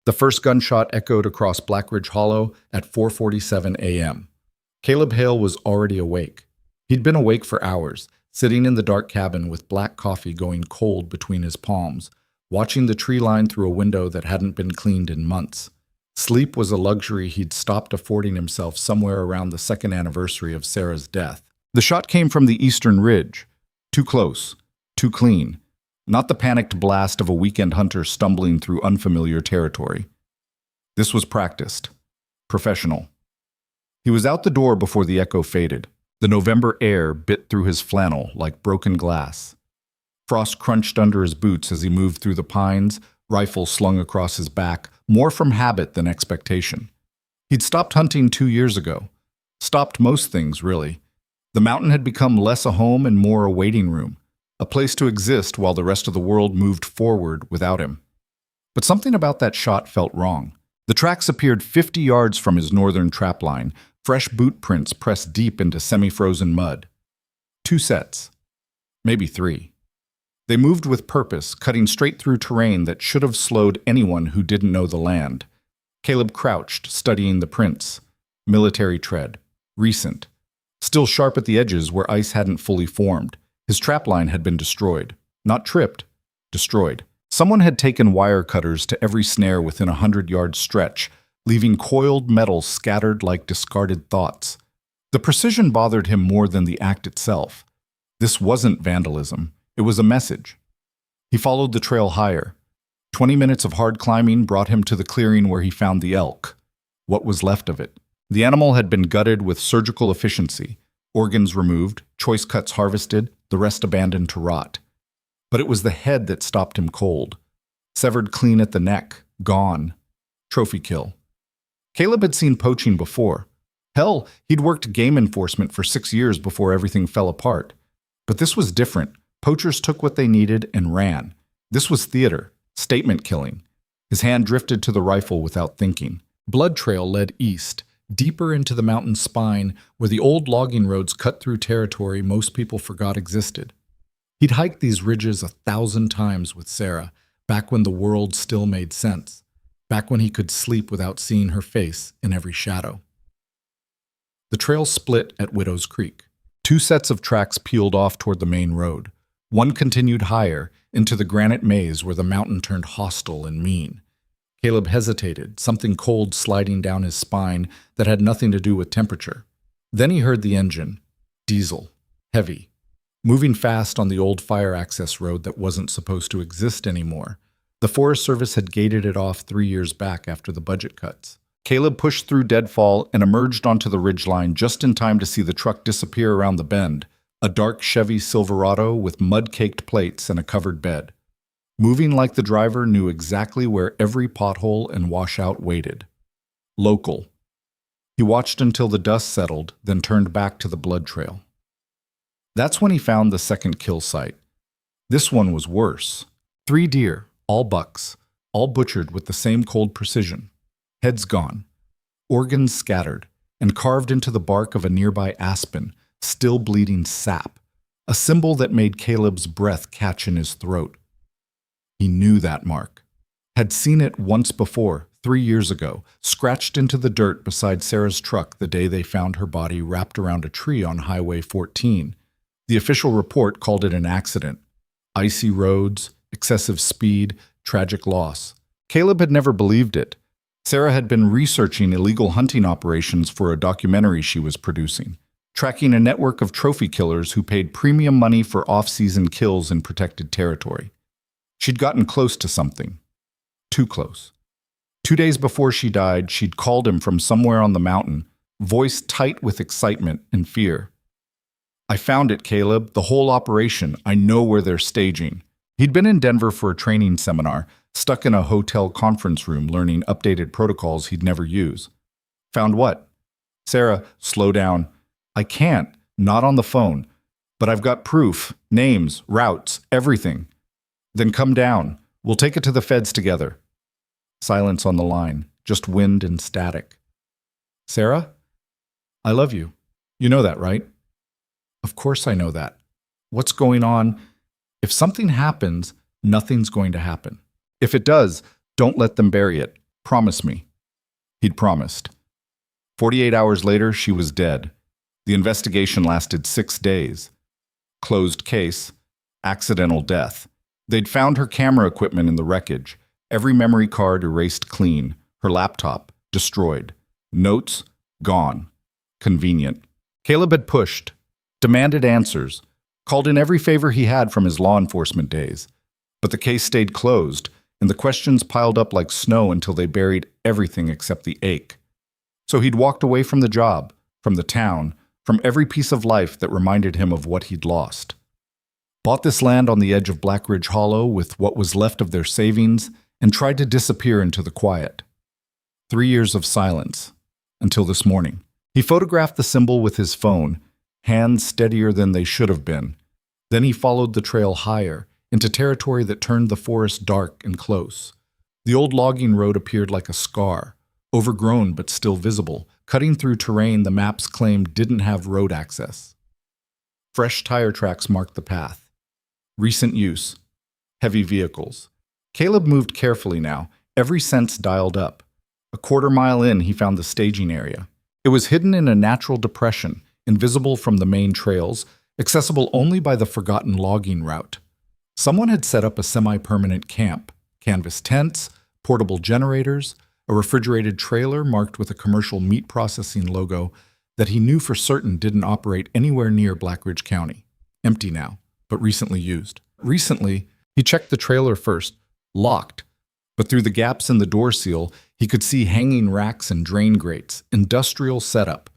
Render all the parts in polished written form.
The first gunshot echoed across Blackridge Hollow at 4:47 a.m. Caleb Hale was already awake. He'd been awake for hours, sitting in the dark cabin with black coffee going cold between his palms, watching the tree line through a window that hadn't been cleaned in months. Sleep was a luxury he'd stopped affording himself somewhere around the second anniversary of Sarah's death. The shot came from the eastern ridge. Too close, too clean. Not the panicked blast of a weekend hunter stumbling through unfamiliar territory. This was practiced, professional. He was out the door before the echo faded. The November air bit through his flannel like broken glass. Frost crunched under his boots as he moved through the pines, rifle slung across his back, more from habit than expectation. He'd stopped hunting 2 years ago. Stopped most things, really. The mountain had become less a home and more a waiting room, a place to exist while the rest of the world moved forward without him. But something about that shot felt wrong. The tracks appeared 50 yards from his northern trapline, fresh boot prints pressed deep into semi-frozen mud. 2 sets. Maybe 3. They moved with purpose, cutting straight through terrain that should have slowed anyone who didn't know the land. Caleb crouched, studying the prints. Military tread. Recent. Still sharp at the edges where ice hadn't fully formed. His trapline had been destroyed. Not tripped. Destroyed. Someone had taken wire cutters to every snare within a 100-yard stretch, leaving coiled metal scattered like discarded thoughts. The precision bothered him more than the act itself. This wasn't vandalism. It was a message. He followed the trail higher. 20 minutes of hard climbing brought him to the clearing where he found the elk. What was left of it? The animal had been gutted with surgical efficiency. Organs removed, choice cuts harvested, the rest abandoned to rot. But it was the head that stopped him cold. Severed clean at the neck. Gone. Trophy kill. Caleb had seen poaching before. Hell, he'd worked game enforcement for 6 years before everything fell apart. But this was different. Poachers took what they needed and ran. This was theater, statement killing. His hand drifted to the rifle without thinking. Blood trail led east, deeper into the mountain spine where the old logging roads cut through territory most people forgot existed. He'd hiked these ridges 1,000 times with Sarah, back when the world still made sense, back when he could sleep without seeing her face in every shadow. The trail split at Widow's Creek. 2 sets of tracks peeled off toward the main road. One continued higher, into the granite maze where the mountain turned hostile and mean. Caleb hesitated, something cold sliding down his spine that had nothing to do with temperature. Then he heard the engine. Diesel. Heavy. Moving fast on the old fire access road that wasn't supposed to exist anymore. The Forest Service had gated it off 3 years back after the budget cuts. Caleb pushed through deadfall and emerged onto the ridgeline just in time to see the truck disappear around the bend. A dark Chevy Silverado with mud-caked plates and a covered bed. Moving like the driver knew exactly where every pothole and washout waited. Local. He watched until the dust settled, then turned back to the blood trail. That's when he found the second kill site. This one was worse. 3 deer, all bucks, all butchered with the same cold precision. Heads gone. Organs scattered, and carved into the bark of a nearby aspen, still bleeding sap, a symbol that made Caleb's breath catch in his throat. He knew that mark. Had seen it once before, 3 years ago, scratched into the dirt beside Sarah's truck the day they found her body wrapped around a tree on Highway 14. The official report called it an accident. Icy roads, excessive speed, tragic loss. Caleb had never believed it. Sarah had been researching illegal hunting operations for a documentary she was producing, tracking a network of trophy killers who paid premium money for off-season kills in protected territory. She'd gotten close to something. Too close. 2 days before she died, she'd called him from somewhere on the mountain, voice tight with excitement and fear. "I found it, Caleb, the whole operation. I know where they're staging." He'd been in Denver for a training seminar, stuck in a hotel conference room learning updated protocols he'd never use. "Found what?" "Sarah, slow down. I can't, not on the phone. But I've got proof, names, routes, everything." "Then come down. We'll take it to the feds together." Silence on the line, just wind and static. "Sarah? I love you. You know that, right?" "Of course I know that. What's going on? If something happens, nothing's going to happen. If it does, don't let them bury it. Promise me." He'd promised. 48 hours later, she was dead. The investigation lasted 6 days. Closed case. Accidental death. They'd found her camera equipment in the wreckage. Every memory card erased clean. Her laptop destroyed. Notes gone. Convenient. Caleb had pushed, demanded answers, called in every favor he had from his law enforcement days. But the case stayed closed, and the questions piled up like snow until they buried everything except the ache. So he'd walked away from the job, from the town, from every piece of life that reminded him of what he'd lost. Bought this land on the edge of Black Ridge Hollow with what was left of their savings and tried to disappear into the quiet. 3 years of silence, until this morning. He photographed the symbol with his phone, hands steadier than they should have been. Then he followed the trail higher, into territory that turned the forest dark and close. The old logging road appeared like a scar, overgrown but still visible, cutting through terrain the maps claimed didn't have road access. Fresh tire tracks marked the path. Recent use. Heavy vehicles. Caleb moved carefully now, every sense dialed up. A quarter-mile in, he found the staging area. It was hidden in a natural depression, invisible from the main trails, accessible only by the forgotten logging route. Someone had set up a semi-permanent camp, canvas tents, portable generators, a refrigerated trailer marked with a commercial meat processing logo that he knew for certain didn't operate anywhere near Black Ridge County. Empty now, but recently used. Recently, he checked the trailer first, locked, but through the gaps in the door seal, he could see hanging racks and drain grates, industrial setup.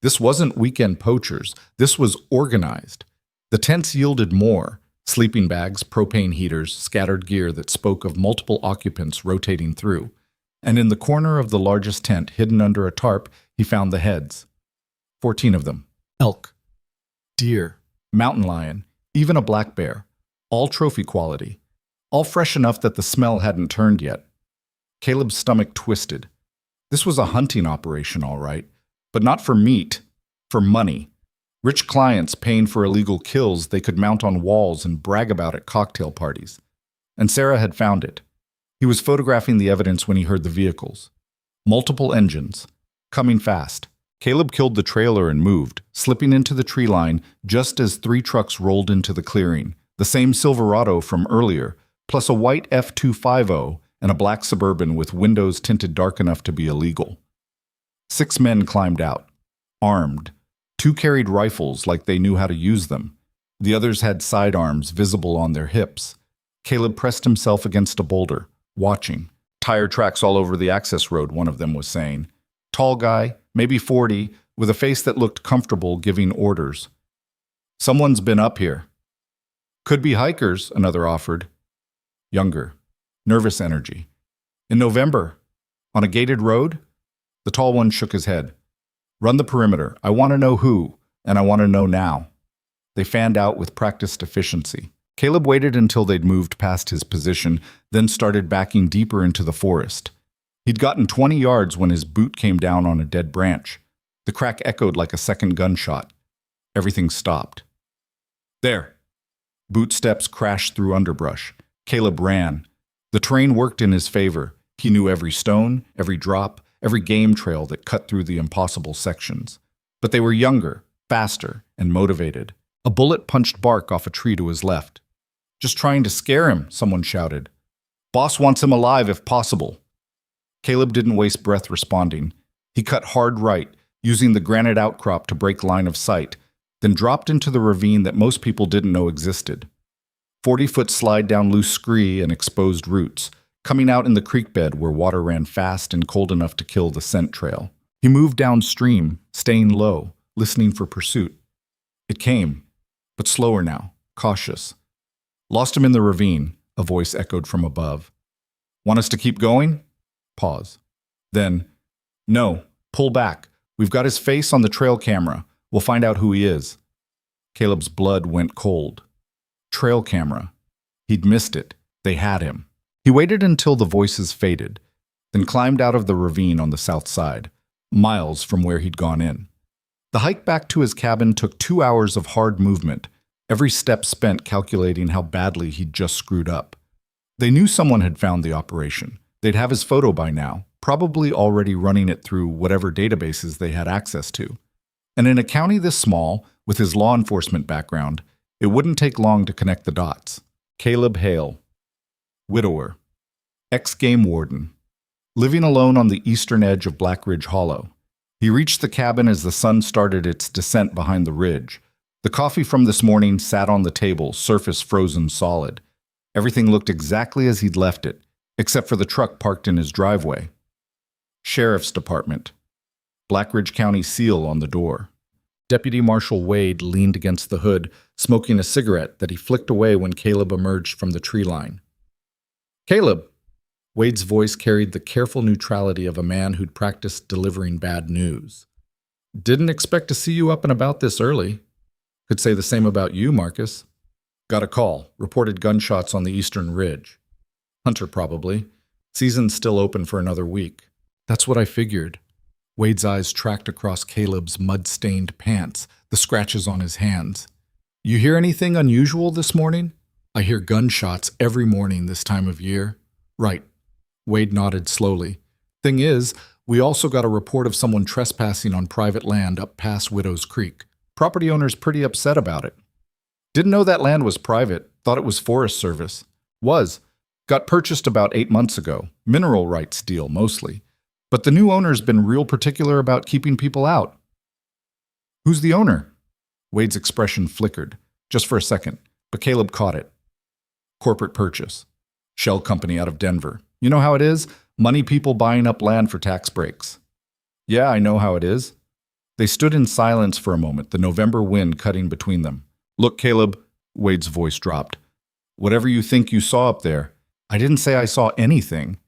This wasn't weekend poachers, this was organized. The tents yielded more. Sleeping bags, propane heaters, scattered gear that spoke of multiple occupants rotating through. And in the corner of the largest tent, hidden under a tarp, he found the heads. 14 of them. Elk, deer, mountain lion, even a black bear. All trophy quality. All fresh enough that the smell hadn't turned yet. Caleb's stomach twisted. This was a hunting operation, all right, but not for meat, for money. Rich clients paying for illegal kills they could mount on walls and brag about at cocktail parties. And Sarah had found it. He was photographing the evidence when he heard the vehicles. Multiple engines. Coming fast. Caleb killed the trailer and moved, slipping into the tree line just as 3 trucks rolled into the clearing. The same Silverado from earlier, plus a white F250 and a black Suburban with windows tinted dark enough to be illegal. 6 men climbed out, armed. 2 carried rifles like they knew how to use them. The others had sidearms visible on their hips. Caleb pressed himself against a boulder, watching. Tire tracks all over the access road, one of them was saying. Tall guy, maybe 40, with a face that looked comfortable giving orders. Someone's been up here. Could be hikers, another offered. Younger. Nervous energy. In November. On a gated road? The tall one shook his head. Run the perimeter. I want to know who, and I want to know now. They fanned out with practiced efficiency. Caleb waited until they'd moved past his position, then started backing deeper into the forest. He'd gotten 20 yards when his boot came down on a dead branch. The crack echoed like a second gunshot. Everything stopped. There. Boot steps crashed through underbrush. Caleb ran. The terrain worked in his favor. He knew every stone, every drop, every game trail that cut through the impossible sections. But they were younger, faster, and motivated. A bullet punched bark off a tree to his left. Just trying to scare him, someone shouted. Boss wants him alive if possible. Caleb didn't waste breath responding. He cut hard right, using the granite outcrop to break line of sight, then dropped into the ravine that most people didn't know existed. 40-foot slide down loose scree and exposed roots, coming out in the creek bed where water ran fast and cold enough to kill the scent trail. He moved downstream, staying low, listening for pursuit. It came, but slower now, cautious. Lost him in the ravine, a voice echoed from above. Want us to keep going? Pause. Then, no, pull back. We've got his face on the trail camera. We'll find out who he is. Caleb's blood went cold. Trail camera. He'd missed it. They had him. He waited until the voices faded, then climbed out of the ravine on the south side, miles from where he'd gone in. The hike back to his cabin took 2 hours of hard movement, every step spent calculating how badly he'd just screwed up. They knew someone had found the operation. They'd have his photo by now, probably already running it through whatever databases they had access to. And in a county this small, with his law enforcement background, it wouldn't take long to connect the dots. Caleb Hale, widower, ex-game warden, living alone on the eastern edge of Black Ridge Hollow. He reached the cabin as the sun started its descent behind the ridge. The coffee from this morning sat on the table, surface frozen solid. Everything looked exactly as he'd left it, except for the truck parked in his driveway. Sheriff's Department. Black Ridge County seal on the door. Deputy Marshal Wade leaned against the hood, smoking a cigarette that he flicked away when Caleb emerged from the tree line. "Caleb!" Wade's voice carried the careful neutrality of a man who'd practiced delivering bad news. "Didn't expect to see you up and about this early. Could say the same about you, Marcus." "Got a call. Reported gunshots on the eastern ridge. Hunter, probably. Season's still open for another week." "That's what I figured." Wade's eyes tracked across Caleb's mud-stained pants, the scratches on his hands. "You hear anything unusual this morning?" "I hear gunshots every morning this time of year." "Right." Wade nodded slowly. "Thing is, we also got a report of someone trespassing on private land up past Widow's Creek. Property owner's pretty upset about it." "Didn't know that land was private. Thought it was Forest Service." "Was. Got purchased about 8 months ago. Mineral rights deal, mostly. But the new owner's been real particular about keeping people out." "Who's the owner?" Wade's expression flickered, just for a second, but Caleb caught it. "Corporate purchase. Shell company out of Denver. You know how it is? Money people buying up land for tax breaks." "Yeah, I know how it is." They stood in silence for a moment, the November wind cutting between them. "Look, Caleb," Wade's voice dropped. "Whatever you think you saw up there, I didn't say I saw anything.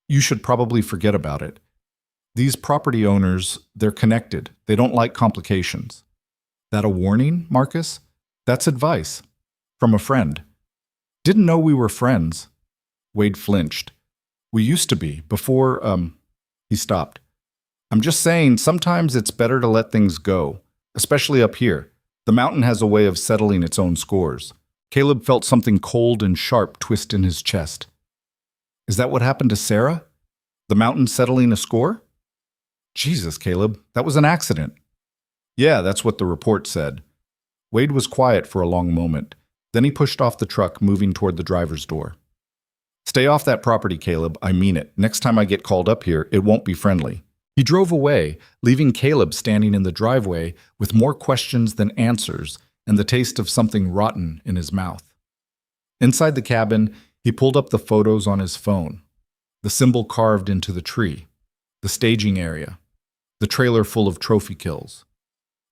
You should probably forget about it. These property owners, they're connected. They don't like complications." "That a warning, Marcus?" "That's advice. From a friend." "Didn't know we were friends." Wade flinched. "We used to be, before, He stopped. "I'm just saying, sometimes it's better to let things go, especially up here. The mountain has a way of settling its own scores." Caleb felt something cold and sharp twist in his chest. "Is that what happened to Sarah? The mountain settling a score?" "Jesus, Caleb, that was an accident." "Yeah, that's what the report said." Wade was quiet for a long moment. Then he pushed off the truck, moving toward the driver's door. "Stay off that property, Caleb. I mean it. Next time I get called up here, it won't be friendly." He drove away, leaving Caleb standing in the driveway with more questions than answers and the taste of something rotten in his mouth. Inside the cabin, he pulled up the photos on his phone. The symbol carved into the tree, the staging area, the trailer full of trophy kills.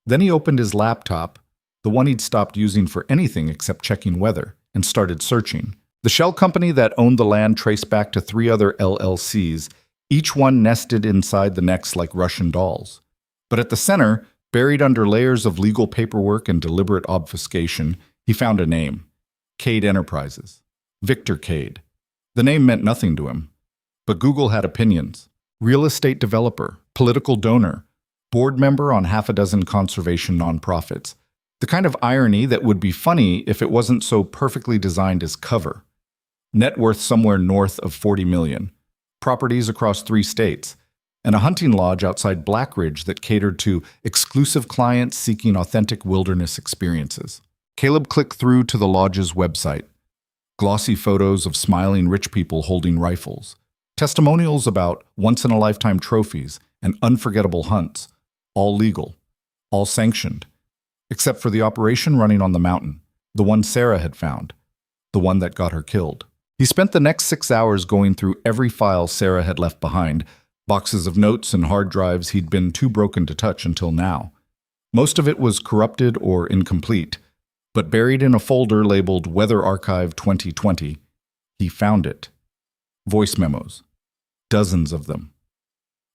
Then he opened his laptop, the one he'd stopped using for anything except checking weather, and started searching. The shell company that owned the land traced back to 3 other LLCs, each one nested inside the next like Russian dolls. But at the center, buried under layers of legal paperwork and deliberate obfuscation, he found a name: Kade Enterprises. Victor Kade. The name meant nothing to him. But Google had opinions. Real estate developer, political donor, board member on half a dozen conservation nonprofits. The kind of irony that would be funny if it wasn't so perfectly designed as cover. Net worth somewhere north of 40 million. Properties across 3 states. And a hunting lodge outside Black Ridge that catered to exclusive clients seeking authentic wilderness experiences. Caleb clicked through to the lodge's website. Glossy photos of smiling rich people holding rifles. Testimonials about once-in-a-lifetime trophies and unforgettable hunts. All legal. All sanctioned. Except for the operation running on the mountain. The one Sarah had found. The one that got her killed. He spent the next 6 hours going through every file Sarah had left behind, boxes of notes and hard drives he'd been too broken to touch until now. Most of it was corrupted or incomplete, but buried in a folder labeled Weather Archive 2020, he found it. Voice memos. Dozens of them.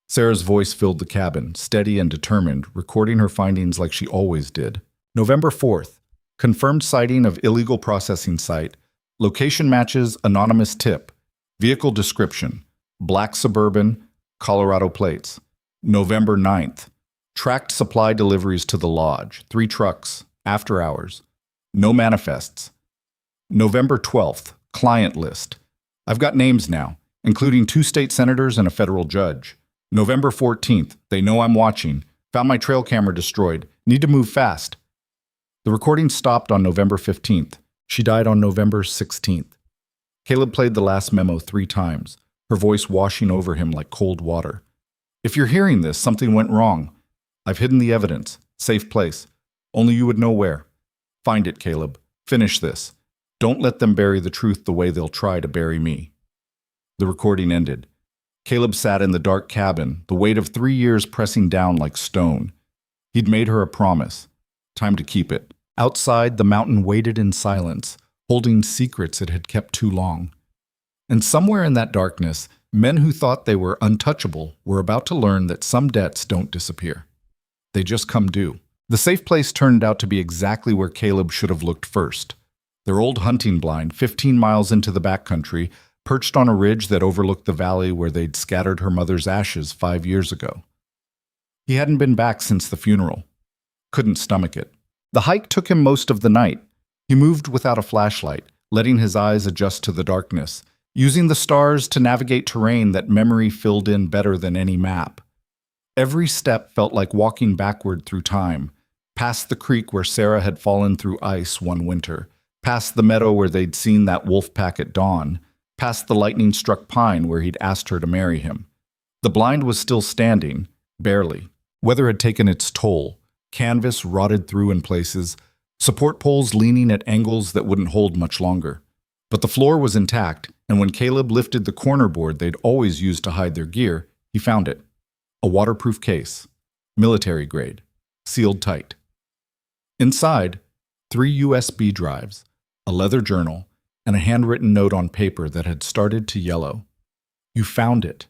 Sarah's voice filled the cabin, steady and determined, recording her findings like she always did. November 4th. Confirmed sighting of illegal processing site. Location matches anonymous tip. Vehicle description. Black Suburban, Colorado plates. November 9th. Tracked supply deliveries to the lodge. 3 trucks. After hours. No manifests. November 12th. Client list. I've got names now. including 2 state senators and a federal judge. November 14th, they know I'm watching. Found my trail camera destroyed. Need to move fast. The recording stopped on November 15th. She died on November 16th. Caleb played the last memo 3 times, her voice washing over him like cold water. If you're hearing this, something went wrong. I've hidden the evidence. Safe place. Only you would know where. Find it, Caleb. Finish this. Don't let them bury the truth the way they'll try to bury me. The recording ended. Caleb sat in the dark cabin, the weight of 3 years pressing down like stone. He'd made her a promise. Time to keep it. Outside, the mountain waited in silence, holding secrets it had kept too long. And somewhere in that darkness, men who thought they were untouchable were about to learn that some debts don't disappear. They just come due. The safe place turned out to be exactly where Caleb should have looked first. Their old hunting blind, 15 miles into the backcountry, perched on a ridge that overlooked the valley where they'd scattered her mother's ashes 5 years ago. He hadn't been back since the funeral. Couldn't stomach it. The hike took him most of the night. He moved without a flashlight, letting his eyes adjust to the darkness, using the stars to navigate terrain that memory filled in better than any map. Every step felt like walking backward through time, past the creek where Sarah had fallen through ice one winter, past the meadow where they'd seen that wolf pack at dawn, past the lightning-struck pine where he'd asked her to marry him. The blind was still standing, barely. Weather had taken its toll. Canvas rotted through in places, support poles leaning at angles that wouldn't hold much longer. But the floor was intact, and when Caleb lifted the corner board they'd always used to hide their gear, he found it. A waterproof case, military grade, sealed tight. Inside, 3 USB drives, a leather journal, and a handwritten note on paper that had started to yellow. You found it.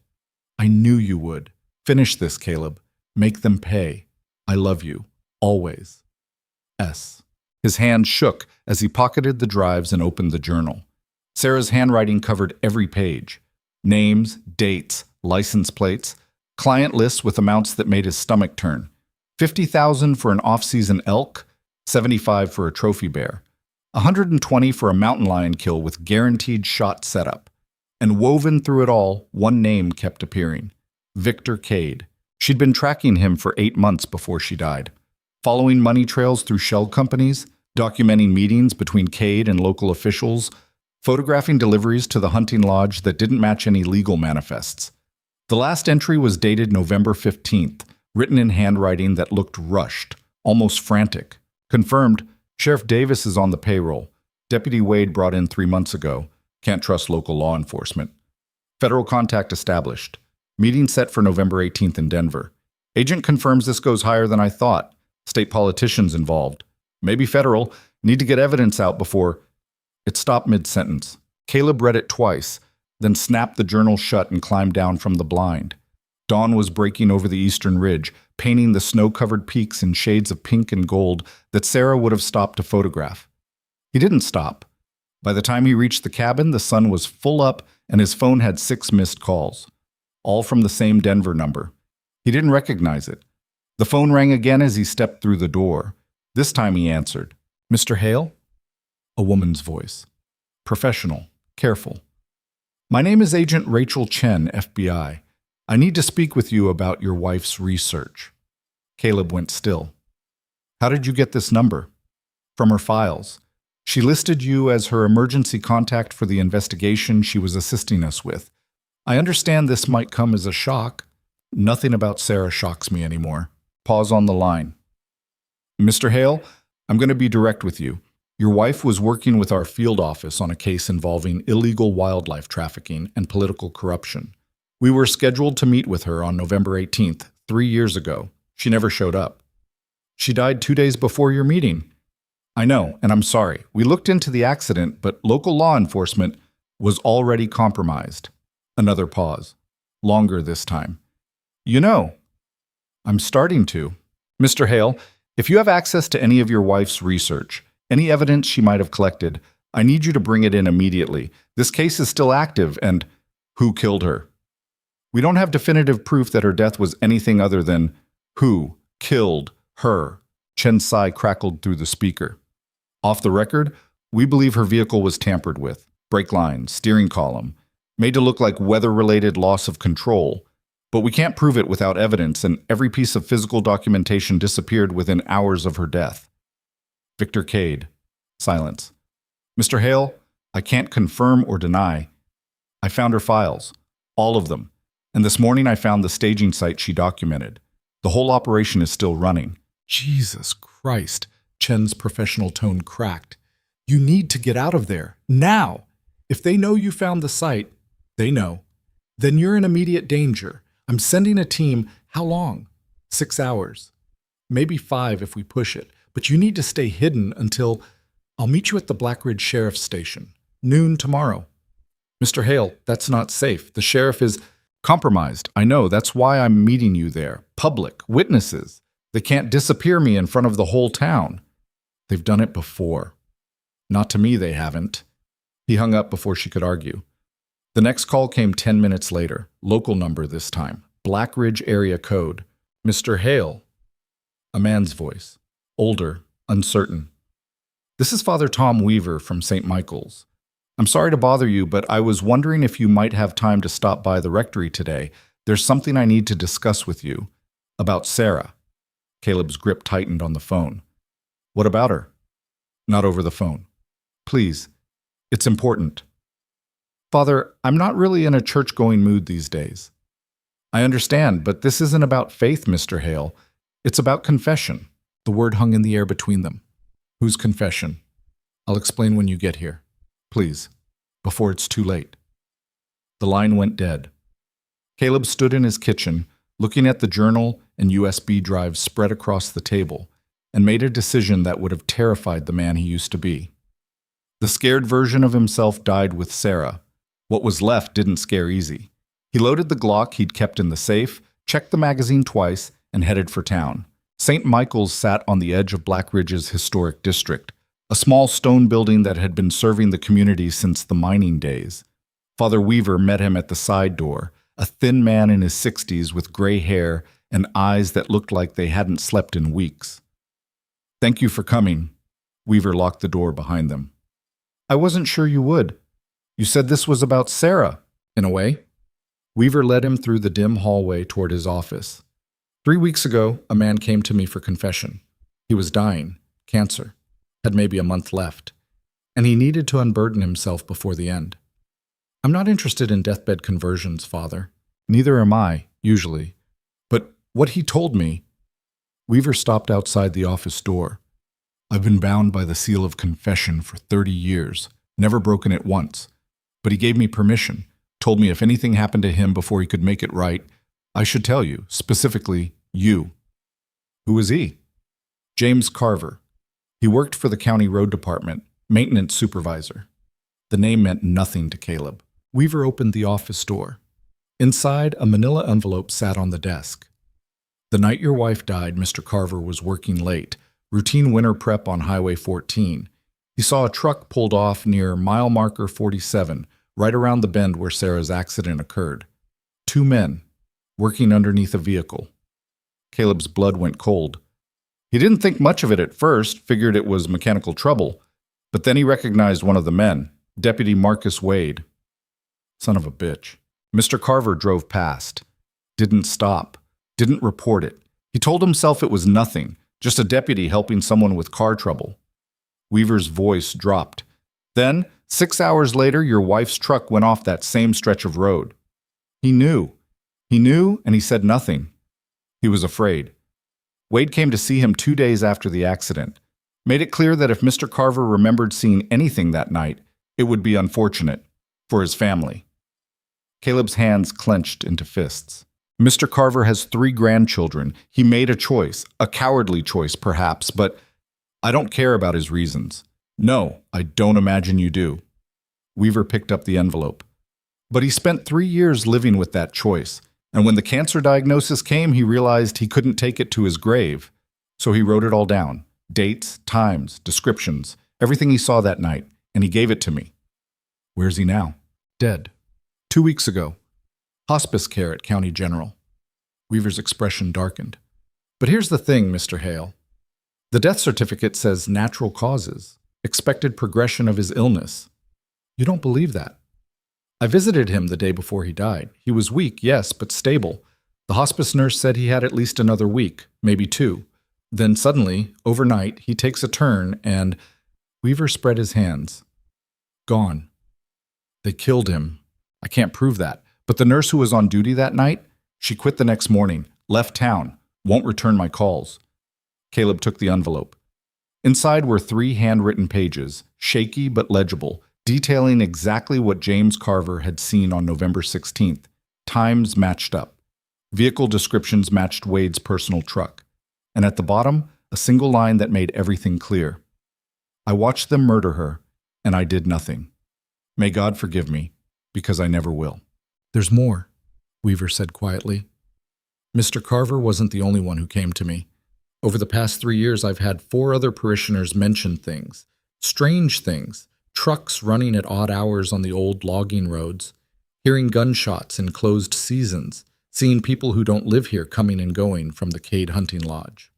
I knew you would. Finish this, Caleb. Make them pay. I love you. Always. S. His hand shook as he pocketed the drives and opened the journal. Sarah's handwriting covered every page. Names, dates, license plates, client lists with amounts that made his stomach turn. $50,000 for an off-season elk, $75,000 for a trophy bear, $120,000 for a mountain lion kill with guaranteed shot setup. And woven through it all, one name kept appearing. Victor Kade. She'd been tracking him for 8 months before she died, following money trails through shell companies, documenting meetings between Kade and local officials, photographing deliveries to the hunting lodge that didn't match any legal manifests. The last entry was dated November 15th, written in handwriting that looked rushed, almost frantic. Confirmed, Sheriff Davis is on the payroll. Deputy Wade brought in 3 months ago. Can't trust local law enforcement. Federal contact established. Meeting set for November 18th in Denver. Agent confirms this goes higher than I thought. State politicians involved. Maybe federal. Need to get evidence out before... It stopped mid-sentence. Caleb read it twice, then snapped the journal shut and climbed down from the blind. Dawn was breaking over the eastern ridge, painting the snow-covered peaks in shades of pink and gold that Sarah would have stopped to photograph. He didn't stop. By the time he reached the cabin, the sun was full up and his phone had 6 missed calls. All from the same Denver number. He didn't recognize it. The phone rang again as he stepped through the door. This time he answered. Mr. Hale? A woman's voice. Professional. Careful. My name is Agent Rachel Chen, FBI. I need to speak with you about your wife's research. Caleb went still. How did you get this number? From her files. She listed you as her emergency contact for the investigation she was assisting us with. I understand this might come as a shock. Nothing about Sarah shocks me anymore. Pause on the line. Mr. Hale, I'm going to be direct with you. Your wife was working with our field office on a case involving illegal wildlife trafficking and political corruption. We were scheduled to meet with her on November 18th, 3 years ago. She never showed up. She died 2 days before your meeting. I know, and I'm sorry. We looked into the accident, but local law enforcement was already compromised. Another pause. Longer this time. You know. I'm starting to. Mr. Hale, if you have access to any of your wife's research, any evidence she might have collected, I need you to bring it in immediately. This case is still active and who killed her? We don't have definitive proof that her death was anything other than who killed her. Chen Sai crackled through the speaker. Off the record, we believe her vehicle was tampered with. Brake lines, steering column. made to look like weather-related loss of control. But we can't prove it without evidence, and every piece of physical documentation disappeared within hours of her death. Victor Kade. Silence. Mr. Hale, I can't confirm or deny. I found her files. All of them. And this morning I found the staging site she documented. The whole operation is still running. Jesus Christ. Chen's professional tone cracked. You need to get out of there. Now. If they know you found the site, they know. Then you're in immediate danger. I'm sending a team. How long? 6 hours. Maybe 5 if we push it. But you need to stay hidden until... I'll meet you at the Blackridge Sheriff's Station. Noon tomorrow. Mr. Hale, that's not safe. The sheriff is compromised. I know. That's why I'm meeting you there. Public. Witnesses. They can't disappear me in front of the whole town. They've done it before. Not to me, they haven't. He hung up before she could argue. The next call came 10 minutes later. Local number this time. Blackridge area code. Mr. Hale. A man's voice. Older. Uncertain. This is Father Tom Weaver from St. Michael's. I'm sorry to bother you, but I was wondering if you might have time to stop by the rectory today. There's something I need to discuss with you. About Sarah. Caleb's grip tightened on the phone. What about her? Not over the phone. Please. It's important. Father, I'm not really in a church-going mood these days. I understand, but this isn't about faith, Mr. Hale. It's about confession. The word hung in the air between them. Whose confession? I'll explain when you get here. Please, before it's too late. The line went dead. Caleb stood in his kitchen, looking at the journal and USB drives spread across the table, and made a decision that would have terrified the man he used to be. The scared version of himself died with Sarah. What was left didn't scare easy. He loaded the Glock he'd kept in the safe, checked the magazine twice, and headed for town. St. Michael's sat on the edge of Blackridge's historic district, a small stone building that had been serving the community since the mining days. Father Weaver met him at the side door, a thin man in his 60s with gray hair and eyes that looked like they hadn't slept in weeks. Thank you for coming. Weaver locked the door behind them. I wasn't sure you would. You said this was about Sarah, in a way. Weaver led him through the dim hallway toward his office. 3 weeks ago, a man came to me for confession. He was dying, cancer, had maybe a month left, and he needed to unburden himself before the end. I'm not interested in deathbed conversions, Father. Neither am I, usually. But what he told me... Weaver stopped outside the office door. I've been bound by the seal of confession for 30 years, never broken it once. But he gave me permission, told me if anything happened to him before he could make it right, I should tell you, specifically, you. Who was he? James Carver. He worked for the county road department, maintenance supervisor. The name meant nothing to Caleb. Weaver opened the office door. Inside, a manila envelope sat on the desk. The night your wife died, Mr. Carver was working late, routine winter prep on Highway 14. He saw a truck pulled off near mile marker 47, right around the bend where Sarah's accident occurred. 2 men, working underneath a vehicle. Caleb's blood went cold. He didn't think much of it at first, figured it was mechanical trouble, but then he recognized one of the men, Deputy Marcus Wade. Son of a bitch. Mr. Carver drove past. Didn't stop. Didn't report it. He told himself it was nothing, just a deputy helping someone with car trouble. Weaver's voice dropped. Then, 6 hours later, your wife's truck went off that same stretch of road. He knew. He knew, and he said nothing. He was afraid. Wade came to see him 2 days after the accident. Made it clear that if Mr. Carver remembered seeing anything that night, it would be unfortunate for his family. Caleb's hands clenched into fists. Mr. Carver has 3 grandchildren. He made a choice, a cowardly choice perhaps, but I don't care about his reasons. No, I don't imagine you do. Weaver picked up the envelope. But he spent 3 years living with that choice, and when the cancer diagnosis came, he realized he couldn't take it to his grave. So he wrote it all down. Dates, times, descriptions, everything he saw that night, and he gave it to me. Where's he now? Dead. 2 weeks ago. Hospice care at County General. Weaver's expression darkened. But here's the thing, Mr. Hale. The death certificate says natural causes, expected progression of his illness. You don't believe that. I visited him the day before he died. He was weak, yes, but stable. The hospice nurse said he had at least another week, maybe two. Then suddenly, overnight, he takes a turn and Weaver spread his hands. Gone. They killed him. I can't prove that. But the nurse who was on duty that night, she quit the next morning, left town, won't return my calls. Caleb took the envelope. Inside were 3 handwritten pages, shaky but legible, detailing exactly what James Carver had seen on November 16th. Times matched up. Vehicle descriptions matched Wade's personal truck. And at the bottom, a single line that made everything clear. I watched them murder her, and I did nothing. May God forgive me, because I never will. There's more, Weaver said quietly. Mr. Carver wasn't the only one who came to me. Over the past 3 years, I've had 4 other parishioners mention things. Strange things. Trucks running at odd hours on the old logging roads. Hearing gunshots in closed seasons. Seeing people who don't live here coming and going from the Kade hunting lodge.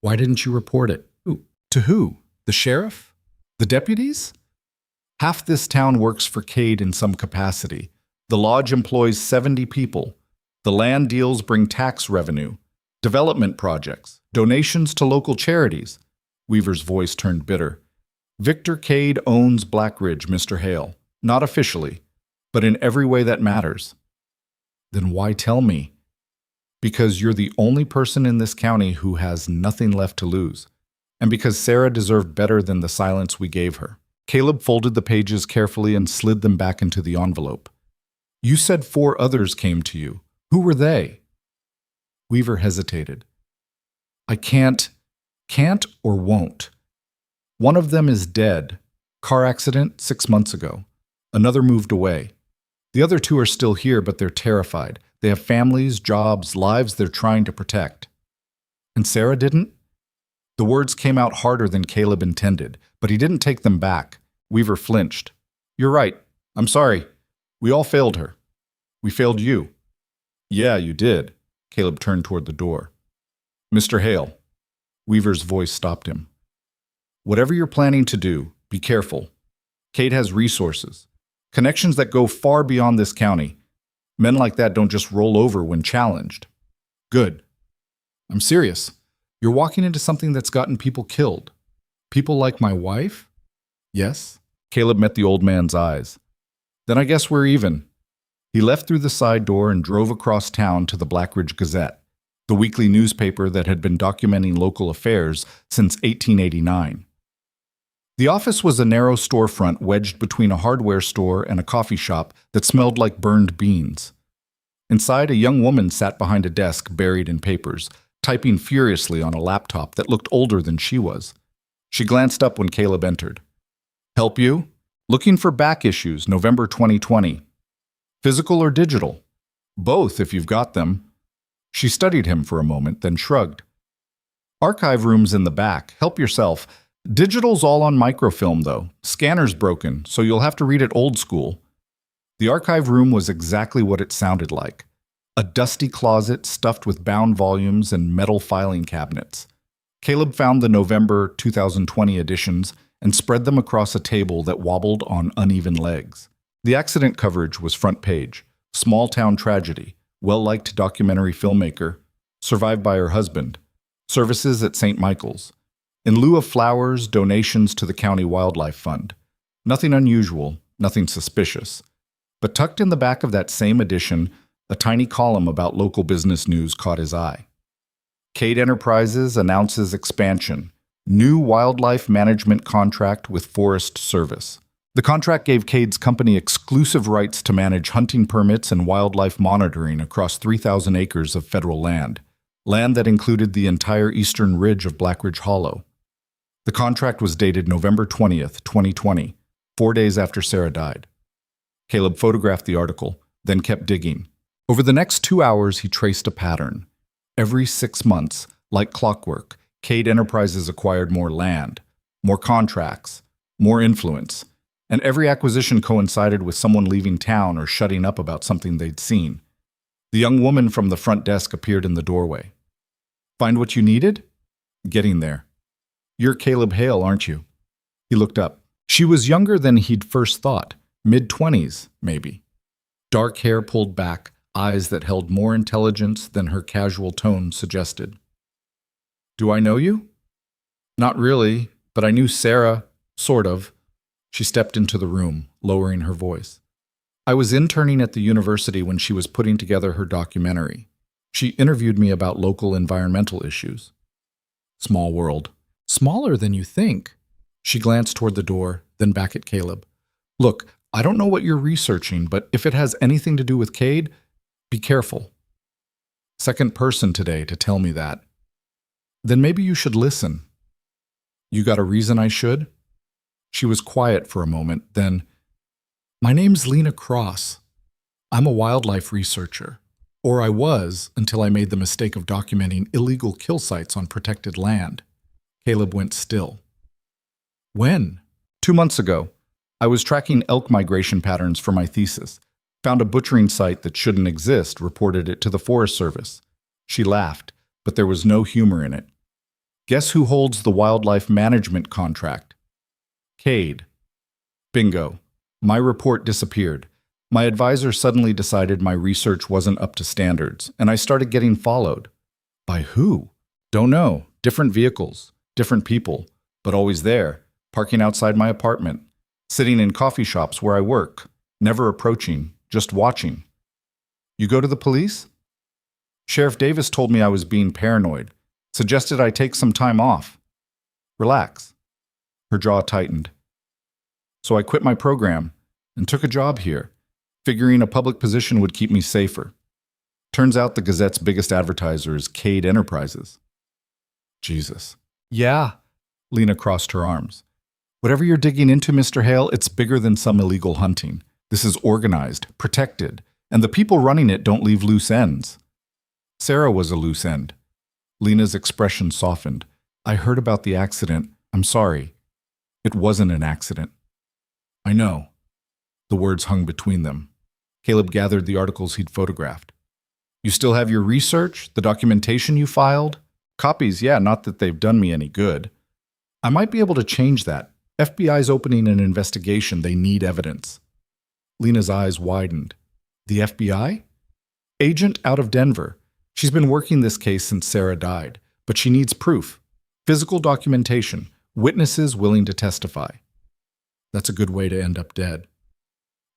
Why didn't you report it? Ooh, to who? The sheriff? The deputies? Half this town works for Kade in some capacity. The lodge employs 70 people. The land deals bring tax revenue, development projects, donations to local charities. Weaver's voice turned bitter. Victor Kade owns Blackridge, Mr. Hale. Not officially, but in every way that matters. Then why tell me? Because you're the only person in this county who has nothing left to lose. And because Sarah deserved better than the silence we gave her. Caleb folded the pages carefully and slid them back into the envelope. You said 4 others came to you. Who were they? Weaver hesitated. I can't or won't. One of them is dead. Car accident 6 months ago. Another moved away. The other 2 are still here, but they're terrified. They have families, jobs, lives they're trying to protect. And Sarah didn't? The words came out harder than Caleb intended, but he didn't take them back. Weaver flinched. You're right. I'm sorry. We all failed her. We failed you. Yeah, you did. Caleb turned toward the door. Mr. Hale. Weaver's voice stopped him. Whatever you're planning to do, be careful. Kade has resources. Connections that go far beyond this county. Men like that don't just roll over when challenged. Good. I'm serious. You're walking into something that's gotten people killed. People like my wife? Yes. Caleb met the old man's eyes. Then I guess we're even. He left through the side door and drove across town to the Blackridge Gazette, the weekly newspaper that had been documenting local affairs since 1889. The office was a narrow storefront wedged between a hardware store and a coffee shop that smelled like burned beans. Inside, a young woman sat behind a desk buried in papers, typing furiously on a laptop that looked older than she was. She glanced up when Caleb entered. Help you? Looking for back issues, November 2020. Physical or digital? Both, if you've got them. She studied him for a moment, then shrugged. Archive room's in the back. Help yourself. Digital's all on microfilm, though. Scanner's broken, so you'll have to read it old school. The archive room was exactly what it sounded like. A dusty closet stuffed with bound volumes and metal filing cabinets. Caleb found the November 2020 editions and spread them across a table that wobbled on uneven legs. The accident coverage was front page. Small-town tragedy. Well-liked documentary filmmaker. Survived by her husband. Services at St. Michael's. In lieu of flowers, donations to the county wildlife fund. Nothing unusual, nothing suspicious. But tucked in the back of that same edition, a tiny column about local business news caught his eye. Kade Enterprises announces expansion. New wildlife management contract with Forest Service. The contract gave Kade's company exclusive rights to manage hunting permits and wildlife monitoring across 3,000 acres of federal land. Land that included the entire eastern ridge of Blackridge Hollow. The contract was dated November 20th, 2020, 4 days after Sarah died. Caleb photographed the article, then kept digging. Over the next 2 hours, he traced a pattern. Every 6 months, like clockwork, Kade Enterprises acquired more land, more contracts, more influence, and every acquisition coincided with someone leaving town or shutting up about something they'd seen. The young woman from the front desk appeared in the doorway. Find what you needed? Getting there. You're Caleb Hale, aren't you? He looked up. She was younger than he'd first thought, mid-20s, maybe. Dark hair pulled back, eyes that held more intelligence than her casual tone suggested. Do I know you? Not really, but I knew Sarah, sort of. She stepped into the room, lowering her voice. I was interning at the university when she was putting together her documentary. She interviewed me about local environmental issues. Small world. Smaller than you think. She glanced toward the door, then back at Caleb. Look, I don't know what you're researching, but if it has anything to do with Kade, be careful. Second person today to tell me that. Then maybe you should listen. You got a reason I should? She was quiet for a moment, then, my name's Lena Cross. I'm a wildlife researcher. Or I was, until I made the mistake of documenting illegal kill sites on protected land. Caleb went still. When? 2 months ago. I was tracking elk migration patterns for my thesis. Found a butchering site that shouldn't exist, reported it to the Forest Service. She laughed, but there was no humor in it. Guess who holds the wildlife management contract? Kade. Bingo. My report disappeared. My advisor suddenly decided my research wasn't up to standards, and I started getting followed. By who? Don't know. Different vehicles, different people, but always there, parking outside my apartment, sitting in coffee shops where I work, never approaching, just watching. You go to the police? Sheriff Davis told me I was being paranoid, suggested I take some time off. Relax. Her jaw tightened. So I quit my program and took a job here, figuring a public position would keep me safer. Turns out the Gazette's biggest advertiser is Kade Enterprises. Jesus. Yeah. Lena crossed her arms. Whatever you're digging into, Mr. Hale, it's bigger than some illegal hunting. This is organized, protected, and the people running it don't leave loose ends. Sarah was a loose end. Lena's expression softened. I heard about the accident. I'm sorry. It wasn't an accident. I know. The words hung between them. Caleb gathered the articles he'd photographed. You still have your research? The documentation you filed? Copies, yeah, not that they've done me any good. I might be able to change that. FBI's opening an investigation. They need evidence. Lena's eyes widened. The FBI? Agent out of Denver. She's been working this case since Sarah died, but she needs proof. Physical documentation. Witnesses willing to testify. That's a good way to end up dead.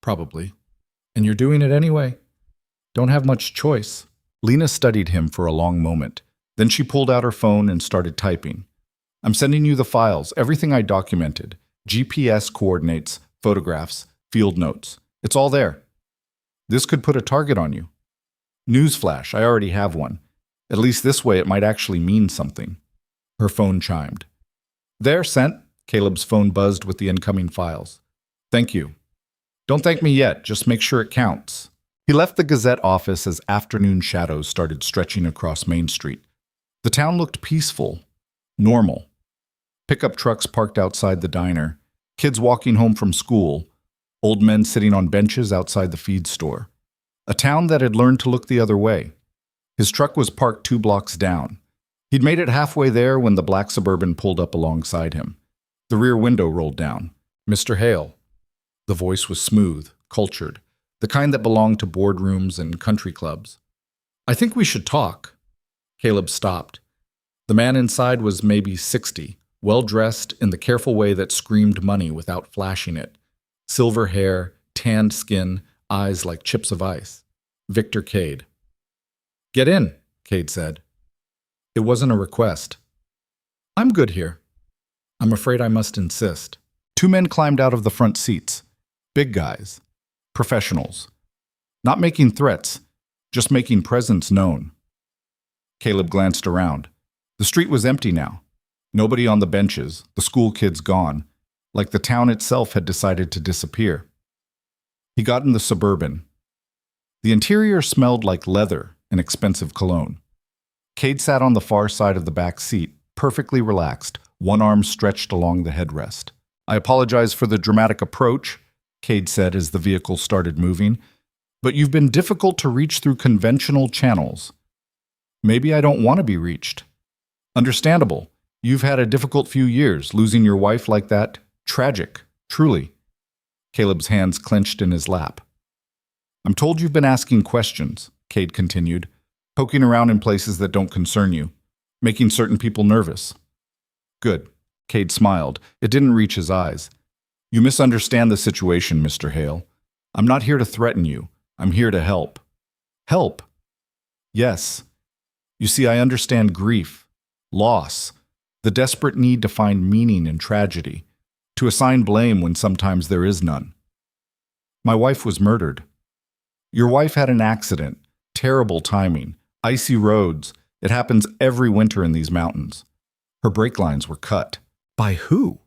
Probably. And you're doing it anyway. Don't have much choice. Lena studied him for a long moment. Then she pulled out her phone and started typing. I'm sending you the files, everything I documented. GPS coordinates, photographs, field notes. It's all there. This could put a target on you. Newsflash, I already have one. At least this way it might actually mean something. Her phone chimed. There, sent. Caleb's phone buzzed with the incoming files. Thank you. Don't thank me yet, just make sure it counts. He left the Gazette office as afternoon shadows started stretching across Main Street. The town looked peaceful, normal. Pickup trucks parked outside the diner, kids walking home from school, old men sitting on benches outside the feed store. A town that had learned to look the other way. His truck was parked 2 blocks down. He'd made it halfway there when the black Suburban pulled up alongside him. The rear window rolled down. Mr. Hale. The voice was smooth, cultured, the kind that belonged to boardrooms and country clubs. I think we should talk. Caleb stopped. The man inside was maybe 60, well-dressed in the careful way that screamed money without flashing it. Silver hair, tanned skin, eyes like chips of ice. Victor Kade. Get in, Kade said. It wasn't a request. I'm good here. I'm afraid I must insist. 2 men climbed out of the front seats. Big guys. Professionals. Not making threats, just making presence known. Caleb glanced around. The street was empty now. Nobody on the benches, the school kids gone, like the town itself had decided to disappear. He got in the Suburban. The interior smelled like leather and expensive cologne. Kade sat on the far side of the back seat, perfectly relaxed, one arm stretched along the headrest. I apologize for the dramatic approach, Kade said as the vehicle started moving, but you've been difficult to reach through conventional channels. Maybe I don't want to be reached. Understandable. You've had a difficult few years, losing your wife like that. Tragic, truly. Caleb's hands clenched in his lap. I'm told you've been asking questions, Kade continued, poking around in places that don't concern you, making certain people nervous. Good. Kade smiled. It didn't reach his eyes. You misunderstand the situation, Mr. Hale. I'm not here to threaten you. I'm here to help. Help? Yes. You see, I understand grief, loss, the desperate need to find meaning in tragedy, to assign blame when sometimes there is none. My wife was murdered. Your wife had an accident, terrible timing, icy roads. It happens every winter in these mountains. Her brake lines were cut. By who?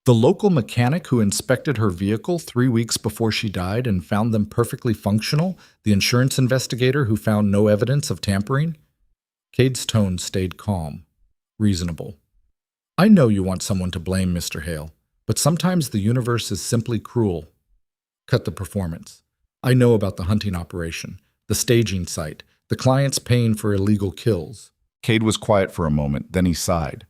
The local mechanic who inspected her vehicle 3 weeks before she died and found them perfectly functional? The insurance investigator who found no evidence of tampering? Cade's tone stayed calm, reasonable. I know you want someone to blame, Mr. Hale, but sometimes the universe is simply cruel. Cut the performance. I know about the hunting operation, the staging site, the clients paying for illegal kills. Kade was quiet for a moment, then he sighed.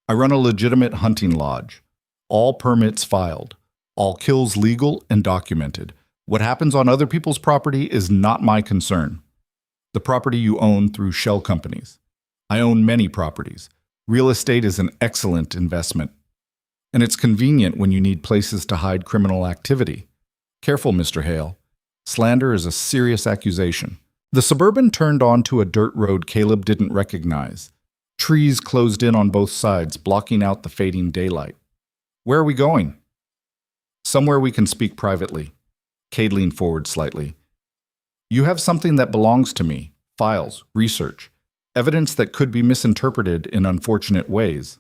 I run a legitimate hunting lodge. All permits filed. All kills legal and documented. What happens on other people's property is not my concern. The property you own through shell companies. I own many properties. Real estate is an excellent investment. And it's convenient when you need places to hide criminal activity. Careful, Mr. Hale. Slander is a serious accusation. The Suburban turned onto a dirt road Caleb didn't recognize. Trees closed in on both sides, blocking out the fading daylight. Where are we going? Somewhere we can speak privately. Kade leaned forward slightly. You have something that belongs to me. Files, research, evidence that could be misinterpreted in unfortunate ways.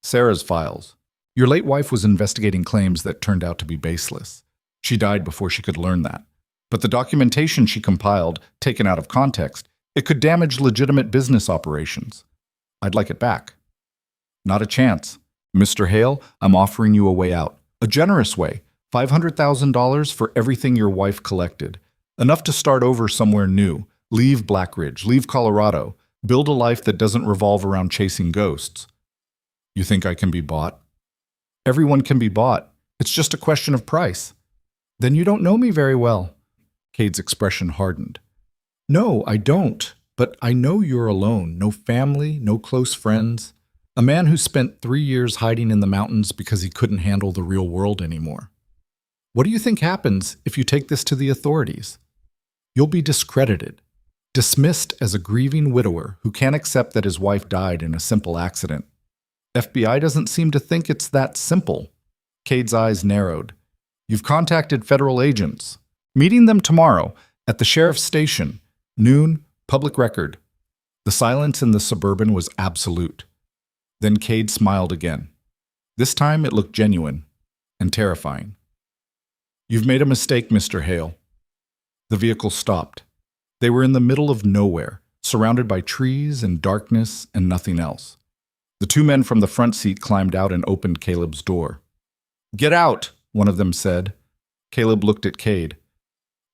Sarah's files. Your late wife was investigating claims that turned out to be baseless. She died before she could learn that. But the documentation she compiled, taken out of context, it could damage legitimate business operations. I'd like it back. Not a chance. Mr. Hale, I'm offering you a way out. A generous way. $500,000 for everything your wife collected. Enough to start over somewhere new. Leave Black Ridge, leave Colorado. Build a life that doesn't revolve around chasing ghosts. You think I can be bought? Everyone can be bought. It's just a question of price. Then you don't know me very well. Cade's expression hardened. No, I don't. But I know you're alone. No family, no close friends. A man who spent 3 years hiding in the mountains because he couldn't handle the real world anymore. What do you think happens if you take this to the authorities? You'll be discredited, dismissed as a grieving widower who can't accept that his wife died in a simple accident. FBI doesn't seem to think it's that simple. Cade's eyes narrowed. You've contacted federal agents. Meeting them tomorrow at the sheriff's station. Noon, public record. The silence in the Suburban was absolute. Then Kade smiled again. This time it looked genuine and terrifying. You've made a mistake, Mr. Hale. The vehicle stopped. They were in the middle of nowhere, surrounded by trees and darkness and nothing else. The 2 men from the front seat climbed out and opened Caleb's door. Get out, one of them said. Caleb looked at Kade.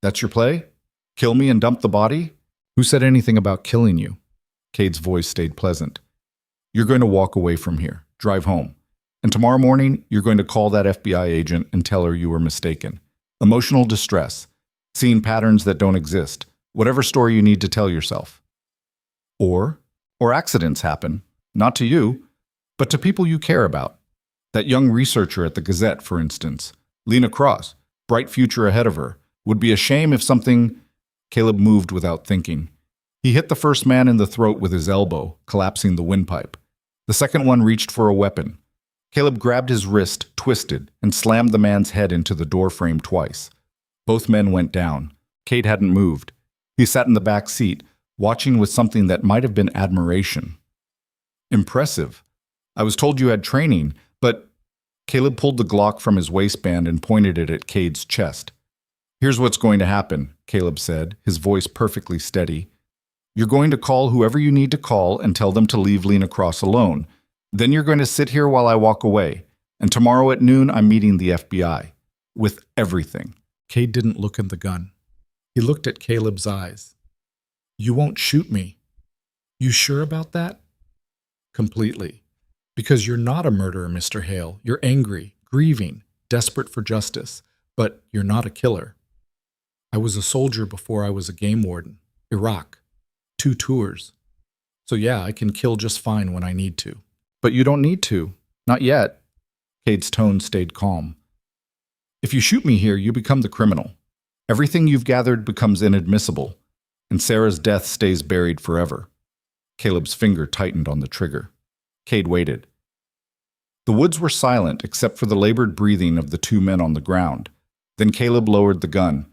That's your play? Kill me and dump the body? Who said anything about killing you? Cade's voice stayed pleasant. You're going to walk away from here, drive home. And tomorrow morning, you're going to call that FBI agent and tell her you were mistaken. Emotional distress, seeing patterns that don't exist, whatever story you need to tell yourself. Or accidents happen, not to you, but to people you care about. That young researcher at the Gazette, for instance, Lena Cross, bright future ahead of her. Would be a shame if something... Caleb moved without thinking. He hit the first man in the throat with his elbow, collapsing the windpipe. The second one reached for a weapon. Caleb grabbed his wrist, twisted, and slammed the man's head into the doorframe twice. Both men went down. Kade hadn't moved. He sat in the back seat, watching with something that might have been admiration. Impressive. I was told you had training, but... Caleb pulled the Glock from his waistband and pointed it at Cade's chest. Here's what's going to happen, Caleb said, his voice perfectly steady. You're going to call whoever you need to call and tell them to leave Lena Cross alone. Then you're going to sit here while I walk away. And tomorrow at noon, I'm meeting the FBI. With everything. Kade didn't look at the gun. He looked at Caleb's eyes. You won't shoot me. You sure about that? Completely. Because you're not a murderer, Mr. Hale. You're angry, grieving, desperate for justice. But you're not a killer. I was a soldier before I was a game warden. Iraq. 2 tours. So yeah, I can kill just fine when I need to. But you don't need to. Not yet. Kade's tone stayed calm. If you shoot me here, you become the criminal. Everything you've gathered becomes inadmissible, and Sarah's death stays buried forever. Caleb's finger tightened on the trigger. Kade waited. The woods were silent except for the labored breathing of the 2 men on the ground. Then Caleb lowered the gun.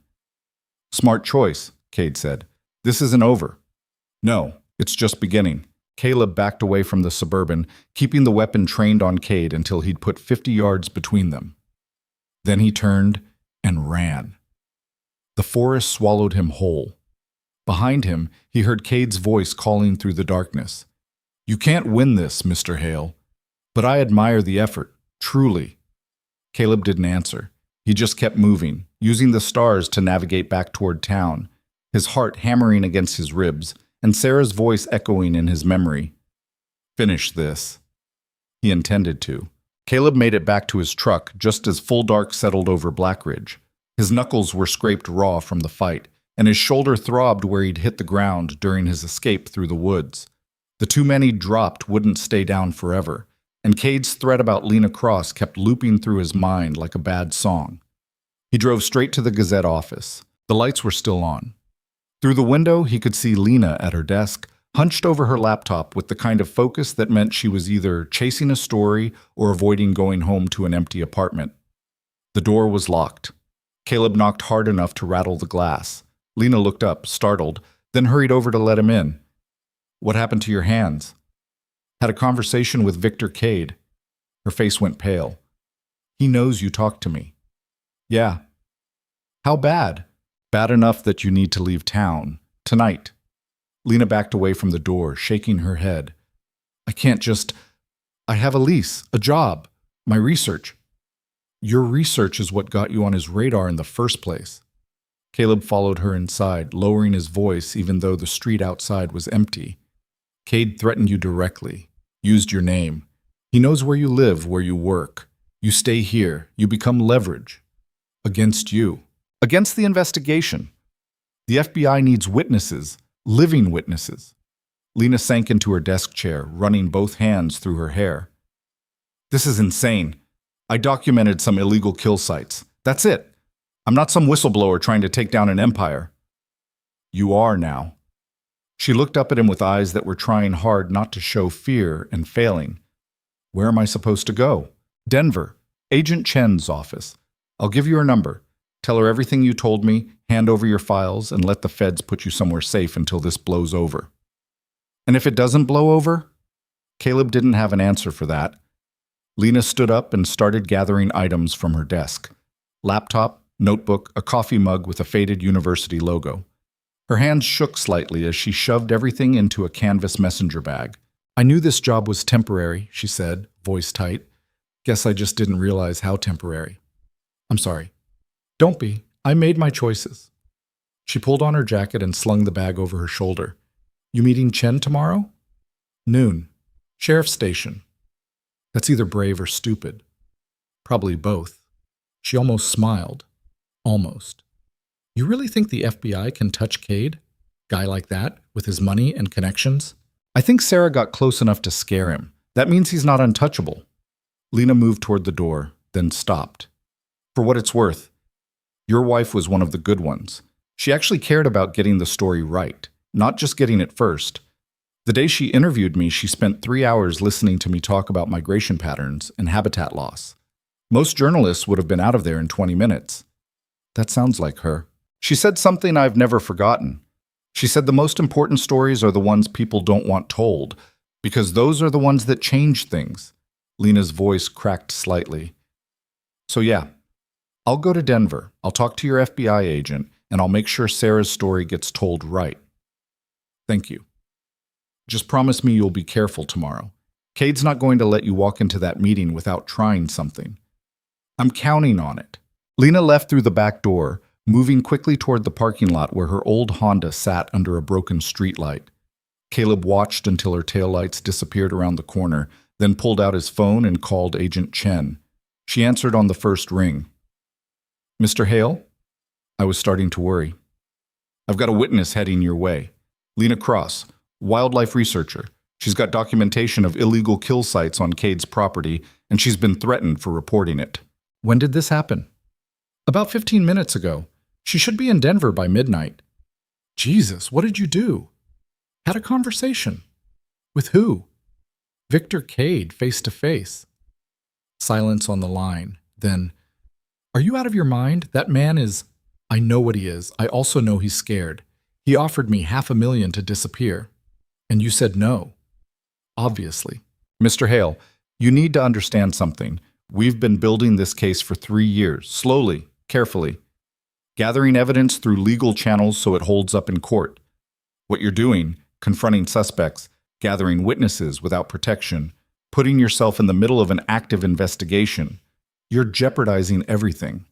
Smart choice, Kade said. This isn't over. No, it's just beginning. Caleb backed away from the Suburban, keeping the weapon trained on Kade until he'd put 50 yards between them. Then he turned and ran. The forest swallowed him whole. Behind him, he heard Kade's voice calling through the darkness. You can't win this, Mr. Hale. But I admire the effort, truly. Caleb didn't answer. He just kept moving, using the stars to navigate back toward town, his heart hammering against his ribs, and Sarah's voice echoing in his memory. Finish this. He intended to. Caleb made it back to his truck just as full dark settled over Blackridge. His knuckles were scraped raw from the fight, and his shoulder throbbed where he'd hit the ground during his escape through the woods. The 2 men he'd dropped wouldn't stay down forever, and Kade's threat about Lena Cross kept looping through his mind like a bad song. He drove straight to the Gazette office. The lights were still on. Through the window, he could see Lena at her desk, hunched over her laptop with the kind of focus that meant she was either chasing a story or avoiding going home to an empty apartment. The door was locked. Caleb knocked hard enough to rattle the glass. Lena looked up, startled, then hurried over to let him in. What happened to your hands? Had a conversation with Victor Kade. Her face went pale. He knows you talked to me. Yeah. How bad? Bad enough that you need to leave town. Tonight. Lena backed away from the door, shaking her head. I can't just... I have a lease, a job, my research. Your research is what got you on his radar in the first place. Caleb followed her inside, lowering his voice even though the street outside was empty. Kade threatened you directly, used your name. He knows where you live, where you work. You stay here, you become leverage. Against you. Against the investigation. The FBI needs witnesses, living witnesses. Lena sank into her desk chair, running both hands through her hair. This is insane. I documented some illegal kill sites. That's it. I'm not some whistleblower trying to take down an empire. You are now. She looked up at him with eyes that were trying hard not to show fear and failing. Where am I supposed to go? Denver. Agent Chen's office. I'll give you her number. Tell her everything you told me, hand over your files, and let the feds put you somewhere safe until this blows over. And if it doesn't blow over? Caleb didn't have an answer for that. Lena stood up and started gathering items from her desk. Laptop, notebook, a coffee mug with a faded university logo. Her hands shook slightly as she shoved everything into a canvas messenger bag. I knew this job was temporary, she said, voice tight. Guess I just didn't realize how temporary. I'm sorry. Don't be. I made my choices. She pulled on her jacket and slung the bag over her shoulder. You meeting Chen tomorrow? Noon. Sheriff's station. That's either brave or stupid. Probably both. She almost smiled. Almost. You really think the FBI can touch Kade? Guy like that, with his money and connections? I think Sarah got close enough to scare him. That means he's not untouchable. Lena moved toward the door, then stopped. For what it's worth, your wife was one of the good ones. She actually cared about getting the story right, not just getting it first. The day she interviewed me, she spent 3 hours listening to me talk about migration patterns and habitat loss. Most journalists would have been out of there in 20 minutes. That sounds like her. She said something I've never forgotten. She said the most important stories are the ones people don't want told, because those are the ones that change things. Lena's voice cracked slightly. So yeah, I'll go to Denver. I'll talk to your FBI agent, and I'll make sure Sarah's story gets told right. Thank you. Just promise me you'll be careful tomorrow. Kade's not going to let you walk into that meeting without trying something. I'm counting on it. Lena left through the back door, moving quickly toward the parking lot where her old Honda sat under a broken streetlight. Caleb watched until her taillights disappeared around the corner, then pulled out his phone and called Agent Chen. She answered on the first ring. Mr. Hale? I was starting to worry. I've got a witness heading your way. Lena Cross, wildlife researcher. She's got documentation of illegal kill sites on Kade's property, and she's been threatened for reporting it. When did this happen? About 15 minutes ago. She should be in Denver by midnight. Jesus, what did you do? Had a conversation. With who? Victor Kade, face to face. Silence on the line. Then, are you out of your mind? That man is... I know what he is. I also know he's scared. He offered me $500,000 to disappear. And you said no. Obviously. Mr. Hale, you need to understand something. We've been building this case for 3 years, slowly, carefully, gathering evidence through legal channels so it holds up in court. What you're doing, confronting suspects, gathering witnesses without protection, putting yourself in the middle of an active investigation, you're jeopardizing everything.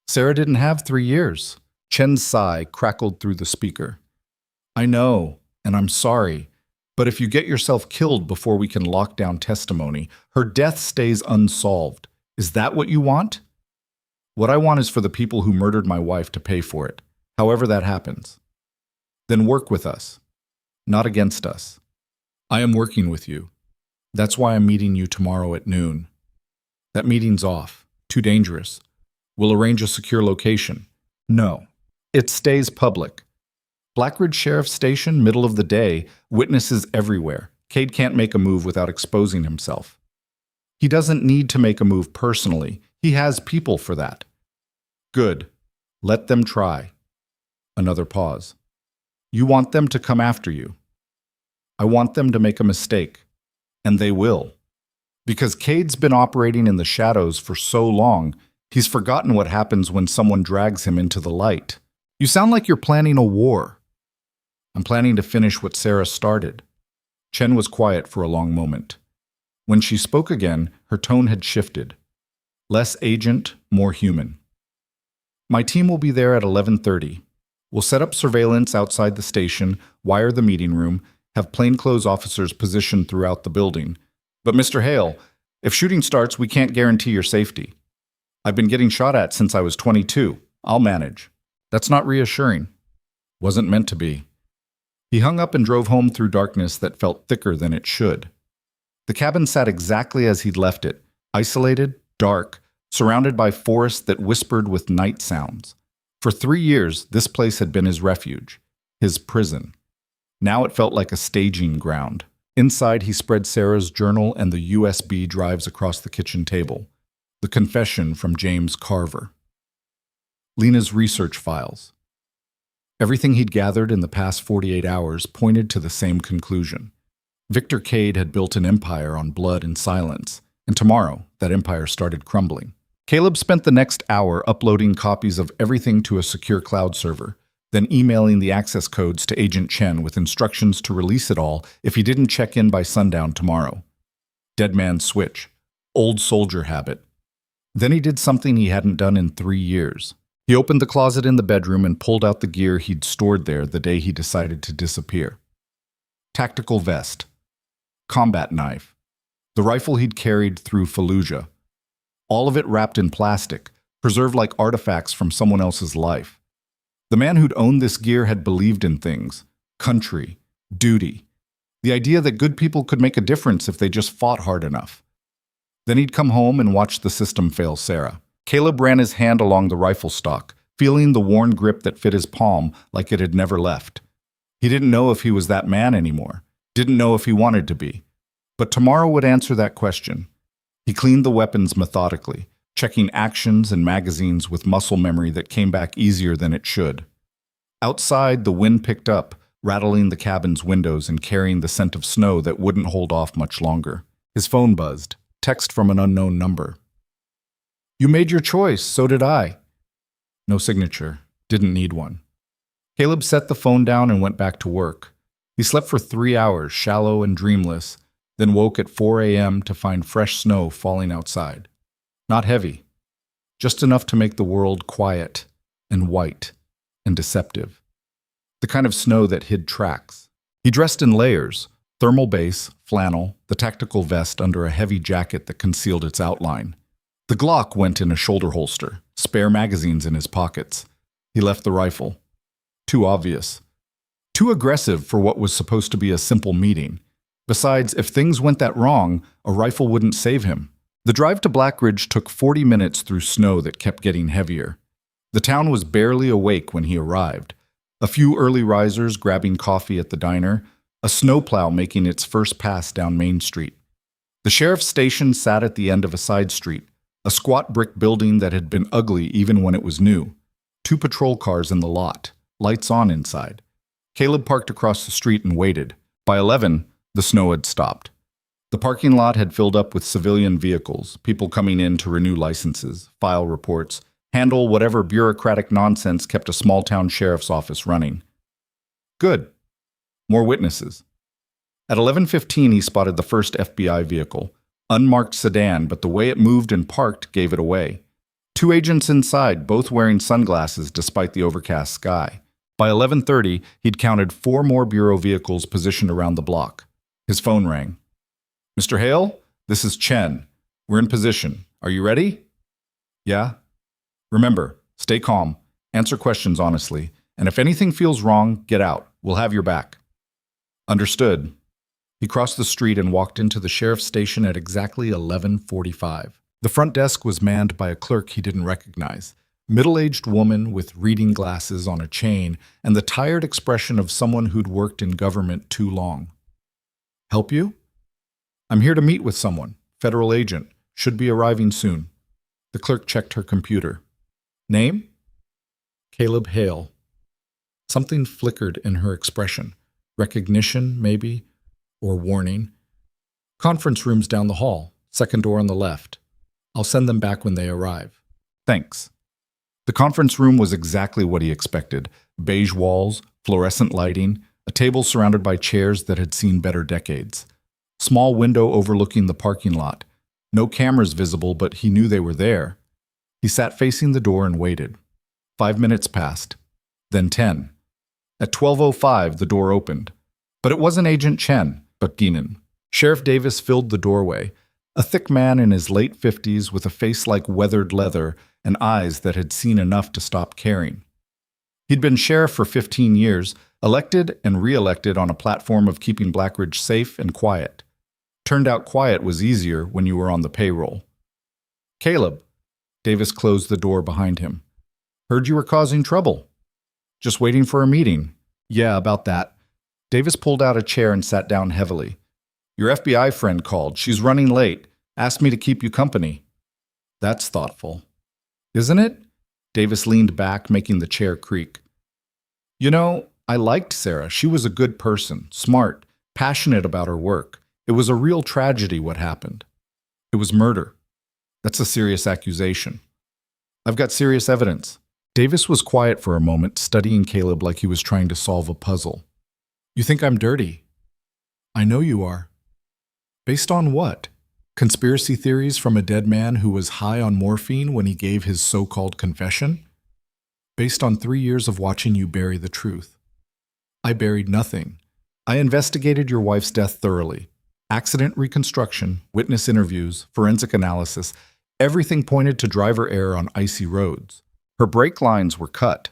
Sarah didn't have 3 years. Chen's sigh crackled through the speaker. I know, and I'm sorry. But if you get yourself killed before we can lock down testimony, her death stays unsolved. Is that what you want? What I want is for the people who murdered my wife to pay for it, however that happens. Then work with us, not against us. I am working with you. That's why I'm meeting you tomorrow at noon. That meeting's off. Too dangerous. We'll arrange a secure location. No. It stays public. Blackridge Sheriff's Station, middle of the day, witnesses everywhere. Kade can't make a move without exposing himself. He doesn't need to make a move personally. He has people for that. Good. Let them try. Another pause. You want them to come after you. I want them to make a mistake. And they will. Because Kade's been operating in the shadows for so long, he's forgotten what happens when someone drags him into the light. You sound like you're planning a war. I'm planning to finish what Sarah started. Chen was quiet for a long moment. When she spoke again, her tone had shifted. Less agent, more human. My team will be there at 11:30. We'll set up surveillance outside the station, wire the meeting room, have plainclothes officers positioned throughout the building. But Mr. Hale, if shooting starts, we can't guarantee your safety. I've been getting shot at since I was 22. I'll manage. That's not reassuring. Wasn't meant to be. He hung up and drove home through darkness that felt thicker than it should. The cabin sat exactly as he'd left it, isolated, dark, surrounded by forests that whispered with night sounds. For 3 years, this place had been his refuge, his prison. Now it felt like a staging ground. Inside, he spread Sarah's journal and the USB drives across the kitchen table. The confession from James Carver. Lena's research files. Everything he'd gathered in the past 48 hours pointed to the same conclusion. Victor Kade had built an empire on blood and silence, and tomorrow that empire started crumbling. Caleb spent the next hour uploading copies of everything to a secure cloud server, then emailing the access codes to Agent Chen with instructions to release it all if he didn't check in by sundown tomorrow. Dead man's switch. Old soldier habit. Then he did something he hadn't done in 3 years. He opened the closet in the bedroom and pulled out the gear he'd stored there the day he decided to disappear. Tactical vest. Combat knife. The rifle he'd carried through Fallujah. All of it wrapped in plastic, preserved like artifacts from someone else's life. The man who'd owned this gear had believed in things. Country. Duty. The idea that good people could make a difference if they just fought hard enough. Then he'd come home and watch the system fail Sarah. Caleb ran his hand along the rifle stock, feeling the worn grip that fit his palm like it had never left. He didn't know if he was that man anymore, didn't know if he wanted to be. But tomorrow would answer that question. He cleaned the weapons methodically, checking actions and magazines with muscle memory that came back easier than it should. Outside, the wind picked up, rattling the cabin's windows and carrying the scent of snow that wouldn't hold off much longer. His phone buzzed, text from an unknown number. You made your choice, so did I. No signature. Didn't need one. Caleb set the phone down and went back to work. He slept for 3 hours, shallow and dreamless, then woke at 4 a.m. to find fresh snow falling outside. Not heavy, just enough to make the world quiet and white and deceptive. The kind of snow that hid tracks. He dressed in layers, thermal base, flannel, the tactical vest under a heavy jacket that concealed its outline. The Glock went in a shoulder holster, spare magazines in his pockets. He left the rifle. Too obvious. Too aggressive for what was supposed to be a simple meeting. Besides, if things went that wrong, a rifle wouldn't save him. The drive to Blackridge took 40 minutes through snow that kept getting heavier. The town was barely awake when he arrived. A few early risers grabbing coffee at the diner, a snowplow making its first pass down Main Street. The sheriff's station sat at the end of a side street, a squat brick building that had been ugly even when it was new. 2 patrol cars in the lot, lights on inside. Caleb parked across the street and waited. By 11, the snow had stopped. The parking lot had filled up with civilian vehicles, people coming in to renew licenses, file reports, handle whatever bureaucratic nonsense kept a small-town sheriff's office running. Good. More witnesses. At 11:15, he spotted the first FBI vehicle. Unmarked sedan, but the way it moved and parked gave it away. 2 agents inside, both wearing sunglasses despite the overcast sky. By 11:30, he'd counted 4 more Bureau vehicles positioned around the block. His phone rang. "Mr. Hale, this is Chen. We're in position. Are you ready?" "Yeah." "Remember, stay calm, answer questions honestly, and if anything feels wrong, get out. We'll have your back." "Understood." He crossed the street and walked into the sheriff's station at exactly 11:45. The front desk was manned by a clerk he didn't recognize. Middle-aged woman with reading glasses on a chain and the tired expression of someone who'd worked in government too long. "Help you?" "I'm here to meet with someone. Federal agent. Should be arriving soon." The clerk checked her computer. "Name?" "Caleb Hale." Something flickered in her expression. Recognition, maybe, or warning. "Conference room's down the hall. Second door on the left. I'll send them back when they arrive." "Thanks." The conference room was exactly what he expected. Beige walls, fluorescent lighting, a table surrounded by chairs that had seen better decades. Small window overlooking the parking lot. No cameras visible, but he knew they were there. He sat facing the door and waited. 5 minutes passed. Then 10. At 12:05, the door opened. But it wasn't Agent Chen, but Guinan. Sheriff Davis filled the doorway, a thick man in his late 50s with a face like weathered leather and eyes that had seen enough to stop caring. He'd been sheriff for 15 years, elected and re-elected on a platform of keeping Blackridge safe and quiet. Turned out quiet was easier when you were on the payroll. "Caleb." Davis closed the door behind him. "Heard you were causing trouble." "Just waiting for a meeting." "Yeah, about that." Davis pulled out a chair and sat down heavily. "Your FBI friend called. She's running late. Asked me to keep you company." "That's thoughtful." "Isn't it?" Davis leaned back, making the chair creak. "You know, I liked Sarah. She was a good person, smart, passionate about her work. It was a real tragedy what happened. It was murder. That's a serious accusation. I've got serious evidence." Davis was quiet for a moment, studying Caleb like he was trying to solve a puzzle. "You think I'm dirty?" "I know you are." "Based on what? Conspiracy theories from a dead man who was high on morphine when he gave his so-called confession?" "Based on 3 years of watching you bury the truth." "I buried nothing. I investigated your wife's death thoroughly. Accident reconstruction, witness interviews, forensic analysis, everything pointed to driver error on icy roads. Her brake lines were cut.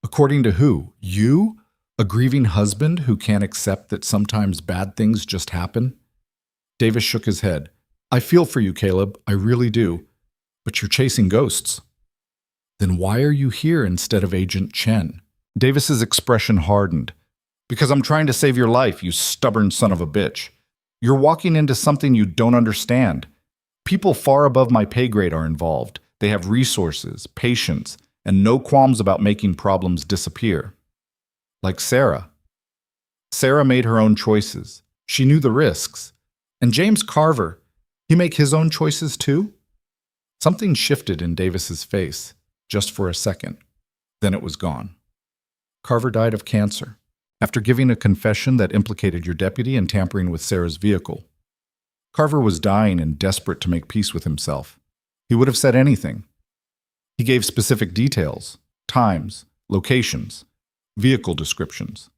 According to who? You? A grieving husband who can't accept that sometimes bad things just happen?" Davis shook his head. "I feel for you, Caleb. I really do. But you're chasing ghosts." "Then why are you here instead of Agent Chen?" Davis's expression hardened. "Because I'm trying to save your life, you stubborn son of a bitch. You're walking into something you don't understand. People far above my pay grade are involved. They have resources, patience, and no qualms about making problems disappear. Like Sarah. Sarah made her own choices. She knew the risks. And James Carver, he make his own choices too?" Something shifted in Davis's face, just for a second. Then it was gone. "Carver died of cancer, after giving a confession that implicated your deputy in tampering with Sarah's vehicle. Carver was dying and desperate to make peace with himself. He would have said anything. He gave specific details, times, locations, vehicle descriptions,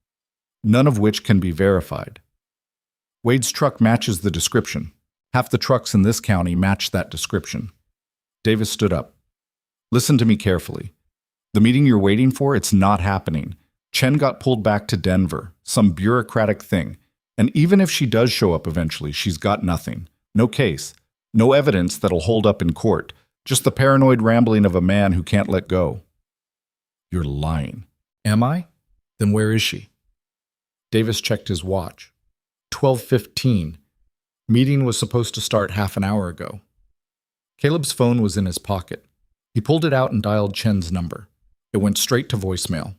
none of which can be verified. Wade's truck matches the description. Half the trucks in this county match that description." Davis stood up. "Listen to me carefully. The meeting you're waiting for, it's not happening. Chen got pulled back to Denver, some bureaucratic thing. And even if she does show up eventually, she's got nothing. No case. No evidence that'll hold up in court. Just the paranoid rambling of a man who can't let go. You're lying. Am I? Then where is she? Davis checked his watch. 12:15. Meeting was supposed to start half an hour ago. Caleb's phone was in his pocket. He pulled it out and dialed Chen's number. It went straight to voicemail.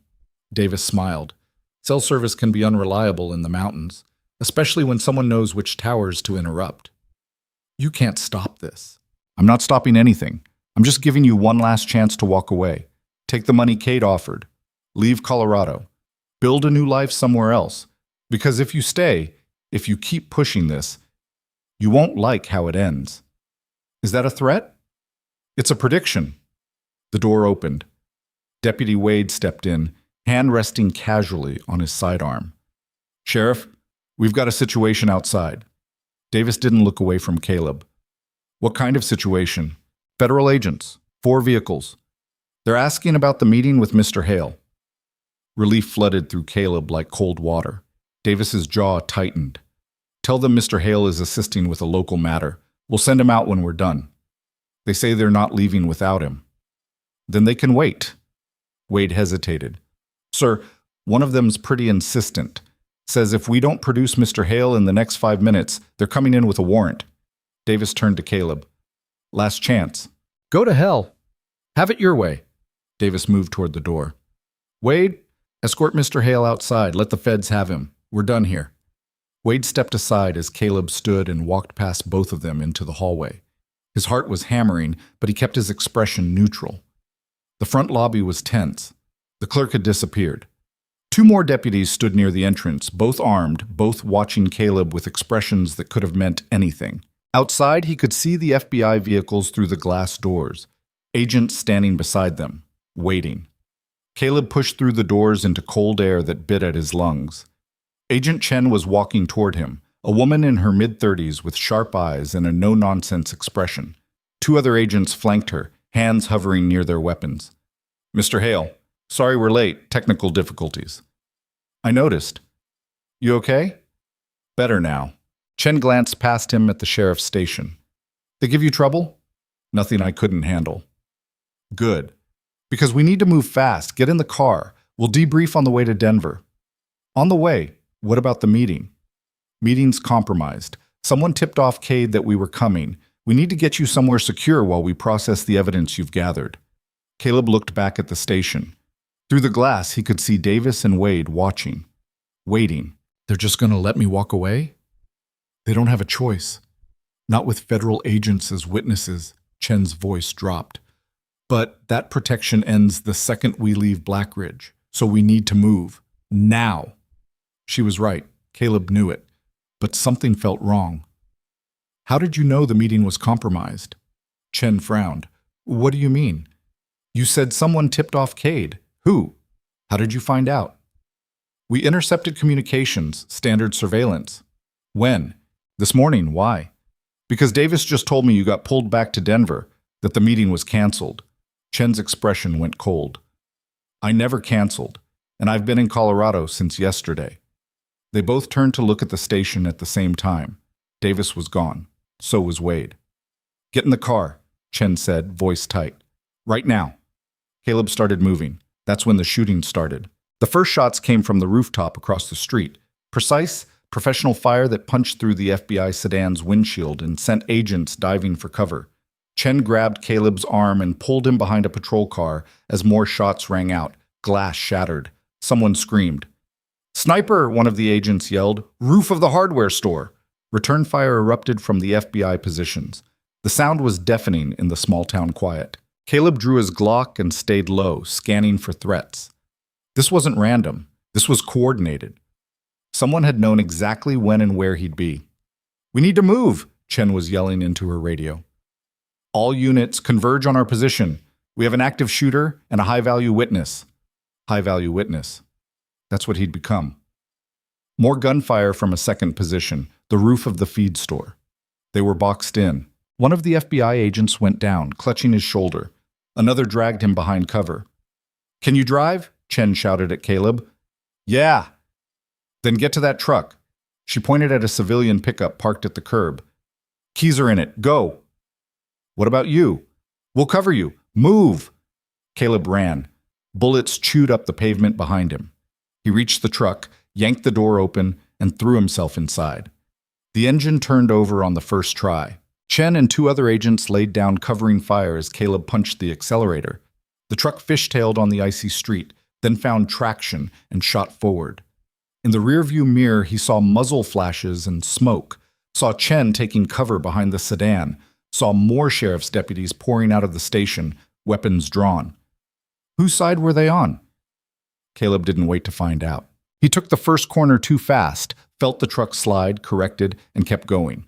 Davis smiled. Cell service can be unreliable in the mountains, especially when someone knows which towers to interrupt. You can't stop this. I'm not stopping anything. I'm just giving you one last chance to walk away. Take the money Kade offered. Leave Colorado. Build a new life somewhere else. Because if you stay, if you keep pushing this, you won't like how it ends. Is that a threat? It's a prediction. The door opened. Deputy Wade stepped in, hand resting casually on his sidearm. Sheriff, we've got a situation outside. Davis didn't look away from Caleb. What kind of situation? Federal agents. 4 vehicles. They're asking about the meeting with Mr. Hale. Relief flooded through Caleb like cold water. Davis's jaw tightened. Tell them Mr. Hale is assisting with a local matter. We'll send him out when we're done. They say they're not leaving without him. Then they can wait. Wade hesitated. Sir, one of them's pretty insistent. Says if we don't produce Mr. Hale in the next 5 minutes, they're coming in with a warrant. Davis turned to Caleb. Last chance. Go to hell. Have it your way. Davis moved toward the door. Wade, escort Mr. Hale outside. Let the feds have him. We're done here. Wade stepped aside as Caleb stood and walked past both of them into the hallway. His heart was hammering, but he kept his expression neutral. The front lobby was tense. The clerk had disappeared. 2 more deputies stood near the entrance, both armed, both watching Caleb with expressions that could have meant anything. Outside, he could see the FBI vehicles through the glass doors, agents standing beside them, waiting. Caleb pushed through the doors into cold air that bit at his lungs. Agent Chen was walking toward him, a woman in her mid-30s with sharp eyes and a no-nonsense expression. 2 other agents flanked her, hands hovering near their weapons. Mr. Hale, sorry we're late, technical difficulties. I noticed. You okay? Better now. Chen glanced past him at the sheriff's station. They give you trouble? Nothing I couldn't handle. Good. Because we need to move fast. Get in the car. We'll debrief on the way to Denver. On the way, what about the meeting? Meeting's compromised. Someone tipped off Kade that we were coming. We need to get you somewhere secure while we process the evidence you've gathered. Caleb looked back at the station. Through the glass, he could see Davis and Wade watching. Waiting. They're just going to let me walk away? They don't have a choice. Not with federal agents as witnesses, Chen's voice dropped. But that protection ends the second we leave Black Ridge, so we need to move. Now. She was right. Caleb knew it. But something felt wrong. How did you know the meeting was compromised? Chen frowned. What do you mean? You said someone tipped off Kade. Who? How did you find out? We intercepted communications, standard surveillance. When? This morning. Why? Because Davis just told me you got pulled back to Denver, that the meeting was canceled. Chen's expression went cold. I never canceled, and I've been in Colorado since yesterday. They both turned to look at the station at the same time. Davis was gone. So was Wade. Get in the car, Chen said, voice tight. Right now. Caleb started moving. That's when the shooting started. The first shots came from the rooftop across the street. Precise, professional fire that punched through the FBI sedan's windshield and sent agents diving for cover. Chen grabbed Caleb's arm and pulled him behind a patrol car as more shots rang out. Glass shattered. Someone screamed. Sniper, one of the agents yelled. Roof of the hardware store. Return fire erupted from the FBI positions. The sound was deafening in the small-town quiet. Caleb drew his Glock and stayed low, scanning for threats. This wasn't random. This was coordinated. Someone had known exactly when and where he'd be. We need to move, Chen was yelling into her radio. All units converge on our position. We have an active shooter and a high-value witness. High-value witness. That's what he'd become. More gunfire from a second position, the roof of the feed store. They were boxed in. One of the FBI agents went down, clutching his shoulder. Another dragged him behind cover. Can you drive? Chen shouted at Caleb. Yeah. Then get to that truck. She pointed at a civilian pickup parked at the curb. Keys are in it. Go. What about you? We'll cover you. Move. Caleb ran. Bullets chewed up the pavement behind him. He reached the truck, yanked the door open, and threw himself inside. The engine turned over on the first try. Chen and two other agents laid down covering fire as Caleb punched the accelerator. The truck fishtailed on the icy street, then found traction and shot forward. In the rearview mirror, he saw muzzle flashes and smoke, saw Chen taking cover behind the sedan, saw more sheriff's deputies pouring out of the station, weapons drawn. Whose side were they on? Caleb didn't wait to find out. He took the first corner too fast, felt the truck slide, corrected, and kept going.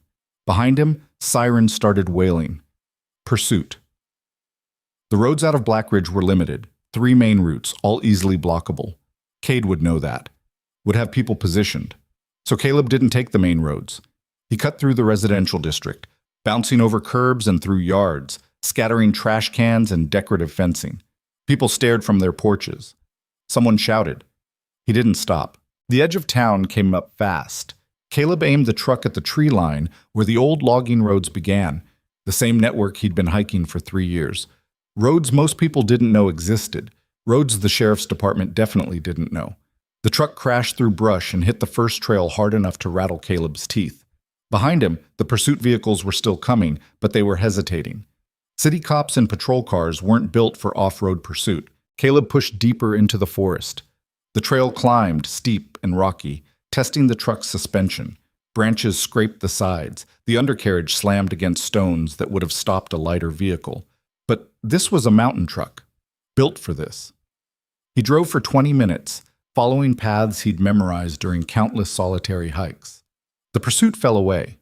Behind him, sirens started wailing. Pursuit. The roads out of Blackridge were limited, 3 main routes, all easily blockable. Kade would know that, would have people positioned. So Caleb didn't take the main roads. He cut through the residential district, bouncing over curbs and through yards, scattering trash cans and decorative fencing. People stared from their porches. Someone shouted. He didn't stop. The edge of town came up fast. Caleb aimed the truck at the tree line where the old logging roads began, the same network he'd been hiking for 3 years. Roads most people didn't know existed. Roads the sheriff's department definitely didn't know. The truck crashed through brush and hit the first trail hard enough to rattle Caleb's teeth. Behind him, the pursuit vehicles were still coming, but they were hesitating. City cops and patrol cars weren't built for off-road pursuit. Caleb pushed deeper into the forest. The trail climbed, steep and rocky, testing the truck's suspension. Branches scraped the sides. The undercarriage slammed against stones that would have stopped a lighter vehicle. But this was a mountain truck, built for this. He drove for 20 minutes, following paths he'd memorized during countless solitary hikes. The pursuit fell away.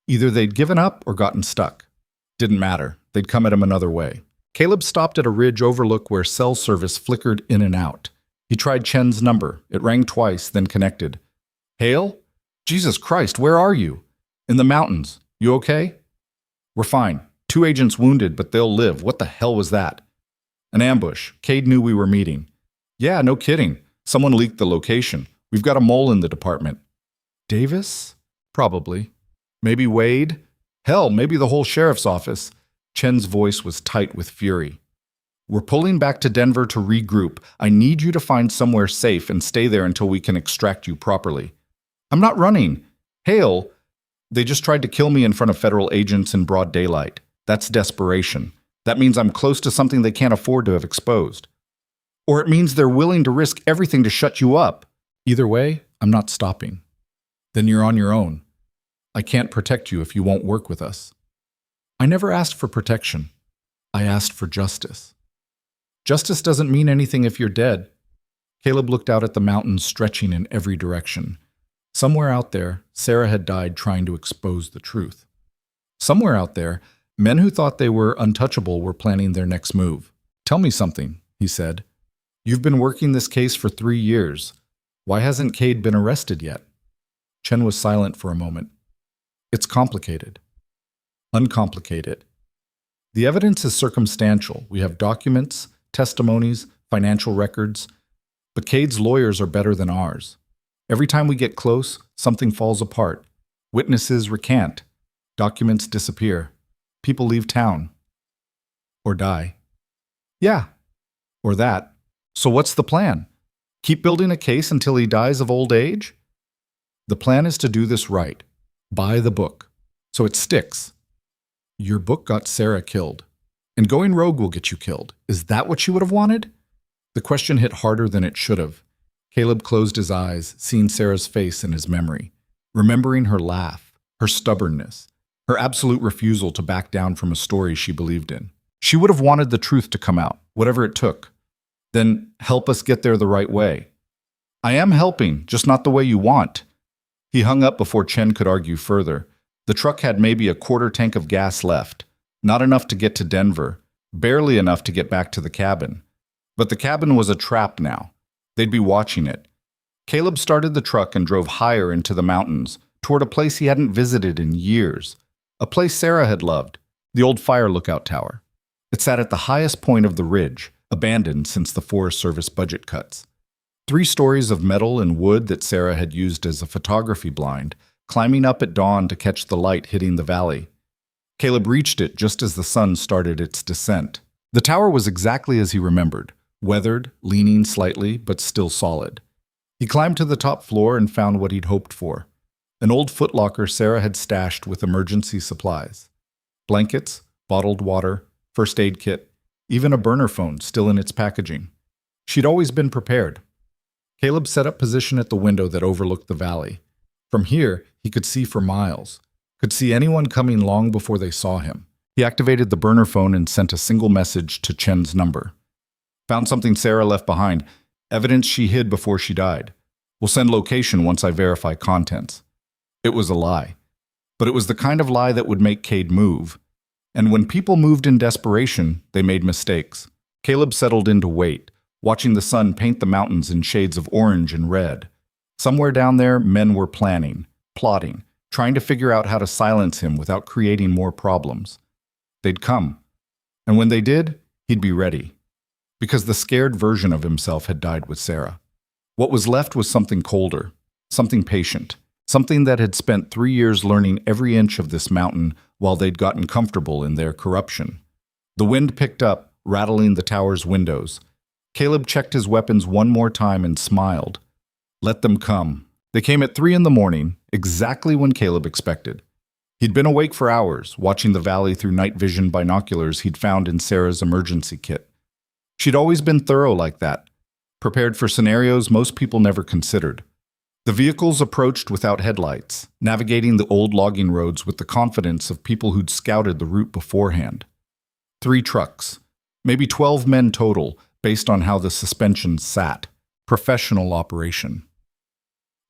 Either they'd given up or gotten stuck. Didn't matter. They'd come at him another way. Caleb stopped at a ridge overlook where cell service flickered in and out. He tried Chen's number. It rang twice, then connected. Hale? Jesus Christ, where are you? In the mountains. You okay? We're fine. 2 agents wounded, but they'll live. What the hell was that? An ambush. Kade knew we were meeting. Yeah, no kidding. Someone leaked the location. We've got a mole in the department. Davis? Probably. Maybe Wade? Hell, maybe the whole sheriff's office. Chen's voice was tight with fury. We're pulling back to Denver to regroup. I need you to find somewhere safe and stay there until we can extract you properly. I'm not running. Hale, they just tried to kill me in front of federal agents in broad daylight. That's desperation. That means I'm close to something they can't afford to have exposed. Or it means they're willing to risk everything to shut you up. Either way, I'm not stopping. Then you're on your own. I can't protect you if you won't work with us. I never asked for protection. I asked for justice. Justice doesn't mean anything if you're dead. Caleb looked out at the mountains stretching in every direction. Somewhere out there, Sarah had died trying to expose the truth. Somewhere out there, men who thought they were untouchable were planning their next move. Tell me something, he said. You've been working this case for 3 years. Why hasn't Kade been arrested yet? Chen was silent for a moment. It's complicated. Uncomplicated. The evidence is circumstantial. We have documents, testimonies, financial records, but Kade's lawyers are better than ours. Every time we get close, something falls apart. Witnesses recant. Documents disappear. People leave town. Or die. Yeah. Or that. So what's the plan? Keep building a case until he dies of old age? The plan is to do this right. Buy the book. So it sticks. Your book got Sarah killed. And going rogue will get you killed. Is that what you would have wanted? The question hit harder than it should have. Caleb closed his eyes, seeing Sarah's face in his memory, remembering her laugh, her stubbornness, her absolute refusal to back down from a story she believed in. She would have wanted the truth to come out, whatever it took. Then help us get there the right way. I am helping, just not the way you want. He hung up before Chen could argue further. The truck had maybe a quarter tank of gas left, not enough to get to Denver, barely enough to get back to the cabin. But the cabin was a trap now. They'd be watching it. Caleb started the truck and drove higher into the mountains, toward a place he hadn't visited in years, a place Sarah had loved, the old fire lookout tower. It sat at the highest point of the ridge, abandoned since the Forest Service budget cuts. 3 stories of metal and wood that Sarah had used as a photography blind, climbing up at dawn to catch the light hitting the valley. Caleb reached it just as the sun started its descent. The tower was exactly as he remembered, weathered, leaning slightly, but still solid. He climbed to the top floor and found what he'd hoped for. An old footlocker Sarah had stashed with emergency supplies. Blankets, bottled water, first aid kit, even a burner phone still in its packaging. She'd always been prepared. Caleb set up position at the window that overlooked the valley. From here, he could see for miles, could see anyone coming long before they saw him. He activated the burner phone and sent a single message to Chen's number. Found something Sarah left behind, evidence she hid before she died. Will send location once I verify contents. It was a lie. But it was the kind of lie that would make Kade move. And when people moved in desperation, they made mistakes. Caleb settled in to wait, watching the sun paint the mountains in shades of orange and red. Somewhere down there, men were planning, plotting, trying to figure out how to silence him without creating more problems. They'd come. And when they did, he'd be ready. Because the scared version of himself had died with Sarah. What was left was something colder, something patient, something that had spent 3 years learning every inch of this mountain while they'd gotten comfortable in their corruption. The wind picked up, rattling the tower's windows. Caleb checked his weapons one more time and smiled. Let them come. They came at 3 in the morning, exactly when Caleb expected. He'd been awake for hours, watching the valley through night vision binoculars he'd found in Sarah's emergency kit. She'd always been thorough like that, prepared for scenarios most people never considered. The vehicles approached without headlights, navigating the old logging roads with the confidence of people who'd scouted the route beforehand. 3 trucks, maybe 12 men total, based on how the suspensions sat. Professional operation.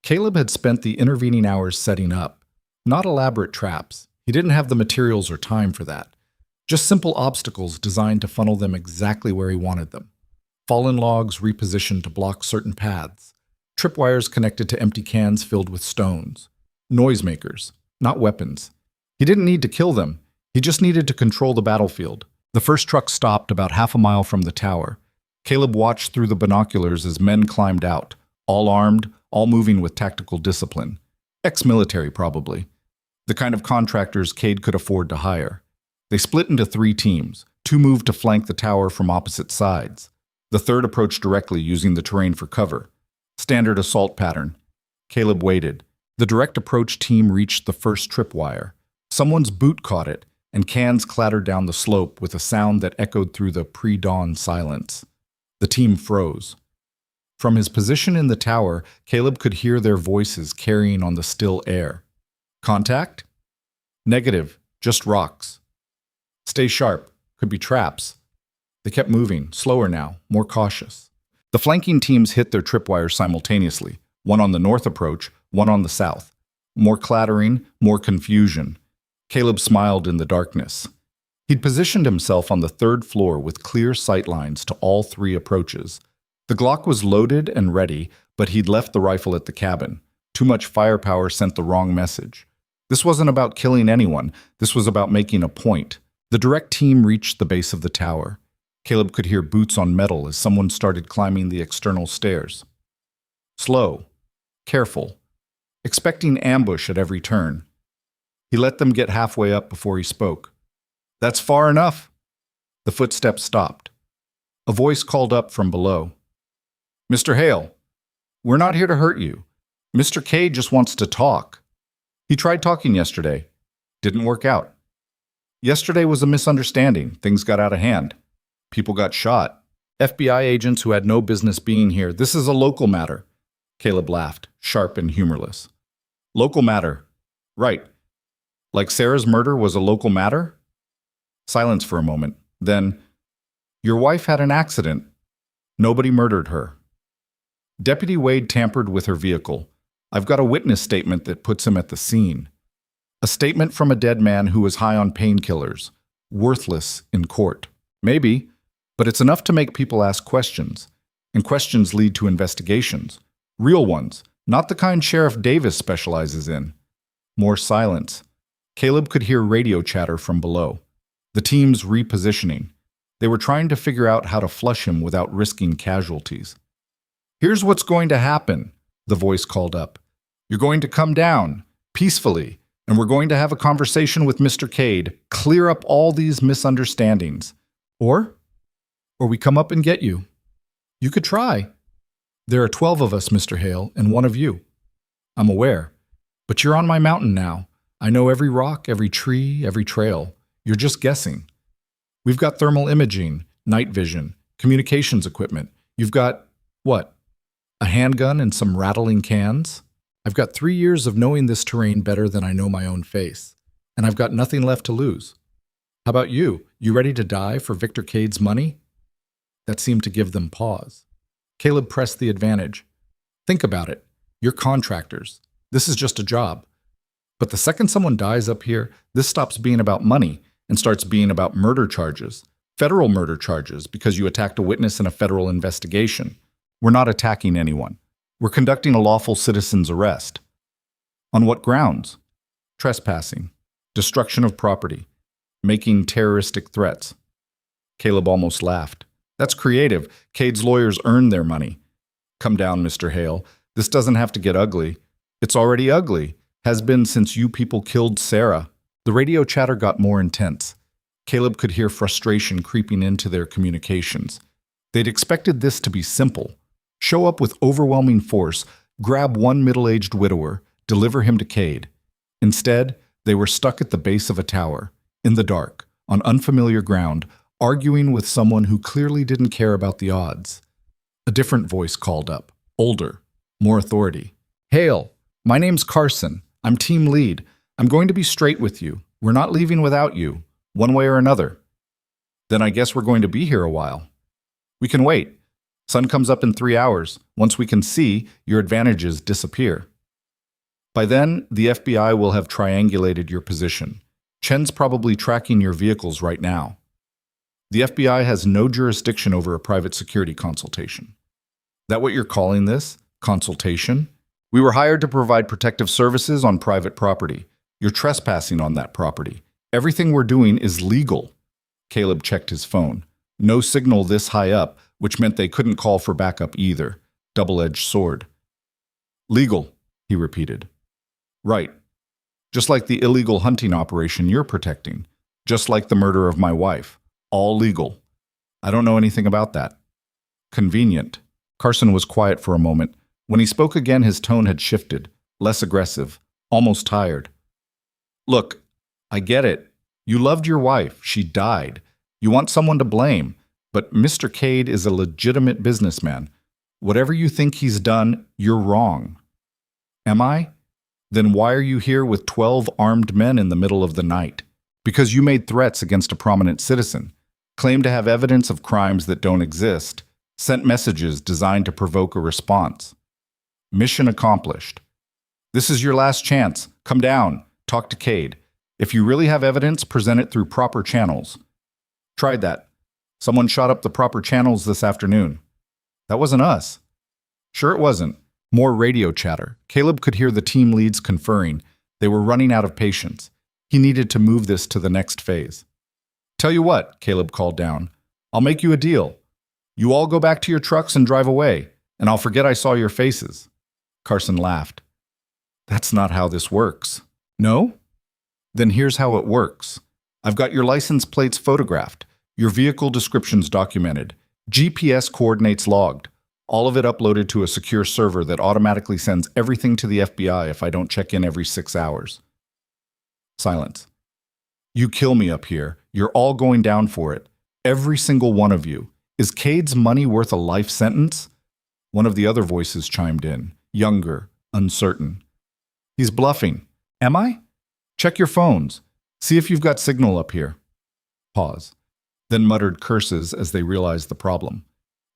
Caleb had spent the intervening hours setting up. Not elaborate traps. He didn't have the materials or time for that. Just simple obstacles designed to funnel them exactly where he wanted them. Fallen logs repositioned to block certain paths. Tripwires connected to empty cans filled with stones. Noisemakers, not weapons. He didn't need to kill them. He just needed to control the battlefield. The first truck stopped about half a mile from the tower. Caleb watched through the binoculars as men climbed out, all armed, all moving with tactical discipline. Ex-military, probably. The kind of contractors Kade could afford to hire. They split into 3 teams. 2 moved to flank the tower from opposite sides. The third approached directly, using the terrain for cover. Standard assault pattern. Caleb waited. The direct approach team reached the first tripwire. Someone's boot caught it, and cans clattered down the slope with a sound that echoed through the pre-dawn silence. The team froze. From his position in the tower, Caleb could hear their voices carrying on the still air. Contact? Negative, just rocks. Stay sharp, could be traps. They kept moving, slower now, more cautious. The flanking teams hit their tripwires simultaneously, one on the north approach, one on the south. More clattering, more confusion. Caleb smiled in the darkness. He'd positioned himself on the 3rd floor with clear sightlines to all 3 approaches. The Glock was loaded and ready, but he'd left the rifle at the cabin. Too much firepower sent the wrong message. This wasn't about killing anyone. This was about making a point. The direct team reached the base of the tower. Caleb could hear boots on metal as someone started climbing the external stairs. Slow, careful, expecting ambush at every turn. He let them get halfway up before he spoke. That's far enough. The footsteps stopped. A voice called up from below. Mr. Hale, we're not here to hurt you. Mr. Kade just wants to talk. He tried talking yesterday. Didn't work out. Yesterday was a misunderstanding. Things got out of hand. People got shot. FBI agents who had no business being here. This is a local matter. Caleb laughed, sharp and humorless. Local matter. Right. Like Sarah's murder was a local matter? Silence for a moment. Then, your wife had an accident. Nobody murdered her. Deputy Wade tampered with her vehicle. I've got a witness statement that puts him at the scene. A statement from a dead man who was high on painkillers. Worthless in court. Maybe, but it's enough to make people ask questions. And questions lead to investigations. Real ones, not the kind Sheriff Davis specializes in. More silence. Caleb could hear radio chatter from below. The team's repositioning. They were trying to figure out how to flush him without risking casualties. "Here's what's going to happen," the voice called up. "You're going to come down, peacefully, and we're going to have a conversation with Mr. Kade, clear up all these misunderstandings. Or we come up and get you. You could try. There are 12 of us, Mr. Hale, and one of you. I'm aware. But you're on my mountain now. I know every rock, every tree, every trail. You're just guessing. We've got thermal imaging, night vision, communications equipment. You've got, what, a handgun and some rattling cans? I've got 3 years of knowing this terrain better than I know my own face, and I've got nothing left to lose. How about you? You ready to die for Victor Kade's money?" That seemed to give them pause. Caleb pressed the advantage. "Think about it. You're contractors. This is just a job. But the second someone dies up here, this stops being about money and starts being about murder charges, federal murder charges, because you attacked a witness in a federal investigation. We're not attacking anyone. We're conducting a lawful citizen's arrest." "On what grounds?" "Trespassing, destruction of property, making terroristic threats." Caleb almost laughed. "That's creative. Kade's lawyers earned their money." "Come down, Mr. Hale. This doesn't have to get ugly. It's already ugly. Has been since you people killed Sarah." The radio chatter got more intense. Caleb could hear frustration creeping into their communications. They'd expected this to be simple. Show up with overwhelming force, grab one middle-aged widower, deliver him to Kade. Instead, they were stuck at the base of a tower, in the dark, on unfamiliar ground, arguing with someone who clearly didn't care about the odds. A different voice called up, older, more authority. "Hale, my name's Carson. I'm team lead. I'm going to be straight with you. We're not leaving without you, one way or another." "Then I guess we're going to be here a while." "We can wait. Sun comes up in 3 hours. Once we can see, your advantages disappear. By then, the FBI will have triangulated your position. Chen's probably tracking your vehicles right now. The FBI has no jurisdiction over a private security consultation." "That what you're calling this? Consultation? We were hired to provide protective services on private property. You're trespassing on that property. Everything we're doing is legal." Caleb checked his phone. No signal this high up, which meant they couldn't call for backup either. Double-edged sword. "Legal," he repeated. "Right. Just like the illegal hunting operation you're protecting. Just like the murder of my wife. All legal. I don't know anything about that." "Convenient." Carson was quiet for a moment. When he spoke again, his tone had shifted, less aggressive, almost tired. "Look, I get it. You loved your wife. She died. You want someone to blame. But Mr. Kade is a legitimate businessman. Whatever you think he's done, you're wrong." "Am I? Then why are you here with 12 armed men in the middle of the night? Because you made threats against a prominent citizen, claimed to have evidence of crimes that don't exist, sent messages designed to provoke a response. Mission accomplished. This is your last chance. Come down. Talk to Kade. If you really have evidence, present it through proper channels." "Tried that. Someone shot up the proper channels this afternoon." "That wasn't us." "Sure it wasn't." More radio chatter. Caleb could hear the team leads conferring. They were running out of patience. He needed to move this to the next phase. "Tell you what," Caleb called down. "I'll make you a deal. You all go back to your trucks and drive away, and I'll forget I saw your faces." Carson laughed. "That's not how this works." "No? Then here's how it works. I've got your license plates photographed, your vehicle descriptions documented, GPS coordinates logged, all of it uploaded to a secure server that automatically sends everything to the FBI if I don't check in every 6 hours. Silence. "You kill me up here. You're all going down for it. Every single one of you. Is Kade's money worth a life sentence?" One of the other voices chimed in, younger, uncertain. "He's bluffing." "Am I?" "Check your phones. See if you've got signal up here." Pause. Then muttered curses as they realized the problem.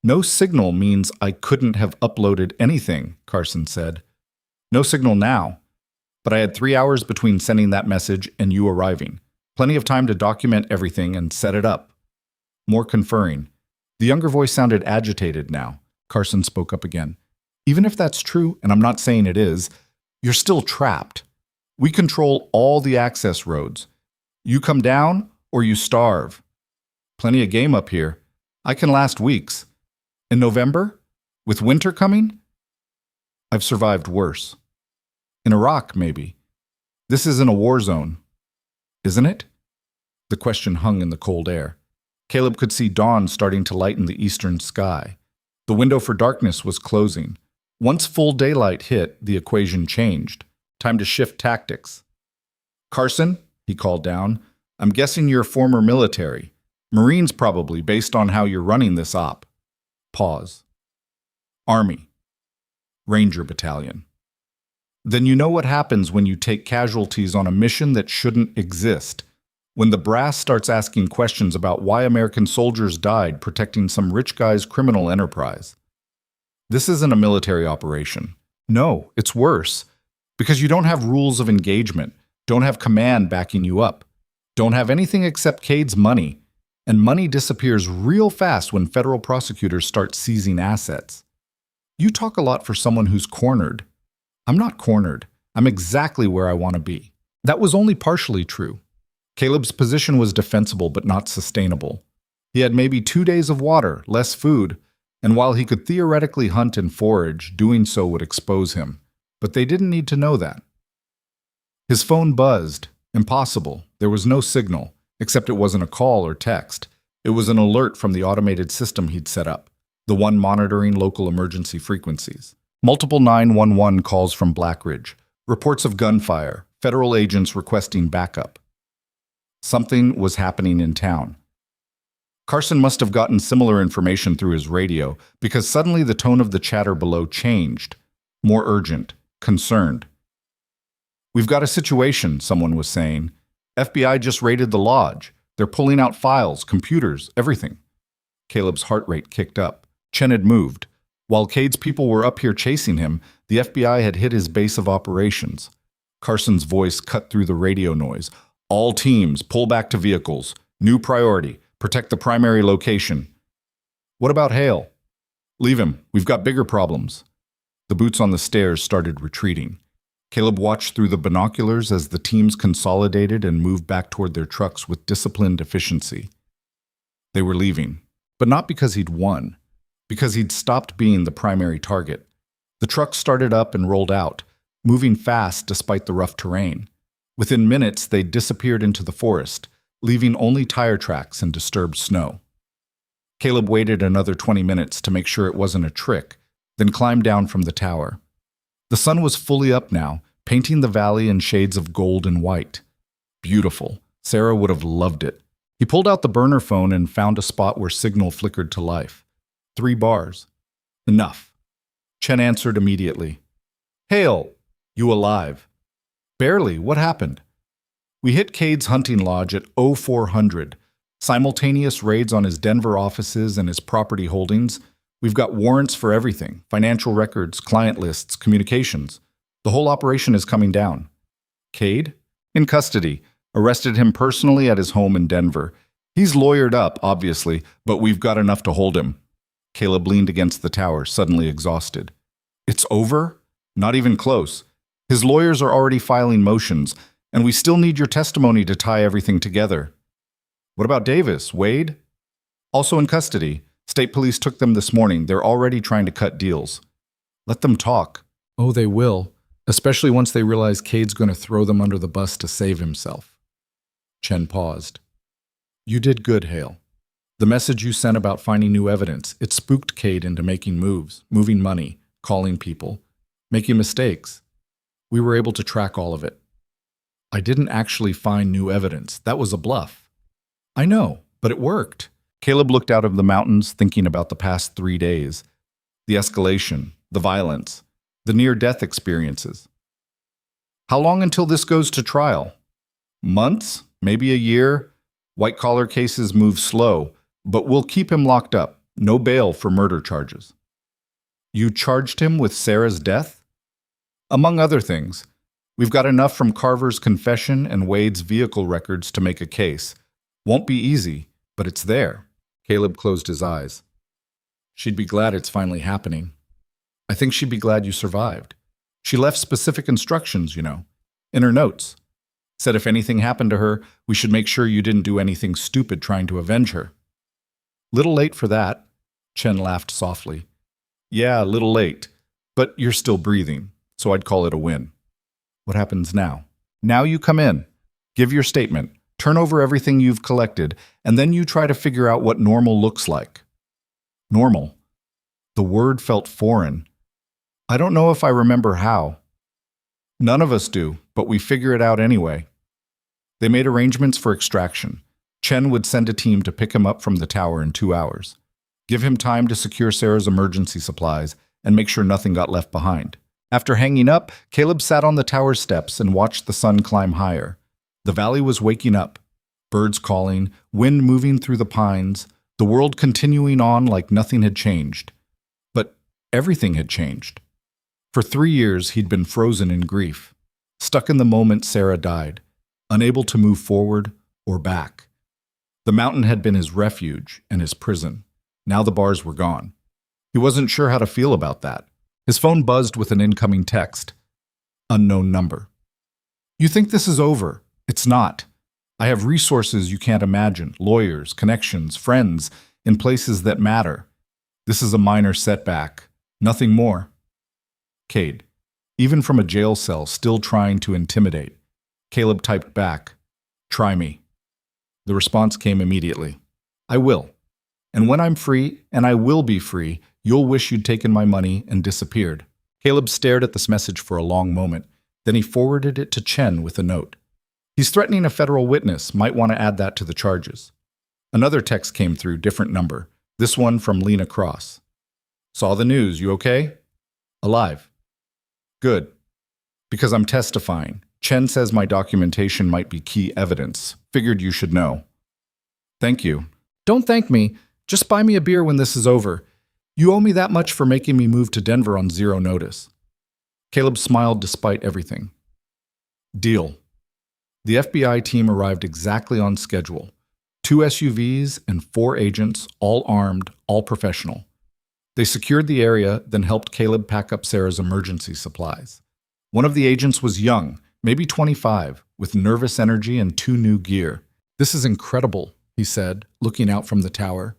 "No signal means I couldn't have uploaded anything," Carson said. "No signal now. But I had 3 hours between sending that message and you arriving. Plenty of time to document everything and set it up." More conferring. The younger voice sounded agitated now. Carson spoke up again. "Even if that's true, and I'm not saying it is, you're still trapped. We control all the access roads. You come down or you starve." Plenty of game up here. I can last weeks. In November? With winter coming? I've survived worse. In Iraq, maybe. This isn't a war zone, isn't it? The question hung in the cold air. Caleb could see dawn starting to lighten the eastern sky. The window for darkness was closing. Once full daylight hit, the equation changed. Time to shift tactics. Carson, he called down, I'm guessing you're former military. Marines probably, based on how you're running this op. Pause. Army. Ranger Battalion. Then you know what happens when you take casualties on a mission that shouldn't exist. When the brass starts asking questions about why American soldiers died protecting some rich guy's criminal enterprise. This isn't a military operation. No, it's worse. Because you don't have rules of engagement, don't have command backing you up, don't have anything except Kade's money, and money disappears real fast when federal prosecutors start seizing assets. You talk a lot for someone who's cornered. I'm not cornered. I'm exactly where I want to be. That was only partially true. Caleb's position was defensible but not sustainable. He had maybe 2 days of water, less food, and while he could theoretically hunt and forage, doing so would expose him. But they didn't need to know that. His phone buzzed. Impossible. There was no signal, except it wasn't a call or text. It was an alert from the automated system he'd set up, the one monitoring local emergency frequencies. Multiple 911 calls from Blackridge, reports of gunfire, federal agents requesting backup. Something was happening in town. Carson must have gotten similar information through his radio because suddenly the tone of the chatter below changed, more urgent, concerned. We've got a situation, someone was saying. FBI just raided the lodge. They're pulling out files, computers, everything. Caleb's heart rate kicked up. Chen had moved. While Kade's people were up here chasing him, the FBI had hit his base of operations. Carson's voice cut through the radio noise. All teams, pull back to vehicles. New priority, protect the primary location. What about Hale? Leave him. We've got bigger problems. The boots on the stairs started retreating. Caleb watched through the binoculars as the teams consolidated and moved back toward their trucks with disciplined efficiency. They were leaving, but not because he'd won, because he'd stopped being the primary target. The trucks started up and rolled out, moving fast despite the rough terrain. Within minutes, they disappeared into the forest, leaving only tire tracks and disturbed snow. Caleb waited another 20 minutes to make sure it wasn't a trick, then climbed down from the tower. The sun was fully up now, painting the valley in shades of gold and white. Beautiful. Sarah would have loved it. He pulled out the burner phone and found a spot where signal flickered to life. 3 bars. Enough. Chen answered immediately. Hale, you alive? Barely. What happened? We hit Kade's hunting lodge at 0400. Simultaneous raids on his Denver offices and his property holdings. We've got warrants for everything, financial records, client lists, communications. The whole operation is coming down. Kade? In custody. Arrested him personally at his home in Denver. He's lawyered up, obviously, but we've got enough to hold him. Caleb leaned against the tower, suddenly exhausted. It's over? Not even close. His lawyers are already filing motions, and we still need your testimony to tie everything together. What about Davis, Wade? Also in custody. State police took them this morning. They're already trying to cut deals. Let them talk. Oh, they will, especially once they realize Kade's going to throw them under the bus to save himself. Chen paused. You did good, Hale. The message you sent about finding new evidence, it spooked Kade into making moves, moving money, calling people, making mistakes. We were able to track all of it. I didn't actually find new evidence. That was a bluff. I know, but it worked. Caleb looked out of the mountains, thinking about the past 3 days. The escalation, the violence, the near-death experiences. How long until this goes to trial? Months? Maybe a year? White-collar cases move slow, but we'll keep him locked up. No bail for murder charges. You charged him with Sarah's death? Among other things. We've got enough from Carver's confession and Wade's vehicle records to make a case. Won't be easy, but it's there. Caleb closed his eyes. She'd be glad it's finally happening. I think she'd be glad you survived. She left specific instructions, in her notes. Said if anything happened to her, we should make sure you didn't do anything stupid trying to avenge her. Little late for that. Chen laughed softly. Yeah, a little late. But you're still breathing, so I'd call it a win. What happens now? Now you come in. Give your statement. Turn over everything you've collected, and then you try to figure out what normal looks like. Normal. The word felt foreign. I don't know if I remember how. None of us do, but we figure it out anyway. They made arrangements for extraction. Chen would send a team to pick him up from the tower in 2 hours. Give him time to secure Sarah's emergency supplies and make sure nothing got left behind. After hanging up, Caleb sat on the tower's steps and watched the sun climb higher. The valley was waking up. Birds calling, wind moving through the pines, the world continuing on like nothing had changed. But everything had changed. For 3 years, he'd been frozen in grief, stuck in the moment Sarah died, unable to move forward or back. The mountain had been his refuge and his prison. Now the bars were gone. He wasn't sure how to feel about that. His phone buzzed with an incoming text. Unknown number. You think this is over? It's not. I have resources you can't imagine, lawyers, connections, friends, in places that matter. This is a minor setback. Nothing more. Kade. Even from a jail cell, still trying to intimidate. Caleb typed back, "Try me." The response came immediately. "I will. And when I'm free, and I will be free, you'll wish you'd taken my money and disappeared." Caleb stared at this message for a long moment. Then he forwarded it to Chen with a note. "He's threatening a federal witness. Might want to add that to the charges." Another text came through, different number. This one from Lena Cross. "Saw the news. You okay?" "Alive." "Good. Because I'm testifying. Chen says my documentation might be key evidence. Figured you should know." "Thank you." "Don't thank me. Just buy me a beer when this is over. You owe me that much for making me move to Denver on zero notice." Caleb smiled despite everything. "Deal." The FBI team arrived exactly on schedule. 2 SUVs and 4 agents, all armed, all professional. They secured the area, then helped Caleb pack up Sarah's emergency supplies. One of the agents was young, maybe 25, with nervous energy and 2 new gear. "This is incredible," he said, looking out from the tower.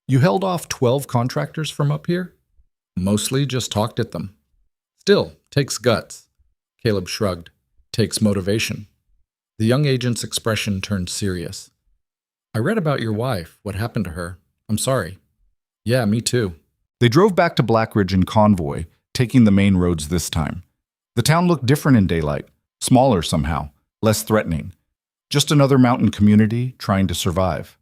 "You held off 12 contractors from up here?" "Mostly just talked at them." "Still, takes guts." Caleb shrugged. "Takes motivation." The young agent's expression turned serious. "I read about your wife. What happened to her? I'm sorry." "Yeah, me too." They drove back to Blackridge in convoy, taking the main roads this time. The town looked different in daylight, smaller somehow, less threatening. Just another mountain community trying to survive.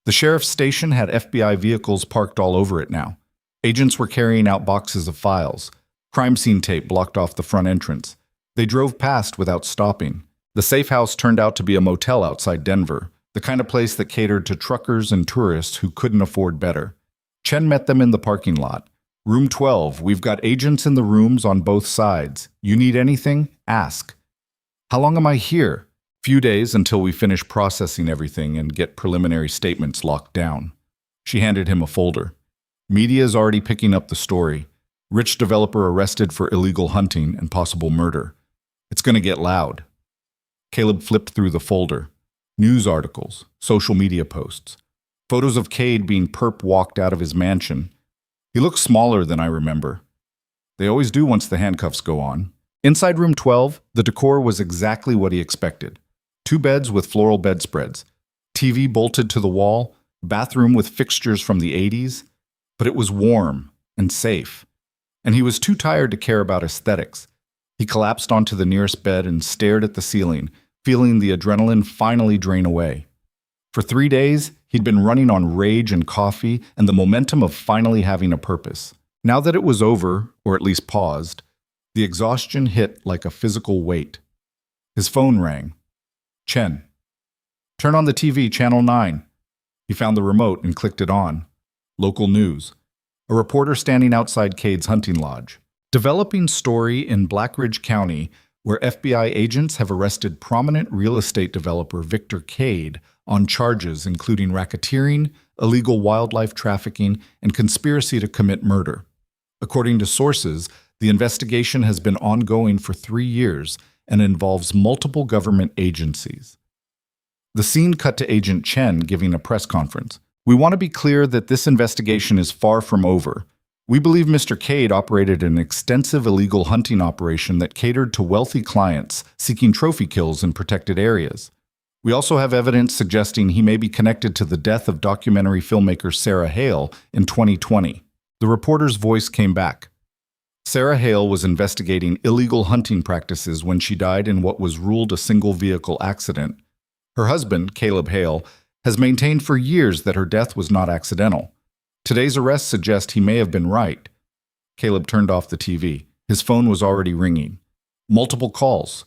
The sheriff's station had FBI vehicles parked all over it now. Agents were carrying out boxes of files. Crime scene tape blocked off the front entrance. They drove past without stopping. The safe house turned out to be a motel outside Denver, the kind of place that catered to truckers and tourists who couldn't afford better. Chen met them in the parking lot. "Room 12, we've got agents in the rooms on both sides. You need anything? Ask." "How long am I here?" "Few days until we finish processing everything and get preliminary statements locked down." She handed him a folder. "Media's already picking up the story. Rich developer arrested for illegal hunting and possible murder. It's going to get loud." Caleb flipped through the folder. News articles, social media posts, photos of Kade being perp walked out of his mansion. He looked smaller than I remember. They always do once the handcuffs go on. Inside room 12, the decor was exactly what he expected. 2 beds with floral bedspreads, TV bolted to the wall, bathroom with fixtures from the 80s, but it was warm and safe. And he was too tired to care about aesthetics. He collapsed onto the nearest bed and stared at the ceiling, feeling the adrenaline finally drain away. For 3 days, he'd been running on rage and coffee and the momentum of finally having a purpose. Now that it was over, or at least paused, the exhaustion hit like a physical weight. His phone rang. "Chen." "Turn on the TV, channel 9. He found the remote and clicked it on. Local news. A reporter standing outside Kade's hunting lodge. Developing story in Blackridge County, where FBI agents have arrested prominent real estate developer Victor Kade on charges including racketeering, illegal wildlife trafficking, and conspiracy to commit murder. According to sources, the investigation has been ongoing for 3 years and involves multiple government agencies. The scene cut to Agent Chen giving a press conference. We want to be clear that this investigation is far from over. We believe Mr. Kade operated an extensive illegal hunting operation that catered to wealthy clients seeking trophy kills in protected areas. We also have evidence suggesting he may be connected to the death of documentary filmmaker Sarah Hale in 2020. The reporter's voice came back. Sarah Hale was investigating illegal hunting practices when she died in what was ruled a single-vehicle accident. Her husband, Caleb Hale, has maintained for years that her death was not accidental. Today's arrest suggests he may have been right. Caleb turned off the TV. His phone was already ringing. Multiple calls.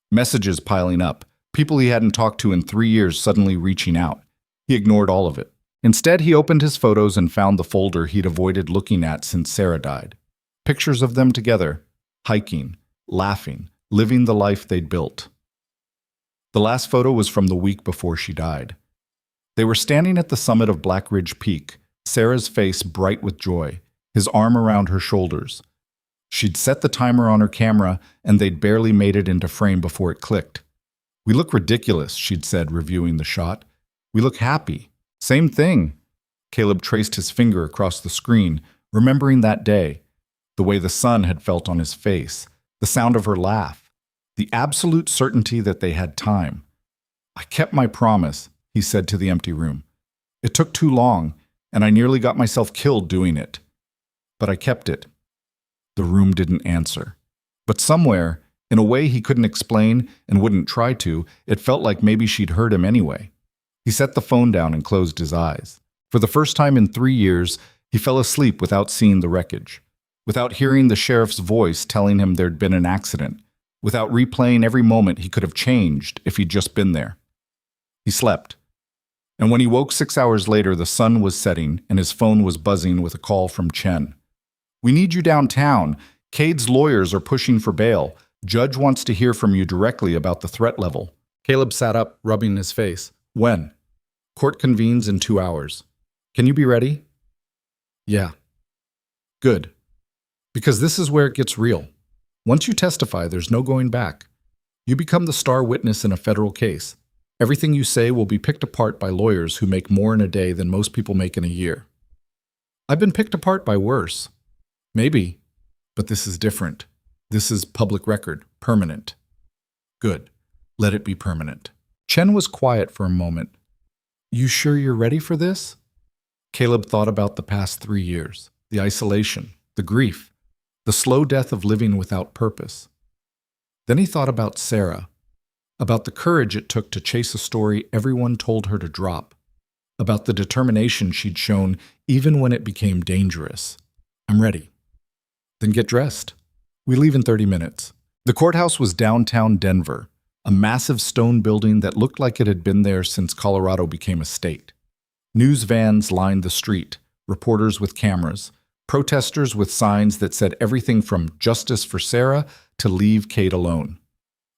Messages piling up. People he hadn't talked to in 3 years suddenly reaching out. He ignored all of it. Instead, he opened his photos and found the folder he'd avoided looking at since Sarah died. Pictures of them together, hiking, laughing, living the life they'd built. The last photo was from the week before she died. They were standing at the summit of Black Ridge Peak, Sarah's face bright with joy, his arm around her shoulders. She'd set the timer on her camera, and they'd barely made it into frame before it clicked. "We look ridiculous," she'd said, reviewing the shot. "We look happy." "Same thing." Caleb traced his finger across the screen, remembering that day, the way the sun had felt on his face, the sound of her laugh, the absolute certainty that they had time. "I kept my promise," he said to the empty room. "It took too long, and I nearly got myself killed doing it. But I kept it." The room didn't answer. But somewhere, in a way he couldn't explain and wouldn't try to, it felt like maybe she'd heard him anyway. He set the phone down and closed his eyes. For the first time in 3 years, he fell asleep without seeing the wreckage, without hearing the sheriff's voice telling him there'd been an accident, without replaying every moment he could have changed if he'd just been there. He slept. And when he woke 6 hours later, the sun was setting and his phone was buzzing with a call from Chen. "We need you downtown. Kade's lawyers are pushing for bail. Judge wants to hear from you directly about the threat level." Caleb sat up, rubbing his face. "When?" "Court convenes in 2 hours. Can you be ready?" "Yeah." "Good. Because this is where it gets real. Once you testify, there's no going back. You become the star witness in a federal case. Everything you say will be picked apart by lawyers who make more in a day than most people make in a year." "I've been picked apart by worse." "Maybe, but this is different. This is public record, permanent." "Good. Let it be permanent." Chen was quiet for a moment. "You sure you're ready for this?" Caleb thought about the past 3 years, the isolation, the grief, the slow death of living without purpose. Then he thought about Sarah, about the courage it took to chase a story everyone told her to drop, about the determination she'd shown even when it became dangerous. "I'm ready." "Then get dressed. We leave in 30 minutes. The courthouse was downtown Denver, a massive stone building that looked like it had been there since Colorado became a state. News vans lined the street, reporters with cameras, protesters with signs that said everything from "Justice for Sarah" to "Leave Kade alone."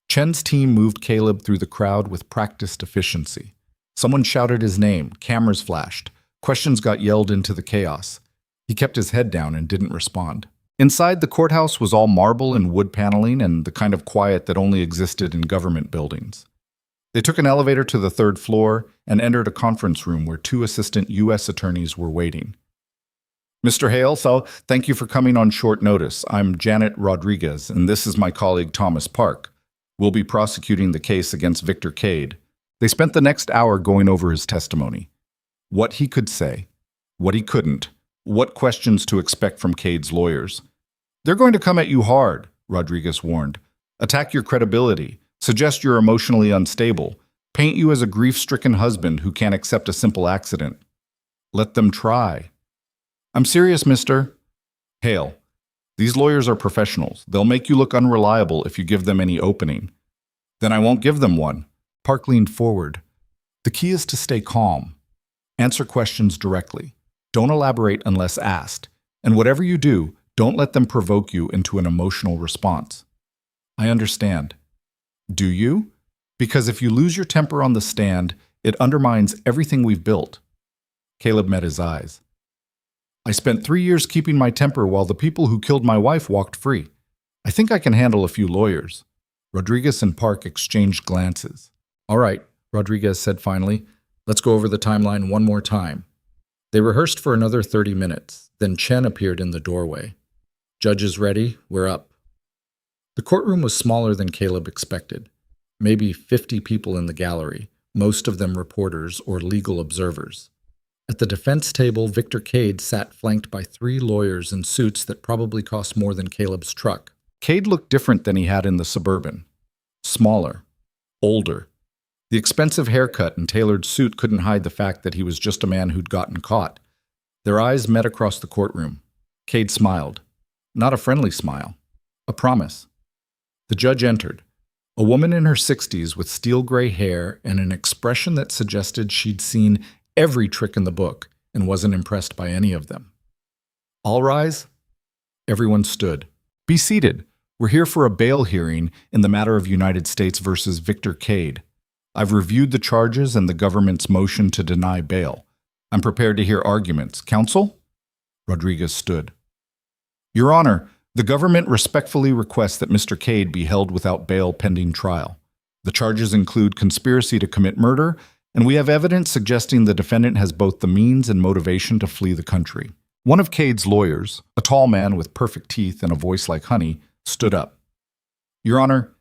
Chen's team moved Caleb through the crowd with practiced efficiency. Someone shouted his name, cameras flashed, questions got yelled into the chaos. He kept his head down and didn't respond. Inside, the courthouse was all marble and wood paneling and the kind of quiet that only existed in government buildings. They took an elevator to the 3rd floor and entered a conference room where 2 assistant U.S. attorneys were waiting. "Mr. Hale, thank you for coming on short notice. I'm Janet Rodriguez, and this is my colleague Thomas Park. We'll be prosecuting the case against Victor Kade." They spent the next hour going over his testimony. What he could say, what he couldn't, what questions to expect from Kade's lawyers. "They're going to come at you hard," Rodriguez warned. "Attack your credibility, suggest you're emotionally unstable, paint you as a grief-stricken husband who can't accept a simple accident. Let them try." "I'm serious, Mr. Hale. These lawyers are professionals. They'll make you look unreliable if you give them any opening." "Then I won't give them one." Park leaned forward. "The key is to stay calm. Answer questions directly. Don't elaborate unless asked. And whatever you do, don't let them provoke you into an emotional response." "I understand." "Do you? Because if you lose your temper on the stand, it undermines everything we've built." Caleb met his eyes. "I spent 3 years keeping my temper while the people who killed my wife walked free. I think I can handle a few lawyers." Rodriguez and Park exchanged glances. "All right," Rodriguez said finally. "Let's go over the timeline one more time. They rehearsed for another 30 minutes, then Chen appeared in the doorway. Judges ready, we're up. The courtroom was smaller than Caleb expected. Maybe 50 people in the gallery, most of them reporters or legal observers. At the defense table, Victor Kade sat flanked by 3 lawyers in suits that probably cost more than Caleb's truck. Kade looked different than he had in the Suburban. Smaller. Older. The expensive haircut and tailored suit couldn't hide the fact that he was just a man who'd gotten caught. Their eyes met across the courtroom. Kade smiled. Not a friendly smile. A promise. The judge entered. A woman in her 60s with steel gray hair and an expression that suggested she'd seen every trick in the book and wasn't impressed by any of them. All rise. Everyone stood. Be seated. We're here for a bail hearing in the matter of United States versus Victor Kade. I've reviewed the charges and the government's motion to deny bail. I'm prepared to hear arguments. Counsel? Rodriguez stood. Your Honor, the government respectfully requests that Mr. Kade be held without bail pending trial. The charges include conspiracy to commit murder, and we have evidence suggesting the defendant has both the means and motivation to flee the country. One of Kade's lawyers, a tall man with perfect teeth and a voice like honey, stood up. Your Honor,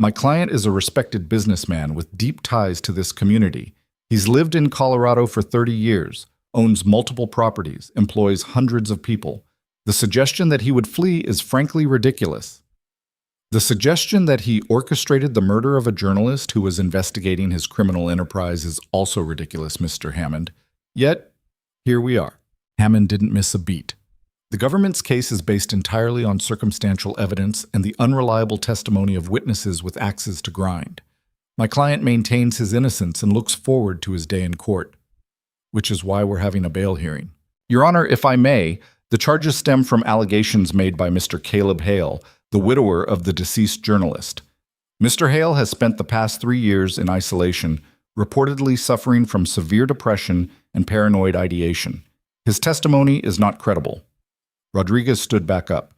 my client is a respected businessman with deep ties to this community. He's lived in Colorado for 30 years, owns multiple properties, employs hundreds of people. The suggestion that he would flee is frankly ridiculous. The suggestion that he orchestrated the murder of a journalist who was investigating his criminal enterprise is also ridiculous, Mr. Hammond. Yet, here we are. Hammond didn't miss a beat. The government's case is based entirely on circumstantial evidence and the unreliable testimony of witnesses with axes to grind. My client maintains his innocence and looks forward to his day in court, which is why we're having a bail hearing. Your Honor, if I may, the charges stem from allegations made by Mr. Caleb Hale, the widower of the deceased journalist. Mr. Hale has spent the past 3 years in isolation, reportedly suffering from severe depression and paranoid ideation. His testimony is not credible. Rodriguez stood back up.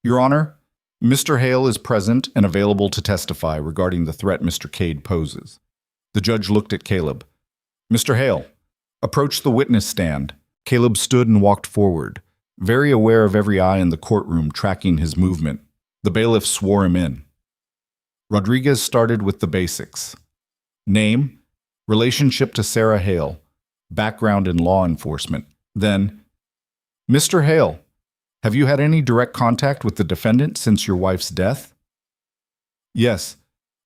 Your Honor, Mr. Hale is present and available to testify regarding the threat Mr. Kade poses. The judge looked at Caleb. Mr. Hale, approach the witness stand. Caleb stood and walked forward, very aware of every eye in the courtroom tracking his movement. The bailiff swore him in. Rodriguez started with the basics. Name, relationship to Sarah Hale, background in law enforcement. Then, Mr. Hale, have you had any direct contact with the defendant since your wife's death? Yes.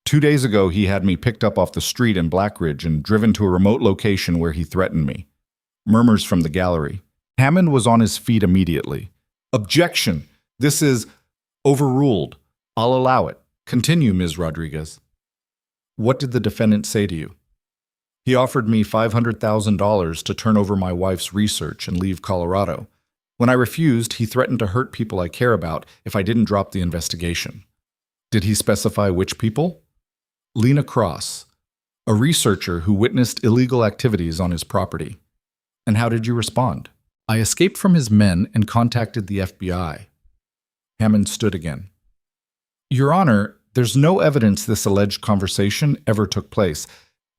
2 days ago, he had me picked up off the street in Blackridge and driven to a remote location where he threatened me. Murmurs from the gallery. Hammond was on his feet immediately. Objection! This is overruled. I'll allow it. Continue, Ms. Rodriguez. What did the defendant say to you? He offered me $500,000 to turn over my wife's research and leave Colorado. When I refused, he threatened to hurt people I care about if I didn't drop the investigation. Did he specify which people? Lena Cross, a researcher who witnessed illegal activities on his property. And how did you respond? I escaped from his men and contacted the FBI. Hammond stood again. Your Honor, there's no evidence this alleged conversation ever took place.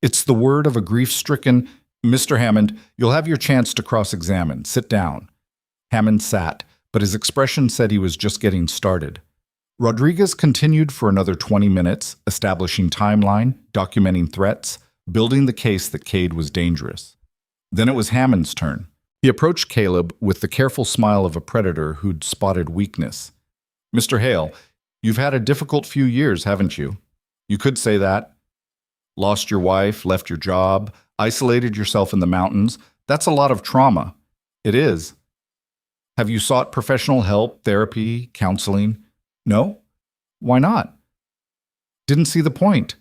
It's the word of a grief-stricken, Mr. Hammond, you'll have your chance to cross-examine. Sit down. Hammond sat, but his expression said he was just getting started. Rodriguez continued for another 20 minutes, establishing timeline, documenting threats, building the case that Kade was dangerous. Then it was Hammond's turn. He approached Caleb with the careful smile of a predator who'd spotted weakness. Mr. Hale, you've had a difficult few years, haven't you? You could say that. Lost your wife, left your job, isolated yourself in the mountains. That's a lot of trauma. It is. Have you sought professional help, therapy, counseling? No? Why not? Didn't see the point.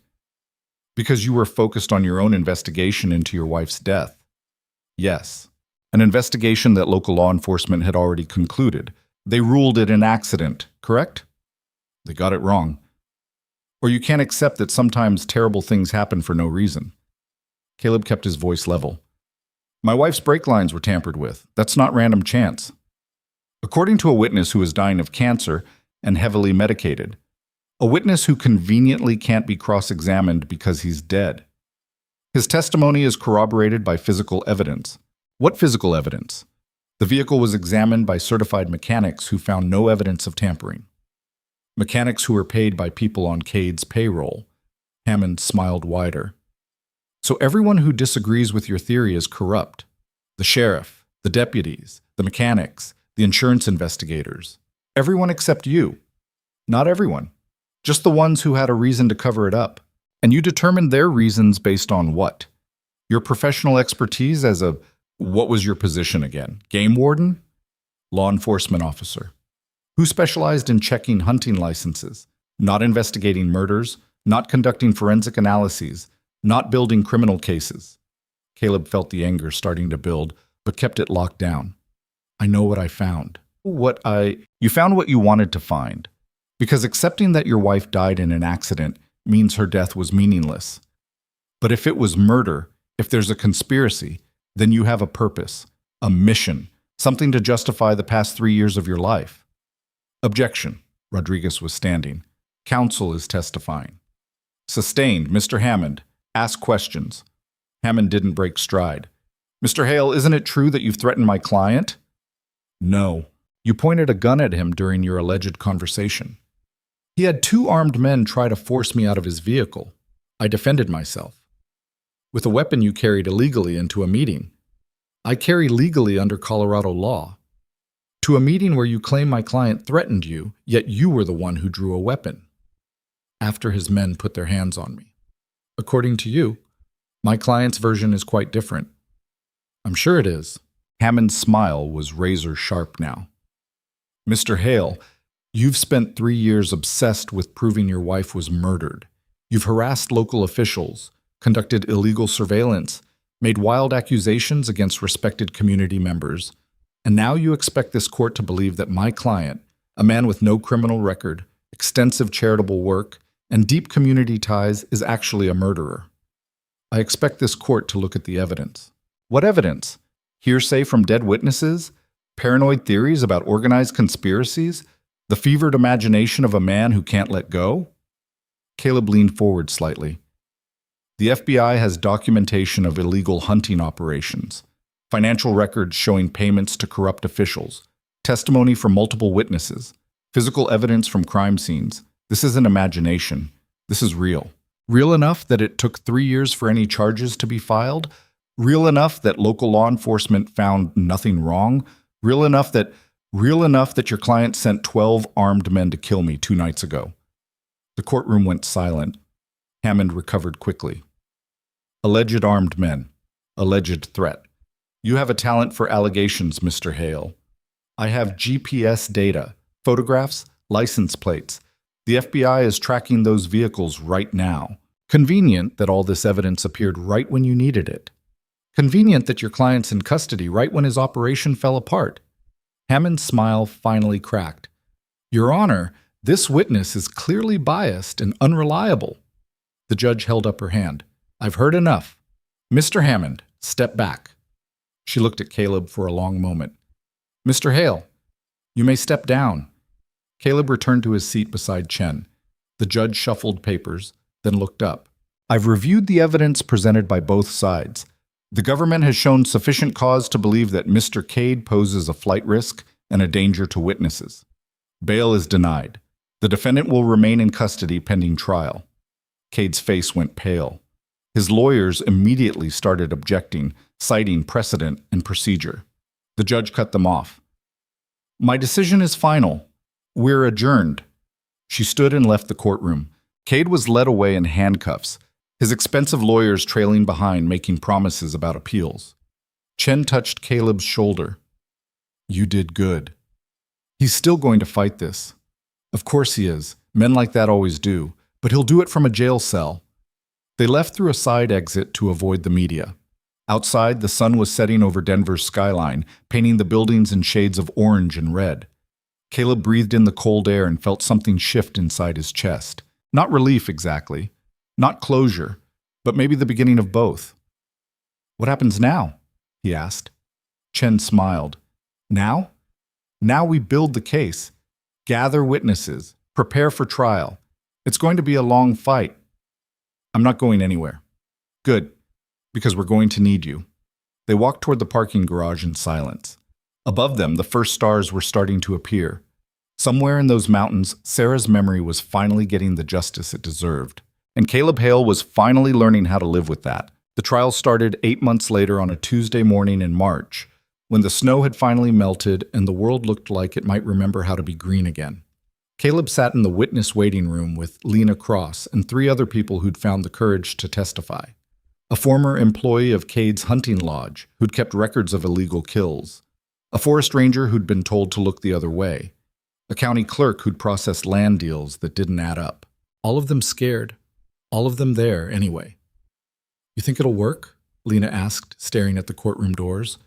Because you were focused on your own investigation into your wife's death. Yes. An investigation that local law enforcement had already concluded. They ruled it an accident, correct? They got it wrong. Or you can't accept that sometimes terrible things happen for no reason. Caleb kept his voice level. My wife's brake lines were tampered with. That's not random chance. According to a witness who is dying of cancer and heavily medicated, a witness who conveniently can't be cross-examined because he's dead. His testimony is corroborated by physical evidence. What physical evidence? The vehicle was examined by certified mechanics who found no evidence of tampering. Mechanics who were paid by people on Kade's payroll. Hammond smiled wider. So everyone who disagrees with your theory is corrupt. The sheriff, the deputies, the mechanics, the insurance investigators. Everyone except you. Not everyone. Just the ones who had a reason to cover it up. And you determined their reasons based on what? Your professional expertise as a, what was your position again? Game warden? Law enforcement officer. Who specialized in checking hunting licenses, not investigating murders, not conducting forensic analyses, not building criminal cases. Caleb felt the anger starting to build, but kept it locked down. I know what I found. You found what you wanted to find. Because accepting that your wife died in an accident means her death was meaningless. But if it was murder, if there's a conspiracy, then you have a purpose, a mission, something to justify the past 3 years of your life. Objection. Rodriguez was standing. Counsel is testifying. Sustained. Mr. Hammond. Ask questions. Hammond didn't break stride. Mr. Hale, isn't it true that you've threatened my client? No. You pointed a gun at him during your alleged conversation. He had 2 armed men try to force me out of his vehicle. I defended myself. With a weapon you carried illegally into a meeting. I carry legally under Colorado law. To a meeting where you claim my client threatened you, yet you were the one who drew a weapon. After his men put their hands on me. According to you, my client's version is quite different. I'm sure it is. Hammond's smile was razor sharp now. Mr. Hale, you've spent 3 years obsessed with proving your wife was murdered. You've harassed local officials, conducted illegal surveillance, made wild accusations against respected community members, and now you expect this court to believe that my client, a man with no criminal record, extensive charitable work, and deep community ties, is actually a murderer. I expect this court to look at the evidence. What evidence? Hearsay from dead witnesses? Paranoid theories about organized conspiracies? The fevered imagination of a man who can't let go? Caleb leaned forward slightly. The FBI has documentation of illegal hunting operations, financial records showing payments to corrupt officials, testimony from multiple witnesses, physical evidence from crime scenes. This isn't imagination. This is real. Real enough that it took 3 years for any charges to be filed? Real enough that local law enforcement found nothing wrong? Real enough that your client sent 12 armed men to kill me 2 nights ago? The courtroom went silent. Hammond recovered quickly. Alleged armed men. Alleged threat. You have a talent for allegations, Mr. Hale. I have GPS data, photographs, license plates. The FBI is tracking those vehicles right now. Convenient that all this evidence appeared right when you needed it. Convenient that your client's in custody right when his operation fell apart. Hammond's smile finally cracked. Your Honor, this witness is clearly biased and unreliable. The judge held up her hand. I've heard enough. Mr. Hammond, step back. She looked at Caleb for a long moment. Mr. Hale, you may step down. Caleb returned to his seat beside Chen. The judge shuffled papers, then looked up. I've reviewed the evidence presented by both sides. The government has shown sufficient cause to believe that Mr. Kade poses a flight risk and a danger to witnesses. Bail is denied. The defendant will remain in custody pending trial. Kade's face went pale. His lawyers immediately started objecting, citing precedent and procedure. The judge cut them off. My decision is final. We're adjourned. She stood and left the courtroom. Kade was led away in handcuffs, his expensive lawyers trailing behind, making promises about appeals. Chen touched Caleb's shoulder. You did good. He's still going to fight this. Of course he is. Men like that always do. But he'll do it from a jail cell. They left through a side exit to avoid the media. Outside, the sun was setting over Denver's skyline, painting the buildings in shades of orange and red. Caleb breathed in the cold air and felt something shift inside his chest. Not relief exactly, not closure, but maybe the beginning of both. What happens now? He asked. Chen smiled. Now? Now we build the case, gather witnesses, prepare for trial. It's going to be a long fight. I'm not going anywhere. Good, because we're going to need you. They walked toward the parking garage in silence. Above them, the first stars were starting to appear. Somewhere in those mountains, Sarah's memory was finally getting the justice it deserved. And Caleb Hale was finally learning how to live with that. The trial started 8 months later on a Tuesday morning in March, when the snow had finally melted and the world looked like it might remember how to be green again. Caleb sat in the witness waiting room with Lena Cross and 3 other people who'd found the courage to testify. A former employee of Kade's hunting lodge, who'd kept records of illegal kills. A forest ranger who'd been told to look the other way. A county clerk who'd processed land deals that didn't add up. All of them scared. All of them there, anyway. "You think it'll work?" Lena asked, staring at the courtroom doors.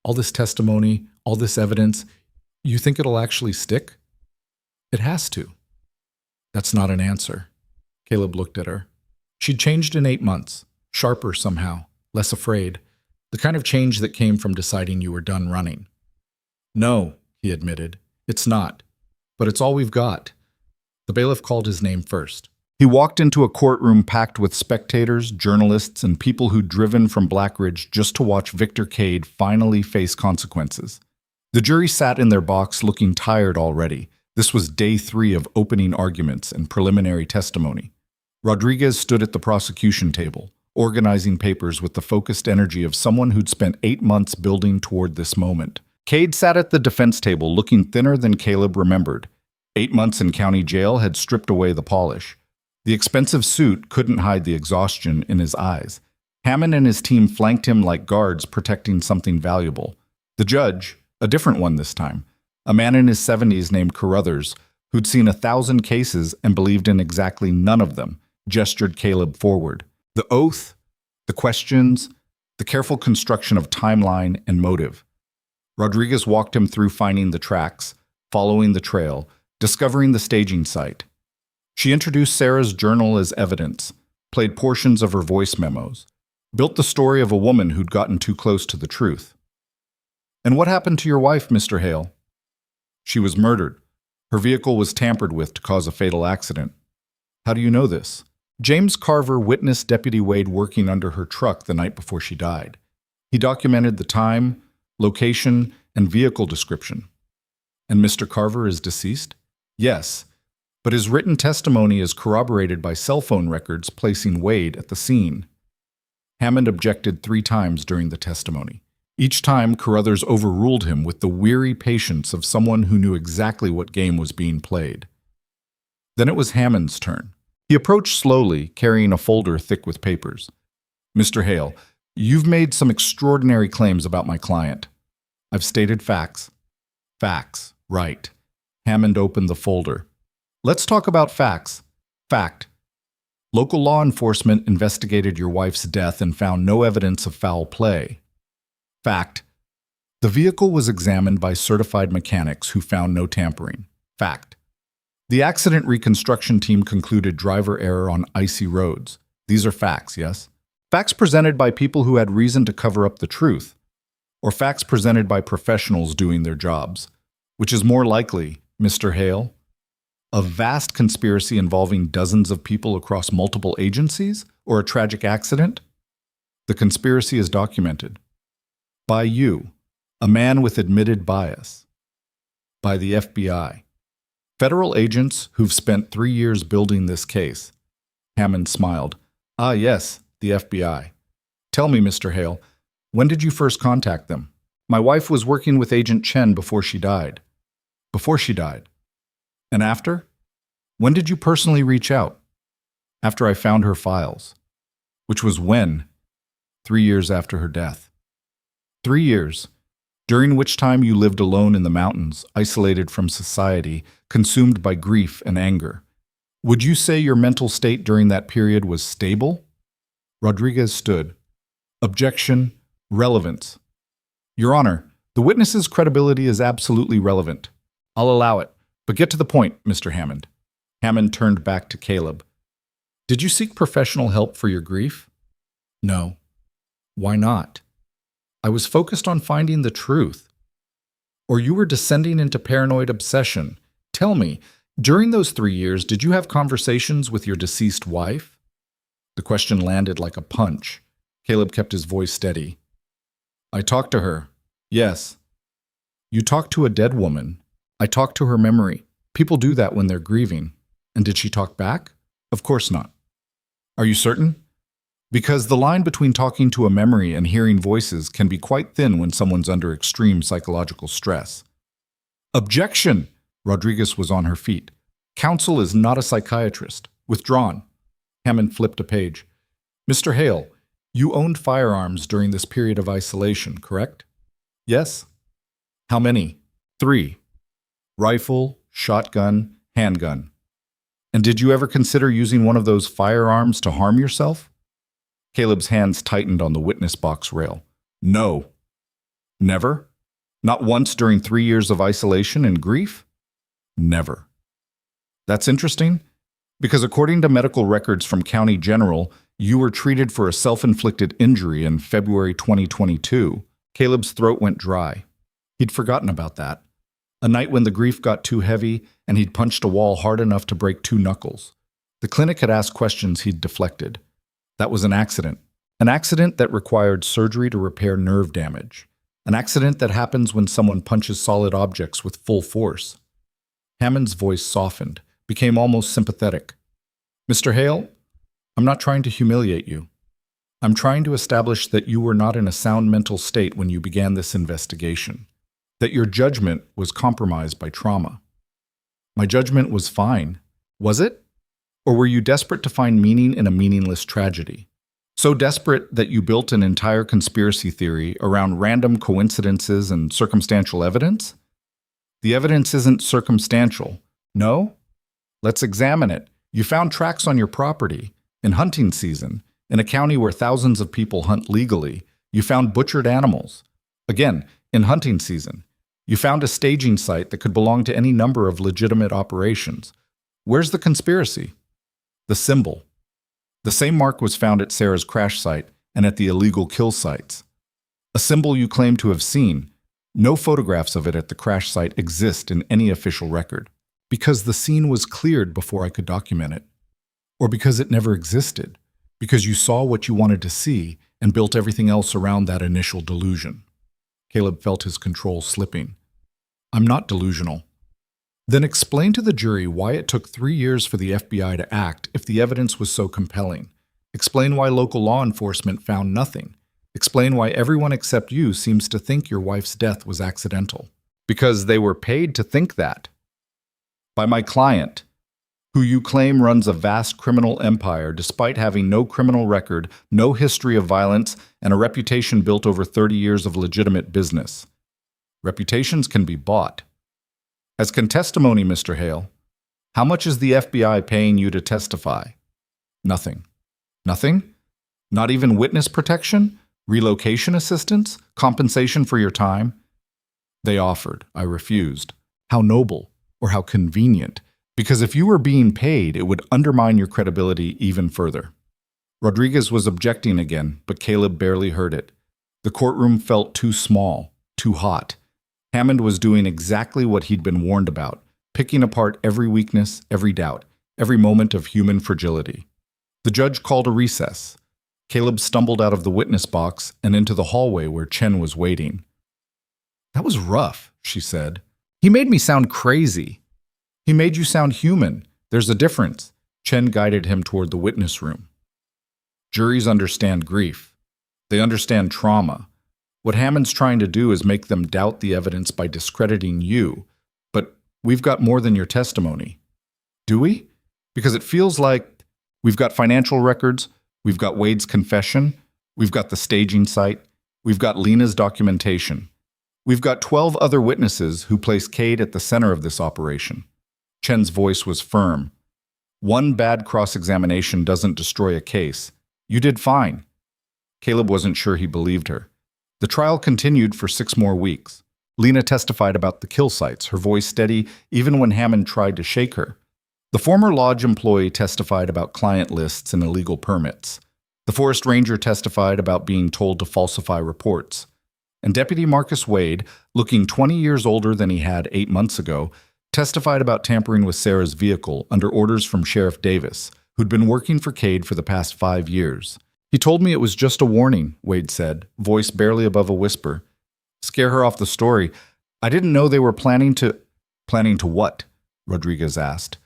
"All this testimony, all this evidence, you think it'll actually stick?" "It has to." That's not an answer. Caleb looked at her. She'd changed in 8 months, sharper somehow, less afraid, the kind of change that came from deciding you were done running. "No," he admitted, "it's not. But it's all we've got." The bailiff called his name first. He walked into a courtroom packed with spectators, journalists, and people who'd driven from Blackridge just to watch Victor Kade finally face consequences. The jury sat in their box looking tired already. This was day 3 of opening arguments and preliminary testimony. Rodriguez stood at the prosecution table, organizing papers with the focused energy of someone who'd spent 8 months building toward this moment. Kade sat at the defense table looking thinner than Caleb remembered. 8 months in county jail had stripped away the polish. The expensive suit couldn't hide the exhaustion in his eyes. Hammond and his team flanked him like guards protecting something valuable. The judge, a different one this time, a man in his 70s named Carruthers, who'd seen 1,000 cases and believed in exactly none of them, gestured Caleb forward. The oath, the questions, the careful construction of timeline and motive. Rodriguez walked him through finding the tracks, following the trail, discovering the staging site. She introduced Sarah's journal as evidence, played portions of her voice memos, built the story of a woman who'd gotten too close to the truth. "And what happened to your wife, Mr. Hale?" "She was murdered. Her vehicle was tampered with to cause a fatal accident." "How do you know this?" "James Carver witnessed Deputy Wade working under her truck the night before she died. He documented the time, location, and vehicle description." "And Mr. Carver is deceased?" "Yes, but his written testimony is corroborated by cell phone records placing Wade at the scene." Hammond objected 3 times during the testimony. Each time, Carruthers overruled him with the weary patience of someone who knew exactly what game was being played. Then it was Hammond's turn. He approached slowly, carrying a folder thick with papers. "Mr. Hale, you've made some extraordinary claims about my client." "I've stated facts." "Facts, right." Hammond opened the folder. "Let's talk about facts." "Fact. Local law enforcement investigated your wife's death and found no evidence of foul play." "Fact. The vehicle was examined by certified mechanics who found no tampering." "Fact. The accident reconstruction team concluded driver error on icy roads." These are facts, yes? "Facts presented by people who had reason to cover up the truth, or facts presented by professionals doing their jobs. Which is more likely, Mr. Hale? A vast conspiracy involving dozens of people across multiple agencies, or a tragic accident? The conspiracy is documented. By you, a man with admitted bias. By the FBI. Federal agents who've spent 3 years building this case." Hammond smiled. "Ah, yes, the FBI. Tell me, Mr. Hale, when did you first contact them?" "My wife was working with Agent Chen before she died." "Before she died? And after? When did you personally reach out?" "After I found her files." "Which was when?" 3 years after her death." 3 years, during which time you lived alone in the mountains, isolated from society, consumed by grief and anger. Would you say your mental state during that period was stable?" Rodriguez stood. "Objection, relevance." "Your Honor, the witness's credibility is absolutely relevant. I'll allow it, but get to the point, Mr. Hammond." Hammond turned back to Caleb. "Did you seek professional help for your grief?" "No." "Why not?" "I was focused on finding the truth." "Or you were descending into paranoid obsession. Tell me, during those 3 years, did you have conversations with your deceased wife?" The question landed like a punch. Caleb kept his voice steady. I talked to her. Yes. You talked to a dead woman. I talked to her memory. People do that when they're grieving. And did she talk back? Of course not. Are you certain? Because the line between talking to a memory and hearing voices can be quite thin when someone's under extreme psychological stress. Objection! Rodriguez was on her feet. Counsel is not a psychiatrist. Withdrawn. Hammond flipped a page. Mr. Hale, you owned firearms during this period of isolation, correct? Yes. How many? 3. Rifle, shotgun, handgun. And did you ever consider using one of those firearms to harm yourself? Caleb's hands tightened on the witness box rail. No. Never? Not once during 3 years of isolation and grief? Never. That's interesting, because according to medical records from County General, you were treated for a self-inflicted injury in February 2022. Caleb's throat went dry. He'd forgotten about that. A night when the grief got too heavy and he'd punched a wall hard enough to break 2 knuckles. The clinic had asked questions he'd deflected. That was an accident. An accident that required surgery to repair nerve damage. An accident that happens when someone punches solid objects with full force. Hammond's voice softened, became almost sympathetic. Mr. Hale, I'm not trying to humiliate you. I'm trying to establish that you were not in a sound mental state when you began this investigation. That your judgment was compromised by trauma. My judgment was fine. Was it? Or were you desperate to find meaning in a meaningless tragedy? So desperate that you built an entire conspiracy theory around random coincidences and circumstantial evidence? The evidence isn't circumstantial. No? Let's examine it. You found tracks on your property, in hunting season, in a county where thousands of people hunt legally. You found butchered animals. Again, in hunting season. You found a staging site that could belong to any number of legitimate operations. Where's the conspiracy? The symbol. The same mark was found at Sarah's crash site and at the illegal kill sites. A symbol you claim to have seen. No photographs of it at the crash site exist in any official record. Because the scene was cleared before I could document it. Or because it never existed. Because you saw what you wanted to see and built everything else around that initial delusion. Caleb felt his control slipping. I'm not delusional. Then explain to the jury why it took 3 years for the FBI to act if the evidence was so compelling. Explain why local law enforcement found nothing. Explain why everyone except you seems to think your wife's death was accidental. Because they were paid to think that. By my client, who you claim runs a vast criminal empire despite having no criminal record, no history of violence, and a reputation built over 30 years of legitimate business. Reputations can be bought. As contestimony, Mr. Hale, how much is the FBI paying you to testify? Nothing. Nothing? Not even witness protection? Relocation assistance? Compensation for your time? They offered. I refused. How noble, or how convenient. Because if you were being paid, it would undermine your credibility even further. Rodriguez was objecting again, but Caleb barely heard it. The courtroom felt too small, too hot. Hammond was doing exactly what he'd been warned about, picking apart every weakness, every doubt, every moment of human fragility. The judge called a recess. Caleb stumbled out of the witness box and into the hallway where Chen was waiting. That was rough, she said. He made me sound crazy. He made you sound human. There's a difference. Chen guided him toward the witness room. Juries understand grief. They understand trauma. What Hammond's trying to do is make them doubt the evidence by discrediting you. But we've got more than your testimony. Do we? Because it feels like we've got financial records, we've got Wade's confession, we've got the staging site, we've got Lena's documentation. We've got 12 other witnesses who place Kade at the center of this operation. Chen's voice was firm. One bad cross-examination doesn't destroy a case. You did fine. Caleb wasn't sure he believed her. The trial continued for 6 more weeks. Lena testified about the kill sites, her voice steady even when Hammond tried to shake her. The former lodge employee testified about client lists and illegal permits. The forest ranger testified about being told to falsify reports. And Deputy Marcus Wade, looking 20 years older than he had 8 months ago, testified about tampering with Sarah's vehicle under orders from Sheriff Davis, who'd been working for Kade for the past 5 years. He told me it was just a warning, Wade said, voice barely above a whisper. Scare her off the story. I didn't know they were planning to... Planning to what? Rodriguez asked.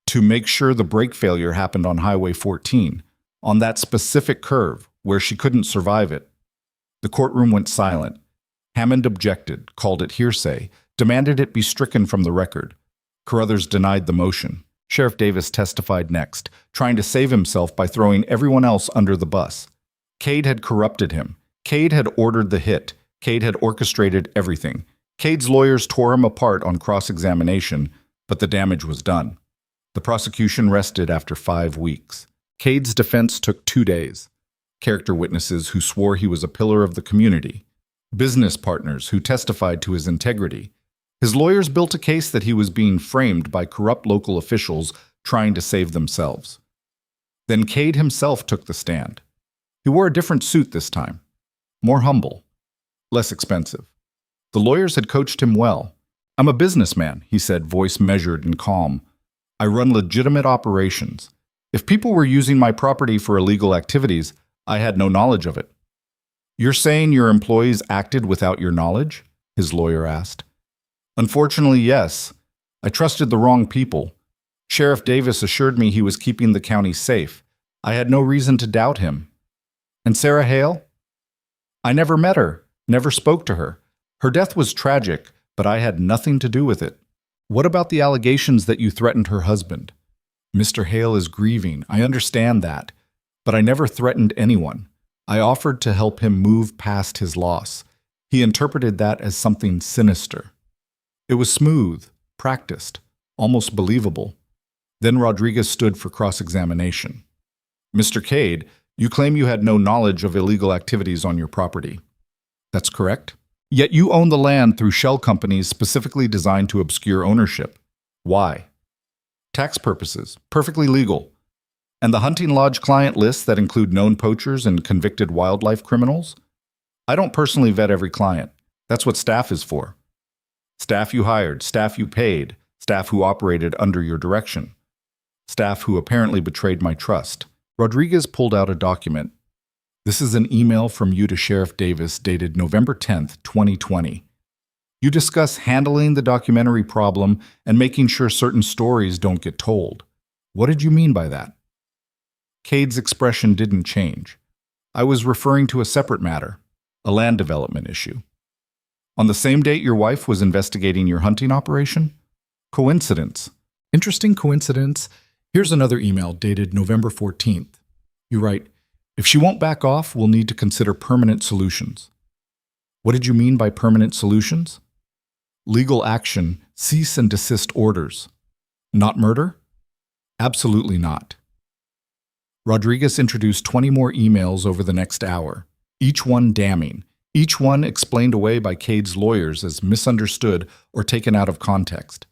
To make sure the brake failure happened on Highway 14, on that specific curve where she couldn't survive it. The courtroom went silent. Hammond objected, called it hearsay, demanded it be stricken from the record. Carruthers denied the motion. Sheriff Davis testified next, trying to save himself by throwing everyone else under the bus. Kade had corrupted him. Kade had ordered the hit. Kade had orchestrated everything. Kade's lawyers tore him apart on cross-examination, but the damage was done. The prosecution rested after 5 weeks. Kade's defense took 2 days. Character witnesses who swore he was a pillar of the community. Business partners who testified to his integrity. His lawyers built a case that he was being framed by corrupt local officials trying to save themselves. Then Kade himself took the stand. He wore a different suit this time. More humble. Less expensive. The lawyers had coached him well. I'm a businessman, he said, voice measured and calm. I run legitimate operations. If people were using my property for illegal activities, I had no knowledge of it. You're saying your employees acted without your knowledge? His lawyer asked. Unfortunately, yes. I trusted the wrong people. Sheriff Davis assured me he was keeping the county safe. I had no reason to doubt him. And Sarah Hale? I never met her, never spoke to her. Her death was tragic, but I had nothing to do with it. What about the allegations that you threatened her husband? Mr. Hale is grieving, I understand that. But I never threatened anyone. I offered to help him move past his loss. He interpreted that as something sinister. It was smooth, practiced, almost believable. Then Rodriguez stood for cross-examination. Mr. Kade, you claim you had no knowledge of illegal activities on your property. That's correct. Yet you own the land through shell companies specifically designed to obscure ownership. Why? Tax purposes, perfectly legal. And the hunting lodge client lists that include known poachers and convicted wildlife criminals? I don't personally vet every client. That's what staff is for. Staff you hired, staff you paid, staff who operated under your direction. Staff who apparently betrayed my trust. Rodriguez pulled out a document. This is an email from you to Sheriff Davis dated November 10th, 2020. You discuss handling the documentary problem and making sure certain stories don't get told. What did you mean by that? Kade's expression didn't change. I was referring to a separate matter, a land development issue. On the same date your wife was investigating your hunting operation? Coincidence. Interesting coincidence. Here's another email dated November 14th. You write, if she won't back off, we'll need to consider permanent solutions. What did you mean by permanent solutions? Legal action, cease and desist orders. Not murder? Absolutely not. Rodriguez introduced 20 more emails over the next hour, each one damning, each one explained away by Kade's lawyers as misunderstood or taken out of context.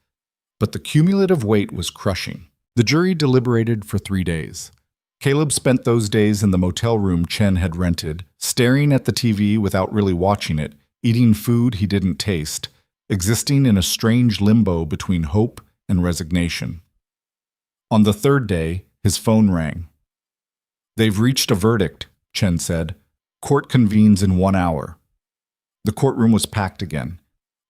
But the cumulative weight was crushing. The jury deliberated for 3 days. Caleb spent those days in the motel room Chen had rented, staring at the TV without really watching it, eating food he didn't taste, existing in a strange limbo between hope and resignation. On the 3rd day, his phone rang. They've reached a verdict, Chen said. Court convenes in 1 hour. The courtroom was packed again,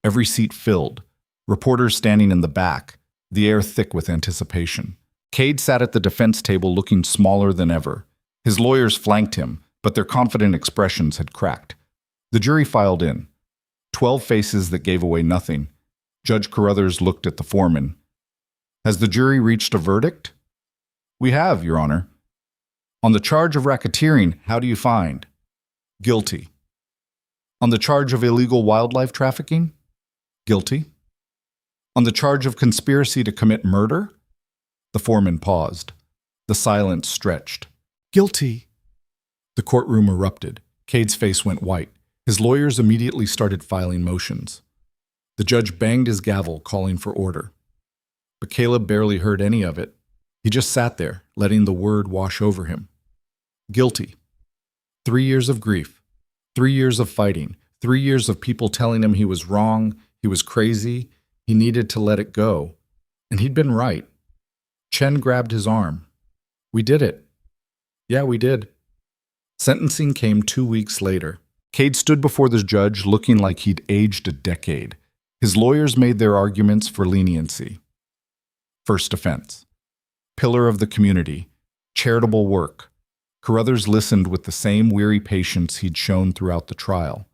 every seat filled, reporters standing in the back, the air thick with anticipation. Kade sat at the defense table looking smaller than ever. His lawyers flanked him, but their confident expressions had cracked. The jury filed in. 12 faces that gave away nothing. Judge Carruthers looked at the foreman. Has the jury reached a verdict? We have, Your Honor. On the charge of racketeering, how do you find? Guilty. On the charge of illegal wildlife trafficking? Guilty. On the charge of conspiracy to commit murder? The foreman paused. The silence stretched. Guilty. The courtroom erupted. Kade's face went white. His lawyers immediately started filing motions. The judge banged his gavel, calling for order. But Caleb barely heard any of it. He just sat there, letting the word wash over him. Guilty. 3 years of grief. 3 years of fighting. 3 years of people telling him he was wrong, he was crazy, he needed to let it go. And he'd been right. Chen grabbed his arm. We did it. Yeah, we did. Sentencing came 2 weeks later. Kade stood before the judge looking like he'd aged a decade. His lawyers made their arguments for leniency. First offense: pillar of the community, charitable work. Carruthers listened with the same weary patience he'd shown throughout the trial.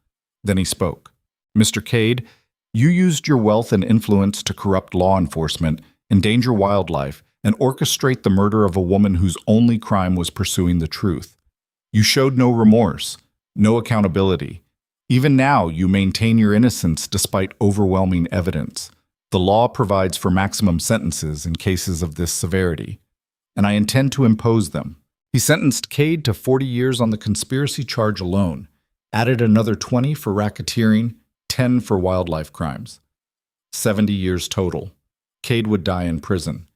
Then he spoke. "Mr. Kade, you used your wealth and influence to corrupt law enforcement, endanger wildlife, and orchestrate the murder of a woman whose only crime was pursuing the truth. You showed no remorse, no accountability. Even now, you maintain your innocence despite overwhelming evidence. The law provides for maximum sentences in cases of this severity, and I intend to impose them." He sentenced Kade to 40 years on the conspiracy charge alone, added another 20 for racketeering, 10 for wildlife crimes. 70 years total. Kade would die in prison.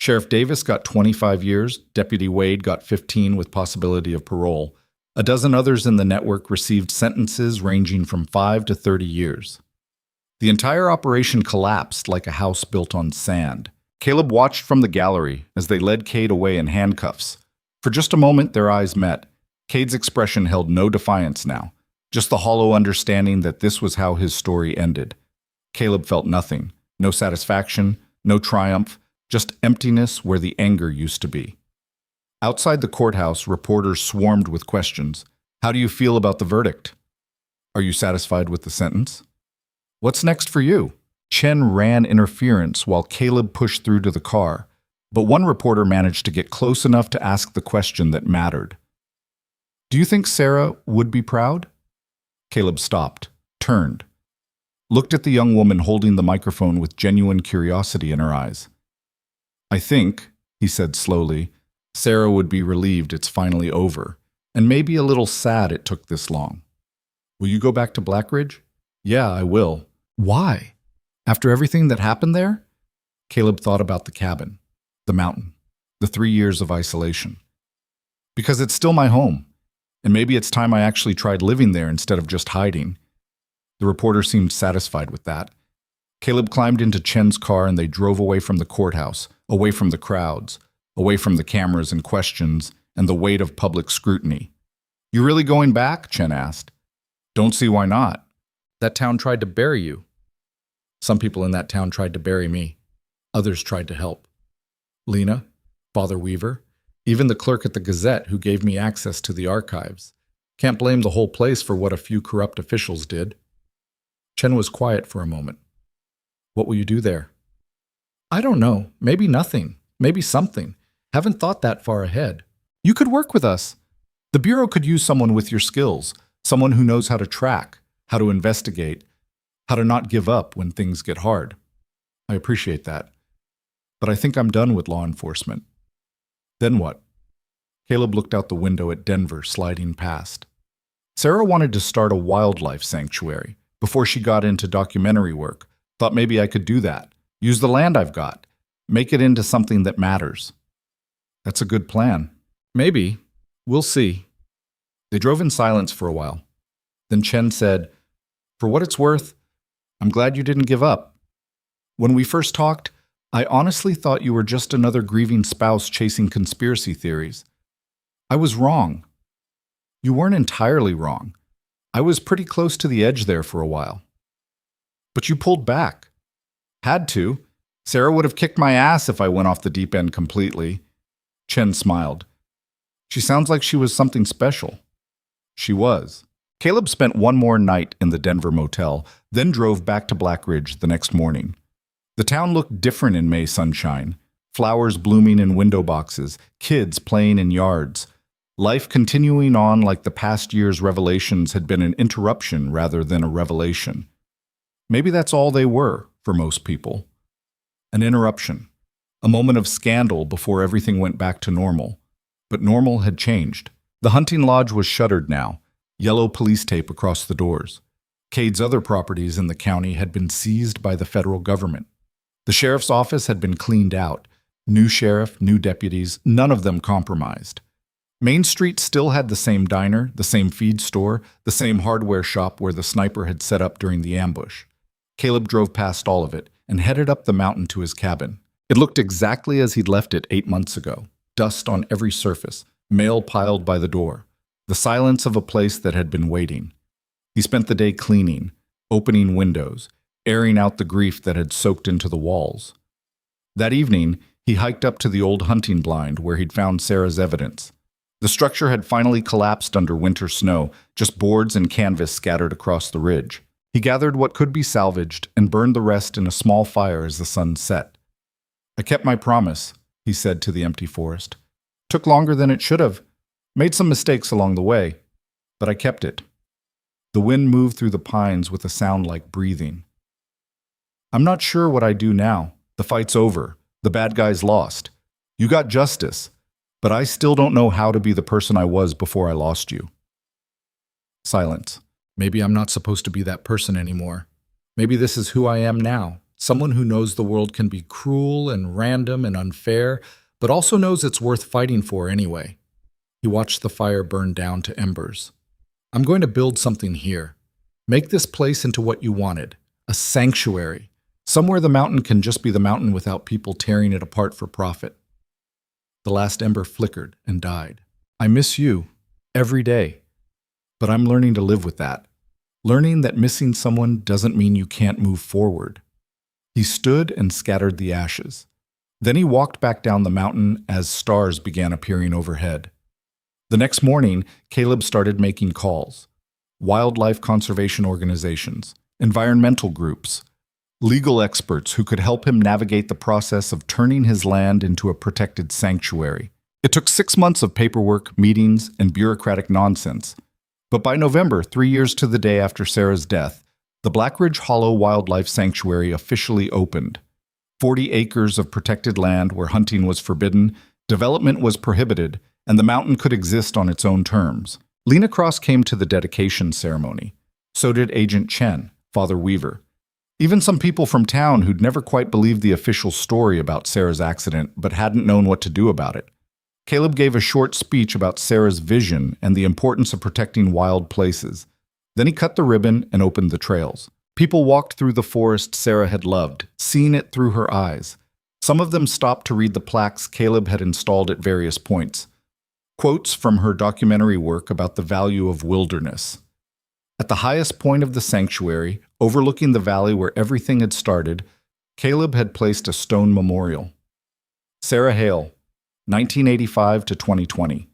Sheriff Davis got 25 years, Deputy Wade got 15 with possibility of parole. A dozen others in the network received sentences ranging from 5 to 30 years. The entire operation collapsed like a house built on sand. Caleb watched from the gallery as they led Kade away in handcuffs. For just a moment, their eyes met. Kade's expression held no defiance now, just the hollow understanding that this was how his story ended. Caleb felt nothing, no satisfaction, no triumph, just emptiness where the anger used to be. Outside the courthouse, reporters swarmed with questions. "How do you feel about the verdict? Are you satisfied with the sentence? What's next for you?" Chen ran interference while Caleb pushed through to the car, but one reporter managed to get close enough to ask the question that mattered. "Do you think Sarah would be proud?" Caleb stopped, turned, looked at the young woman holding the microphone with genuine curiosity in her eyes. "I think," he said slowly, "Sarah would be relieved it's finally over, and maybe a little sad it took this long." "Will you go back to Blackridge?" "Yeah, I will." "Why? After everything that happened there?" Caleb thought about the cabin, the mountain, the 3 years of isolation. "Because it's still my home, and maybe it's time I actually tried living there instead of just hiding." The reporter seemed satisfied with that. Caleb climbed into Chen's car and they drove away from the courthouse, away from the crowds, away from the cameras and questions and the weight of public scrutiny. "You really going back?" Chen asked. "Don't see why not. That town tried to bury you." "Some people in that town tried to bury me. Others tried to help. Lena, Father Weaver, even the clerk at the Gazette who gave me access to the archives. Can't blame the whole place for what a few corrupt officials did." Chen was quiet for a moment. "What will you do there?" "I don't know. Maybe nothing. Maybe something. Haven't thought that far ahead. You could work with us. The Bureau could use someone with your skills, someone who knows how to track, how to investigate, how to not give up when things get hard." "I appreciate that. But I think I'm done with law enforcement." "Then what?" Caleb looked out the window at Denver sliding past. Sarah wanted to start a wildlife sanctuary before she got into documentary work. Thought maybe I could do that. Use the land I've got. Make it into something that matters. "That's a good plan." "Maybe. We'll see." They drove in silence for a while. Then Chen said, "For what it's worth, I'm glad you didn't give up. When we first talked, I honestly thought you were just another grieving spouse chasing conspiracy theories. I was wrong." "You weren't entirely wrong. I was pretty close to the edge there for a while." "But you pulled back." "Had to. Sarah would have kicked my ass if I went off the deep end completely." Chen smiled. "She sounds like she was something special." She was. Caleb spent one more night in the Denver motel, then drove back to Blackridge the next morning. The town looked different in May sunshine. Flowers blooming in window boxes, kids playing in yards. Life continuing on like the past year's revelations had been an interruption rather than a revelation. Maybe that's all they were for most people. An interruption. A moment of scandal before everything went back to normal. But normal had changed. The hunting lodge was shuttered now, yellow police tape across the doors. Kade's other properties in the county had been seized by the federal government. The sheriff's office had been cleaned out. New sheriff, new deputies, none of them compromised. Main Street still had the same diner, the same feed store, the same hardware shop where the sniper had set up during the ambush. Caleb drove past all of it and headed up the mountain to his cabin. It looked exactly as he'd left it 8 months ago. Dust on every surface, mail piled by the door. the silence of a place that had been waiting. He spent the day cleaning, opening windows, airing out the grief that had soaked into the walls. That evening, he hiked up to the old hunting blind where he'd found Sarah's evidence. The structure had finally collapsed under winter snow, just boards and canvas scattered across the ridge. He gathered what could be salvaged and burned the rest in a small fire as the sun set. "I kept my promise," he said to the empty forest. "Took longer than it should have. Made some mistakes along the way, but I kept it." The wind moved through the pines with a sound like breathing. "I'm not sure what I do now. The fight's over. The bad guys lost. You got justice, but I still don't know how to be the person I was before I lost you." Silence. Maybe I'm not supposed to be that person anymore. Maybe this is who I am now, someone who knows the world can be cruel and random and unfair, but also knows it's worth fighting for anyway. He watched the fire burn down to embers. "I'm going to build something here. Make this place into what you wanted, a sanctuary, somewhere the mountain can just be the mountain without people tearing it apart for profit." The last ember flickered and died. "I miss you, every day. But I'm learning to live with that. Learning that missing someone doesn't mean you can't move forward." He stood and scattered the ashes. Then he walked back down the mountain as stars began appearing overhead. The next morning, Caleb started making calls. Wildlife conservation organizations, environmental groups, legal experts who could help him navigate the process of turning his land into a protected sanctuary. It took 6 months of paperwork, meetings, and bureaucratic nonsense. But by November, 3 years to the day after Sarah's death, the Black Ridge Hollow Wildlife Sanctuary officially opened. 40 acres of protected land where hunting was forbidden, development was prohibited, and the mountain could exist on its own terms. Lena Cross came to the dedication ceremony. So did Agent Chen, Father Weaver. Even some people from town who'd never quite believed the official story about Sarah's accident but hadn't known what to do about it. Caleb gave a short speech about Sarah's vision and the importance of protecting wild places. Then he cut the ribbon and opened the trails. People walked through the forest Sarah had loved, seeing it through her eyes. Some of them stopped to read the plaques Caleb had installed at various points. Quotes from her documentary work about the value of wilderness. At the highest point of the sanctuary, overlooking the valley where everything had started, Caleb had placed a stone memorial. Sarah Hale, 1985 to 2020.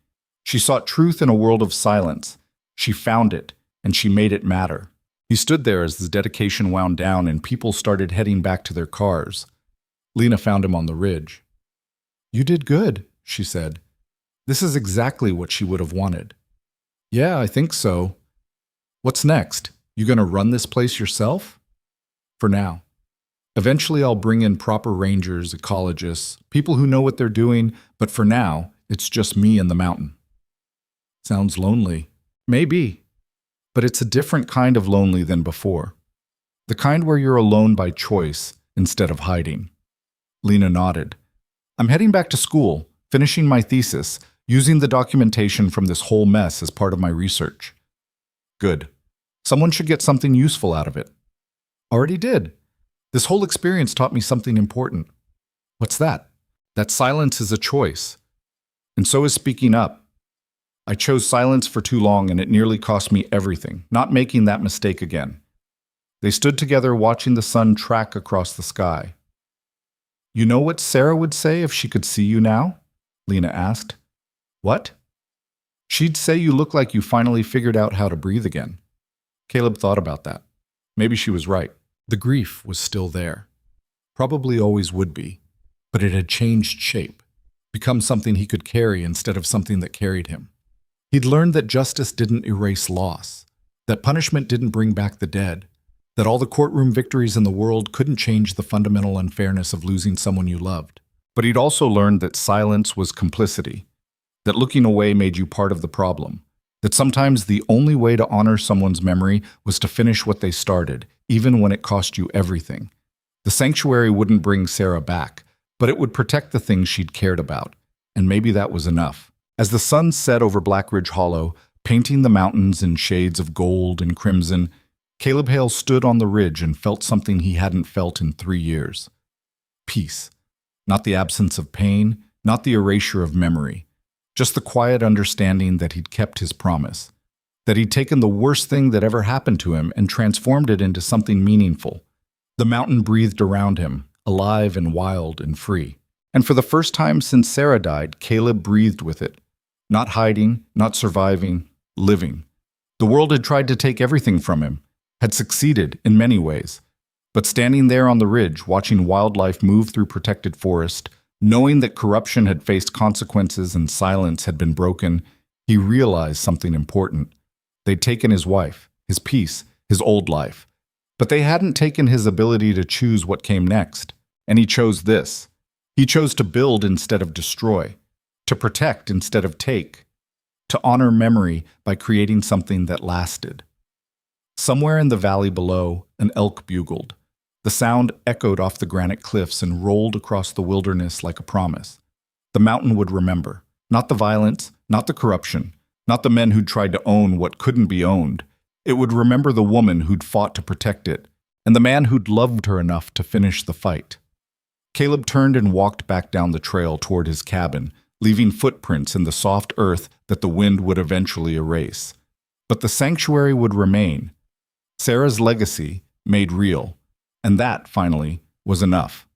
She sought truth in a world of silence. She found it, and she made it matter. He stood there as the dedication wound down and people started heading back to their cars. Lena found him on the ridge. "You did good," she said. This is exactly what she would have wanted. "Yeah, I think so. What's next? You gonna run this place yourself?" "For now. Eventually I'll bring in proper rangers, ecologists, people who know what they're doing, but for now, it's just me and the mountain." "Sounds lonely." "Maybe. But it's a different kind of lonely than before. The kind where you're alone by choice instead of hiding." Lena nodded. "I'm heading back to school, finishing my thesis, using the documentation from this whole mess as part of my research." "Good. Someone should get something useful out of it." "Already did. This whole experience taught me something important." "What's that?" "That silence is a choice. And so is speaking up. I chose silence for too long and it nearly cost me everything, not making that mistake again." They stood together watching the sun track across the sky. "You know what Sarah would say if she could see you now?" Lena asked. "What?" "She'd say you look like you finally figured out how to breathe again." Caleb thought about that. Maybe she was right. The grief was still there. Probably always would be. But it had changed shape, become something he could carry instead of something that carried him. He'd learned that justice didn't erase loss, that punishment didn't bring back the dead, that all the courtroom victories in the world couldn't change the fundamental unfairness of losing someone you loved. But he'd also learned that silence was complicity, that looking away made you part of the problem, that sometimes the only way to honor someone's memory was to finish what they started, even when it cost you everything. The sanctuary wouldn't bring Sarah back, but it would protect the things she'd cared about, and maybe that was enough. As the sun set over Black Ridge Hollow, painting the mountains in shades of gold and crimson, Caleb Hale stood on the ridge and felt something he hadn't felt in 3 years. Peace. Not the absence of pain, not the erasure of memory, Just the quiet understanding that he'd kept his promise, that he'd taken the worst thing that ever happened to him and transformed it into something meaningful. The mountain breathed around him, alive and wild and free. And for the first time since Sarah died, Caleb breathed with it. Not hiding, not surviving, living. The world had tried to take everything from him, had succeeded in many ways. But standing there on the ridge, watching wildlife move through protected forest, knowing that corruption had faced consequences and silence had been broken, he realized something important. They'd taken his wife, his peace, his old life. But they hadn't taken his ability to choose what came next. And he chose this. He chose to build instead of destroy, to protect instead of take, to honor memory by creating something that lasted. Somewhere in the valley below, an elk bugled. The sound echoed off the granite cliffs and rolled across the wilderness like a promise. The mountain would remember, not the violence, not the corruption, not the men who'd tried to own what couldn't be owned. It would remember the woman who'd fought to protect it, and the man who'd loved her enough to finish the fight. Caleb turned and walked back down the trail toward his cabin, leaving footprints in the soft earth that the wind would eventually erase. But the sanctuary would remain. Sarah's legacy made real. And that, finally, was enough.